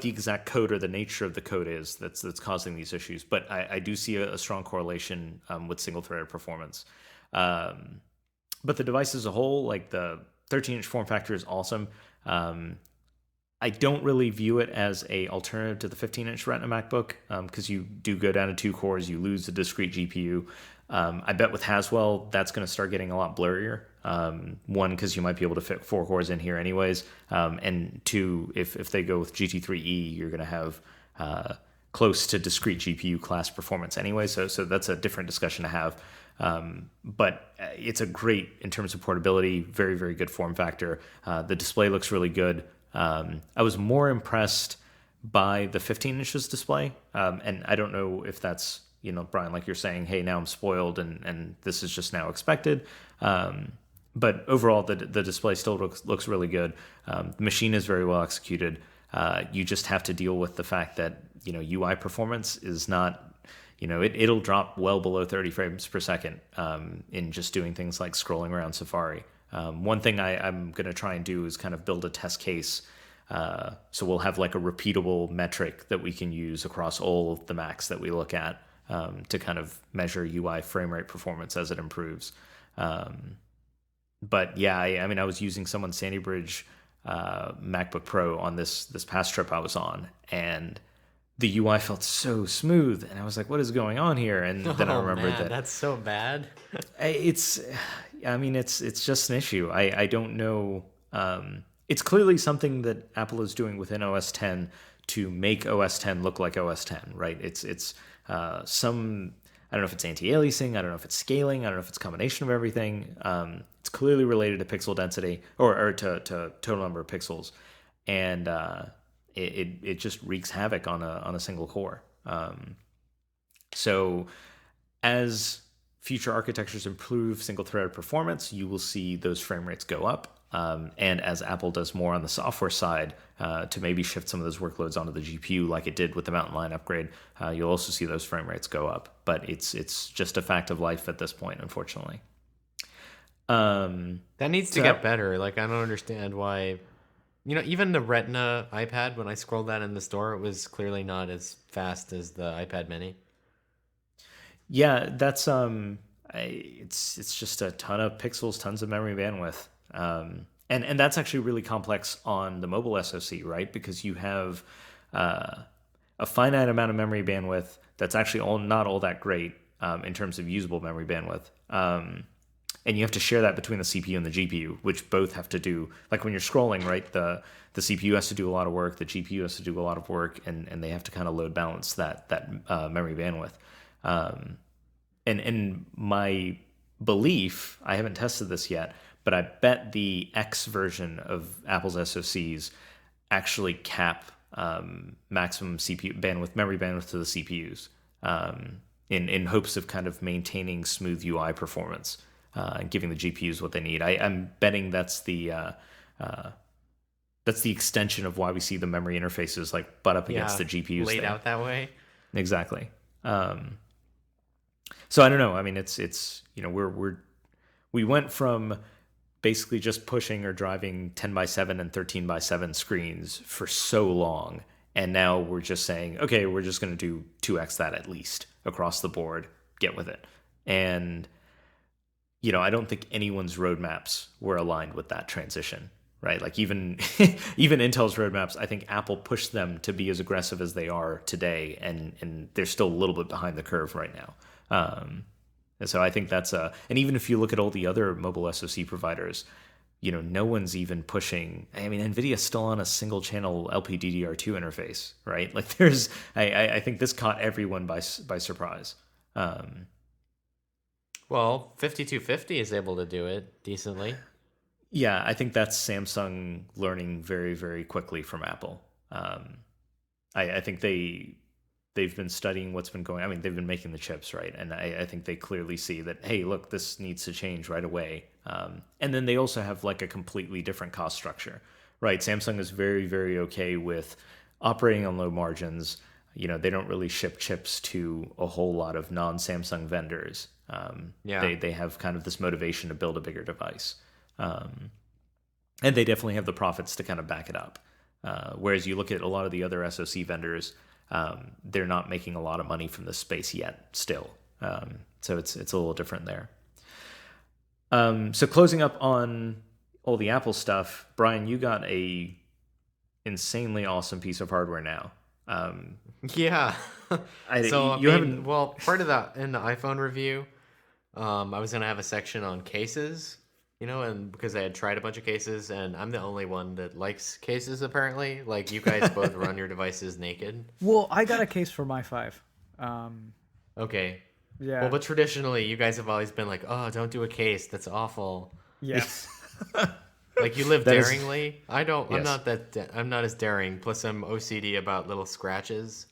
exact code or the nature of the code is that's causing these issues. But I do see a strong correlation with single-threaded performance. But the device as a whole, like the 13-inch form factor, is awesome. I don't really view it as a alternative to the 15-inch Retina MacBook because you do go down to 2 cores, you lose the discrete GPU. I bet with Haswell, that's going to start getting a lot blurrier. One, because you might be able to fit 4 cores in here anyways. And two, if they go with GT3E, you're going to have close to discrete GPU class performance anyway. So that's a different discussion to have. But it's a great, in terms of portability, very, very good form factor. The display looks really good. I was more impressed by the 15 inches display. And I don't know if that's, Brian, like you're saying, hey, now I'm spoiled and this is just now expected. But overall, the display still looks really good. The machine is very well executed. You just have to deal with the fact that, UI performance is not, it'll drop well below 30 frames per second in just doing things like scrolling around Safari. One thing I'm going to try and do is kind of build a test case So we'll have like a repeatable metric that we can use across all of the Macs that we look at to kind of measure UI frame rate performance as it improves. But yeah, I mean, I was using someone's Sandy Bridge MacBook Pro on this past trip I was on, and the UI felt so smooth, and I was like, "What is going on here?" And then I Oh remembered man, that that's so bad. it's, I mean, it's just an issue. I don't know. It's clearly something that Apple is doing within OS 10 to make OS 10 look like OS 10, right? It's some, I don't know if it's anti-aliasing, I don't know if it's scaling, I don't know if it's a combination of everything. It's clearly related to pixel density or to total number of pixels, and it just wreaks havoc on a single core. So as future architectures improve single-threaded performance, you will see those frame rates go up. And as Apple does more on the software side to maybe shift some of those workloads onto the GPU, like it did with the Mountain Lion upgrade, you'll also see those frame rates go up. But it's just a fact of life at this point, unfortunately. That needs to get better. Like, I don't understand why. Even the Retina iPad, when I scrolled that in the store, it was clearly not as fast as the iPad Mini. Yeah, that's it's just a ton of pixels, tons of memory bandwidth. And that's actually really complex on the mobile SoC, right? Because you have a finite amount of memory bandwidth that's actually not all that great in terms of usable memory bandwidth. And you have to share that between the CPU and the GPU, which both have to do, like when you're scrolling, right? The CPU has to do a lot of work, the GPU has to do a lot of work, and they have to kind of load balance that memory bandwidth. And my belief, I haven't tested this yet, but I bet the X version of Apple's SoCs actually cap maximum CPU bandwidth, memory bandwidth to the CPUs in hopes of kind of maintaining smooth UI performance and giving the GPUs what they need. I'm betting that's the extension of why we see the memory interfaces like butt up against the GPUs laid out that way. Exactly. So I don't know. I mean, it's we went from basically just pushing or driving 10x7 and 13x7 screens for so long, and now we're just saying, okay, we're just going to do 2x that at least across the board. Get with it. And I don't think anyone's roadmaps were aligned with that transition, right? Like even even Intel's roadmaps, I think Apple pushed them to be as aggressive as they are today, and they're still a little bit behind the curve right now. And so I think that's and even if you look at all the other mobile SoC providers, no one's even pushing. I mean, NVIDIA's still on a single channel LPDDR2 interface, right? Like I think this caught everyone by surprise. Well, 5250 is able to do it decently. Yeah, I think that's Samsung learning very, very quickly from Apple. I think they've been studying what's been going. I mean, they've been making the chips, right? And I think they clearly see that, hey, look, this needs to change right away. And then they also have like a completely different cost structure, right? Samsung is very, very okay with operating on low margins. They don't really ship chips to a whole lot of non-Samsung vendors. They have kind of this motivation to build a bigger device. And they definitely have the profits to kind of back it up. Whereas you look at a lot of the other SoC vendors, they're not making a lot of money from this space yet still. So it's a little different there. So closing up on all the Apple stuff, Brian, you got a insanely awesome piece of hardware now. Yeah. Part of that in the iPhone review, I was going to have a section on cases, and because I had tried a bunch of cases, and I'm the only one that likes cases, apparently. Like, you guys both run your devices naked. Well, I got a case for my 5. Okay. Yeah. Well, but traditionally, you guys have always been like, oh, don't do a case. That's awful. Yes. Like, you live daringly. I don't. Yes. I'm not as daring. Plus, I'm OCD about little scratches.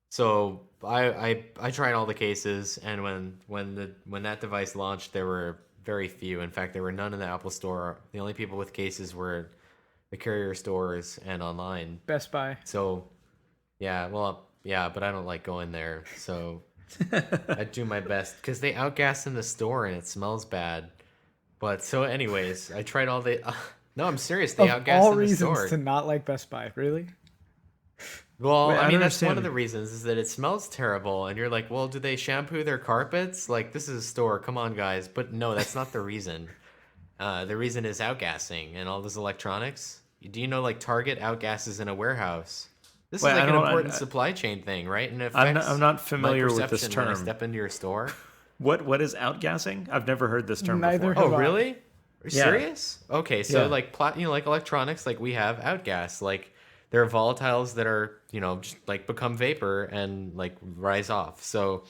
So I tried all the cases, and when that device launched, there were very few. In fact, there were none in the Apple Store. The only people with cases were the carrier stores and online. Best Buy. So, but I don't like going there. So I do my best because they outgas in the store and it smells bad. But so anyways, I tried all the No, I'm serious. They Of outgas all in the reasons store. to not like Best Buy, really? Well, Wait, I I mean, don't that's one of understand. the reasons is that it smells terrible. And you're like, well, do they shampoo their carpets? Like, this is a store. Come on, guys. But no, that's not the reason. The reason is outgassing and all this electronics. Do you know, like, Target outgasses in a warehouse? This is Wait, like an important supply chain thing, right? And it I'm affects not my familiar with this perception when I term. step into your store. What is outgassing? I've never heard this term Neither before. Oh, have I. really? Are you Yeah, serious? Okay, so yeah. like like electronics, like we have outgas. Like there are volatiles that are, just like become vapor and like rise off. So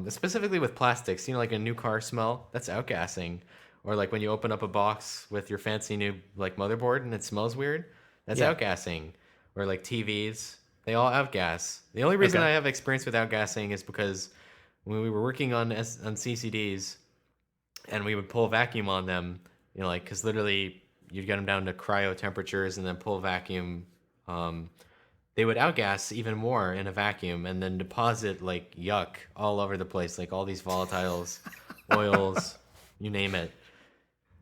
specifically with plastics, like a new car smell, that's outgassing. Or like when you open up a box with your fancy new like motherboard and it smells weird, that's Yeah. outgassing. Or like TVs, they all outgas. The only reason Okay. I have experience with outgassing is because when we were working on CCDs and we would pull vacuum on them, like because literally you'd get them down to cryo temperatures and then pull vacuum. Um, they would outgas even more in a vacuum and then deposit like yuck all over the place, like all these volatiles, oils, you name it.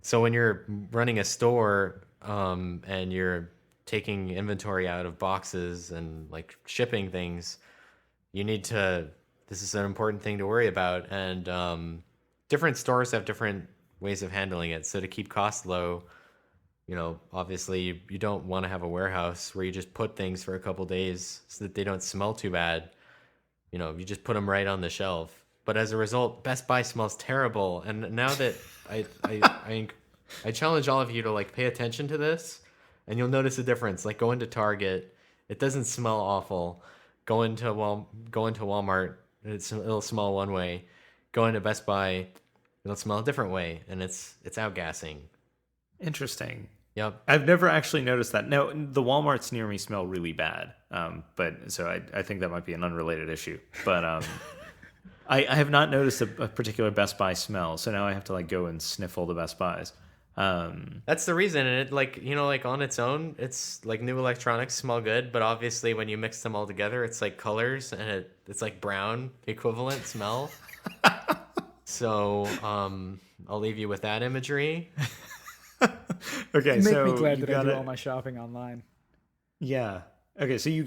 So when you're running a store and you're taking inventory out of boxes and like shipping things, you need to. This is an important thing to worry about, and different stores have different ways of handling it. So to keep costs low, obviously you don't want to have a warehouse where you just put things for a couple days so that they don't smell too bad. You just put them right on the shelf. But as a result, Best Buy smells terrible. And now that I challenge all of you to like pay attention to this, and you'll notice a difference. Like go into Target, it doesn't smell awful. Go into Walmart, it'll smell one way. Go into Best Buy, it'll smell a different way, and it's outgassing. Interesting. Yep. I've never actually noticed that. Now, the Walmarts near me smell really bad. But so I think that might be an unrelated issue. But I have not noticed a particular Best Buy smell. So now I have to like go and sniff all the Best Buys. That's the reason, and it like on its own, it's like new electronics smell good, but obviously when you mix them all together, it's like colors and it's like brown equivalent smell. So I'll leave you with that imagery. Okay, You make so me glad you that I do gotta, all my shopping online. yeah. Okay, so you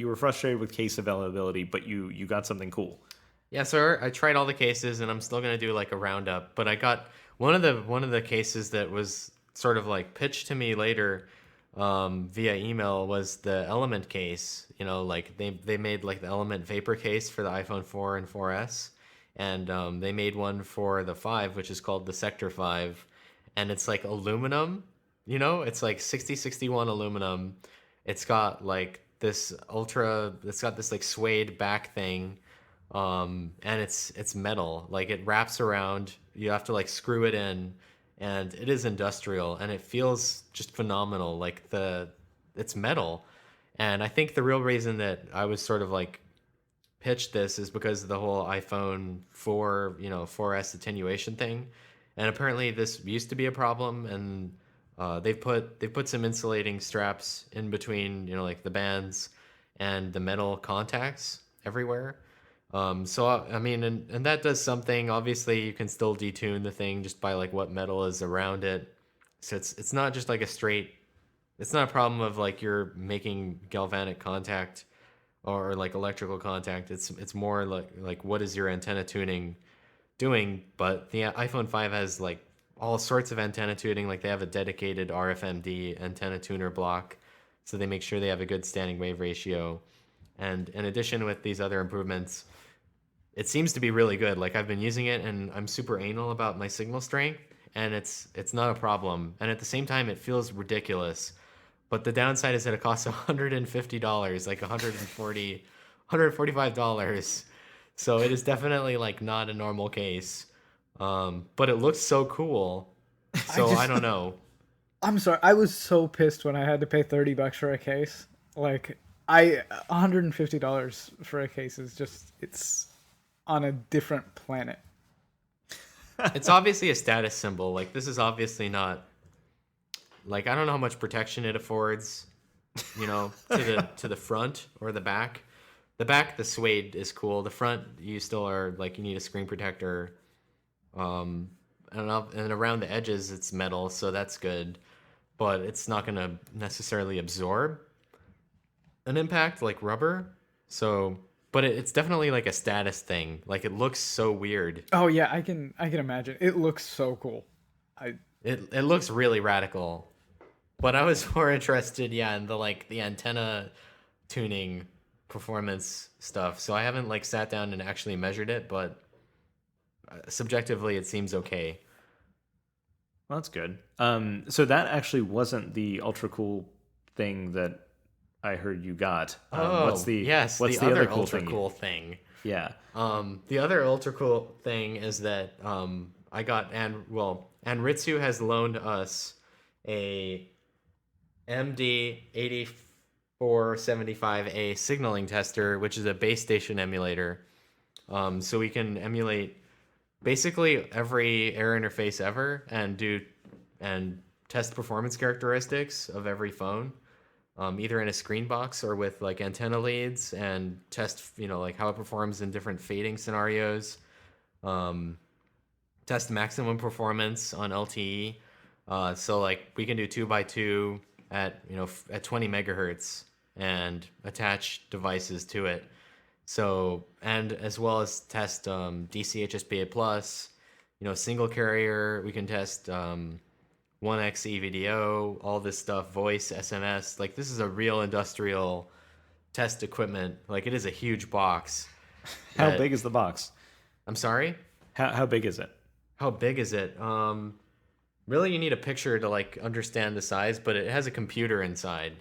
were frustrated with case availability, but you got something cool. Yeah, sir. I tried all the cases, and I'm still gonna do like a roundup. But I got one of the cases that was sort of like pitched to me later via email was the Element case. Like they made like the Element Vapor case for the iPhone 4 and 4S, and they made one for the 5, which is called the Sector 5, and it's like aluminum. It's like 6061 aluminum. It's got like this ultra. It's got this like suede back thing and it's metal, like it wraps around, you have to like screw it in, and it is industrial and it feels just phenomenal, like it's metal. And I think the real reason that I was sort of like pitched this is because of the whole iPhone 4 4S attenuation thing, and apparently this used to be a problem, and they've put some insulating straps in between like the bands and the metal contacts everywhere. So I mean, and that does something. Obviously, you can still detune the thing just by like what metal is around it. So it's not just like a straight. It's not a problem of like you're making galvanic contact or like electrical contact. It's more like what is your antenna tuning doing? But the iPhone 5 has like all sorts of antenna tuning. Like they have a dedicated RFMD antenna tuner block, so they make sure they have a good standing wave ratio. And in addition, with these other improvements, it seems to be really good. Like I've been using it, and I'm super anal about my signal strength, and it's not a problem. And at the same time, it feels ridiculous. But the downside is that it costs $150, like 145. So it is definitely like not a normal case. But it looks so cool. So I don't know. I'm sorry. I was so pissed when I had to pay $30 for a case. Like $150 for a case is just, it's on a different planet. It's obviously a status symbol. Like this is obviously not, like I don't know how much protection it affords, to the front or the back. The back, the suede is cool. The front, you still are like you need a screen protector. And around the edges, it's metal, so that's good. but it's not going to necessarily absorb an impact like rubber. So, but it's definitely like a status thing. Like it looks so weird. Oh yeah, I can imagine. It looks so cool. I It looks really radical. But I was more interested, yeah, in the antenna tuning performance stuff. So I haven't like sat down and actually measured it, but subjectively it seems okay. Well, that's good. So that actually wasn't the ultra cool thing that I heard you got. Oh, yes, what's the the other other cool ultra thing? cool thing. Yeah. The other ultra cool thing is that I got Anritsu has loaned us a MD8475A signaling tester, which is a base station emulator. So we can emulate basically every air interface ever and test performance characteristics of every phone, either in a screen box or with like antenna leads, and test like how it performs in different fading scenarios. Test maximum performance on LTE. So like we can do 2x2 at at 20 megahertz and attach devices to it. So, and as well as test DCHSPA plus, single carrier. We can test 1x EVDO, all this stuff, voice, SMS. Like this is a real industrial test equipment. Like it is a huge box. How big is the box? I'm sorry? How big is it? How big is it? Really, you need a picture to like understand the size, but it has a computer inside.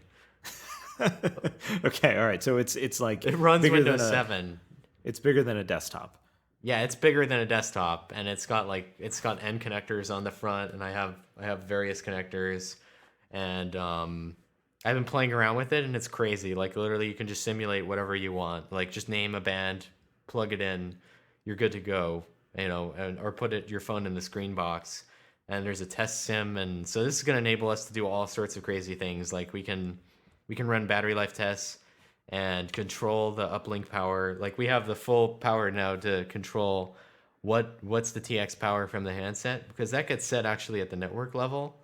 Okay, all right. So it's like It runs bigger Windows than 7. It's bigger than a desktop. Yeah, it's bigger than a desktop, and it's got end connectors on the front, and I have various connectors, and I've been playing around with it, and it's crazy. Like literally, you can just simulate whatever you want. Like just name a band, plug it in, you're good to go. Or put your phone in the screen box, and there's a test sim, and so this is going to enable us to do all sorts of crazy things. Like we can run battery life tests and control the uplink power. Like we have the full power now to control what's the TX power from the handset, because that gets set actually at the network level.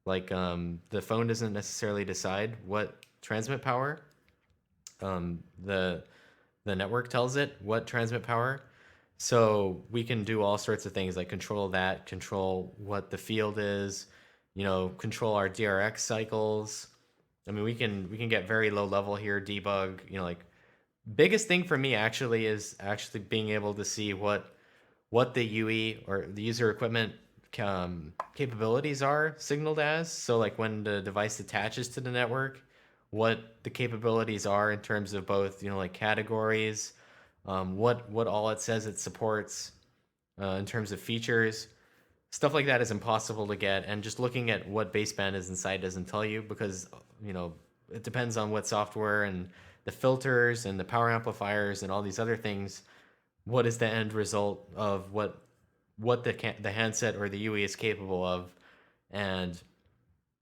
Like the phone doesn't necessarily decide what transmit power. The network tells it what transmit power. So we can do all sorts of things like control what the field is, control our DRX cycles. I mean, we can get very low level here, debug, like biggest thing for me actually is actually being able to see what the UE or the user equipment capabilities are signaled as. So like when the device attaches to the network, what the capabilities are in terms of both, like categories, what all it says it supports in terms of features. Stuff like that is impossible to get, and just looking at what baseband is inside doesn't tell you, because it depends on what software and the filters and the power amplifiers and all these other things. What is the end result of what the handset or the UE is capable of? And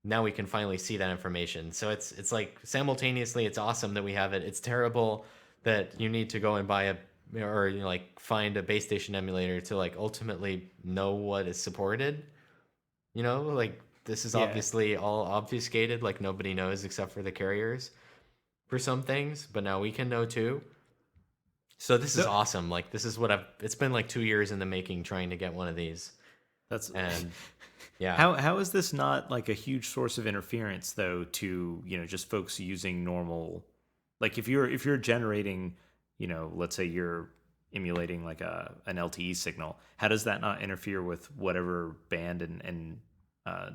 now we can finally see that information. So it's like simultaneously it's awesome that we have it. It's terrible that you need to go and buy find a base station emulator to like ultimately know what is supported. Like this is obviously all obfuscated, like nobody knows except for the carriers for some things, but now we can know too. So this is awesome. Like this is it's been like 2 years in the making trying to get one of these. Yeah. How is this not like a huge source of interference though to, just folks using normal, like if you're generating, let's say you're emulating like an LTE signal, how does that not interfere with whatever band and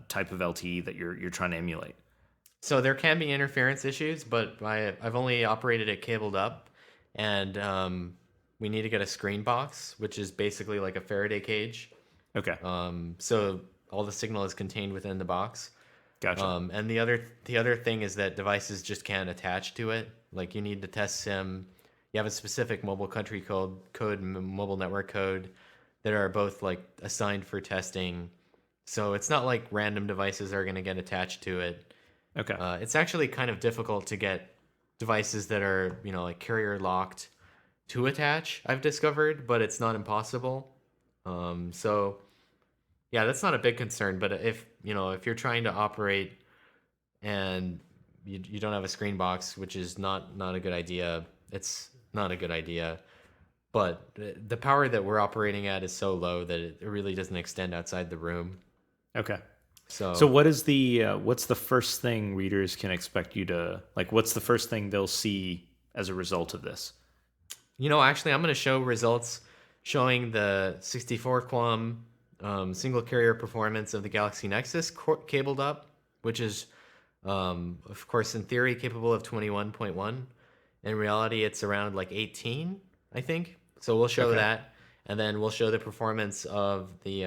type of LTE that you're trying to emulate? So there can be interference issues, but I've only operated it cabled up, and we need to get a screen box, which is basically like a Faraday cage. Okay. So all the signal is contained within the box. Gotcha. And the other thing is that devices just can't attach to it. Like you need to test SIM. You have a specific mobile country code, mobile network code that are both like assigned for testing. So it's not like random devices are going to get attached to it. Okay. It's actually kind of difficult to get devices that are, like carrier locked to attach, I've discovered, but it's not impossible. So yeah, that's not a big concern. But if you're trying to operate and you don't have a screen box, which is not a good idea. It's not a good idea. But the power that we're operating at is so low that it really doesn't extend outside the room. Okay. So So, what is the what's the first thing readers can expect you to like? What's the first thing they'll see as a result of this? actually, I'm going to show results showing the 64 QAM single carrier performance of the Galaxy Nexus cabled up, which is, of course, in theory, capable of 21.1. In reality, it's around like 18, I think. So we'll show Okay. that. And then we'll show the performance of the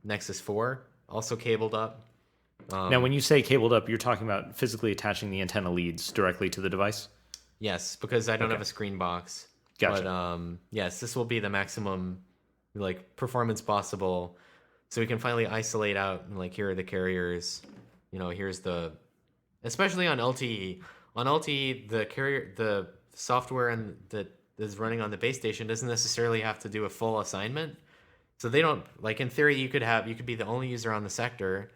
Nexus 4, also cabled up. Now, when you say cabled up, you're talking about physically attaching the antenna leads directly to the device? Yes, because I don't have Okay. a screen box. Gotcha. But yes, this will be the maximum like performance possible. So we can finally isolate out and like here are the carriers. Here's the especially on LTE. On LTE, the software and that is running on the base station doesn't necessarily have to do a full assignment. So they don't like in theory you could be the only user on the sector,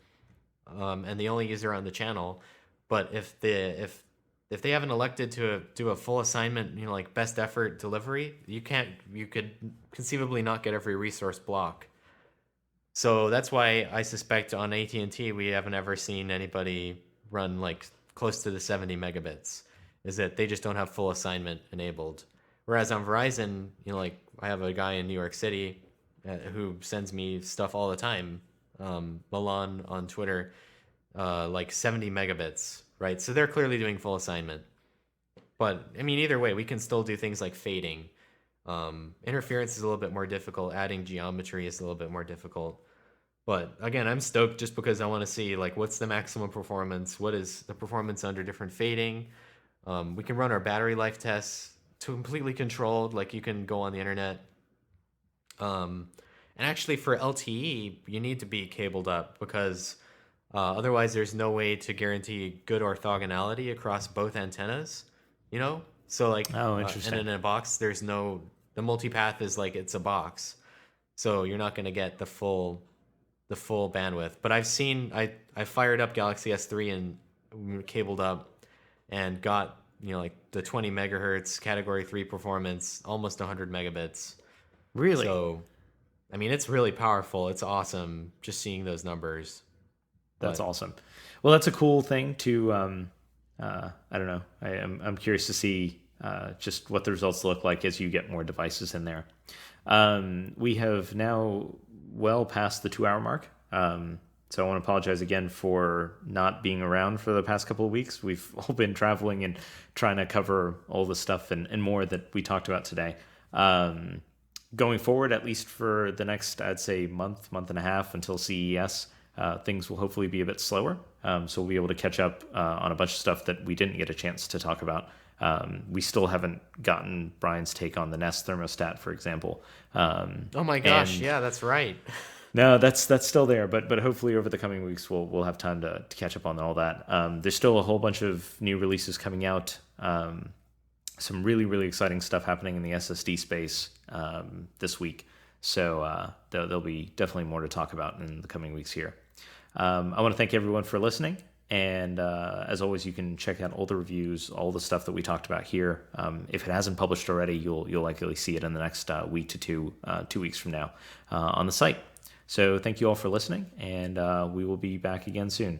and the only user on the channel. But if they haven't elected to do a full assignment, like best effort delivery, you could conceivably not get every resource block. So that's why I suspect on AT&T we haven't ever seen anybody run like close to the 70 megabits, is that they just don't have full assignment enabled. Whereas on Verizon, like I have a guy in New York City who sends me stuff all the time, Milan on Twitter, like 70 megabits, right? So they're clearly doing full assignment. But I mean, either way, we can still do things like fading. Interference is a little bit more difficult. Adding geometry is a little bit more difficult. But again, I'm stoked just because I want to see like what's the maximum performance, what is the performance under different fading. We can run our battery life tests to completely controlled, like you can go on the internet. And actually for LTE, you need to be cabled up because otherwise there's no way to guarantee good orthogonality across both antennas, So like, Oh, and interesting. in a box, the multipath is like it's a box, so you're not going to get the full bandwidth. But I fired up Galaxy S3 and cabled up and got like the 20 megahertz Category 3 performance, almost 100 megabits. Really? So I mean, it's really powerful. It's awesome just seeing those numbers. That's But awesome. Well, that's a cool thing to. I don't know. I'm curious to see just what the results look like as you get more devices in there. We have now well past the 2 hour mark. So I want to apologize again for not being around for the past couple of weeks. We've all been traveling and trying to cover all the stuff and more that we talked about today. Going forward, at least for the next, I'd say, month and a half until CES, things will hopefully be a bit slower. So we'll be able to catch up on a bunch of stuff that we didn't get a chance to talk about. We still haven't gotten Brian's take on the Nest thermostat, for example. oh my gosh, And yeah, that's right. no, that's still there, but hopefully over the coming weeks we'll have time to catch up on all that. There's still a whole bunch of new releases coming out. Some really exciting stuff happening in the SSD space this week. So there'll be definitely more to talk about in the coming weeks here. I want to thank everyone for listening. And as always, you can check out all the reviews, all the stuff that we talked about here. If it hasn't published already, you'll likely see it in the next week to 2 weeks from now on the site. So thank you all for listening, and we will be back again soon.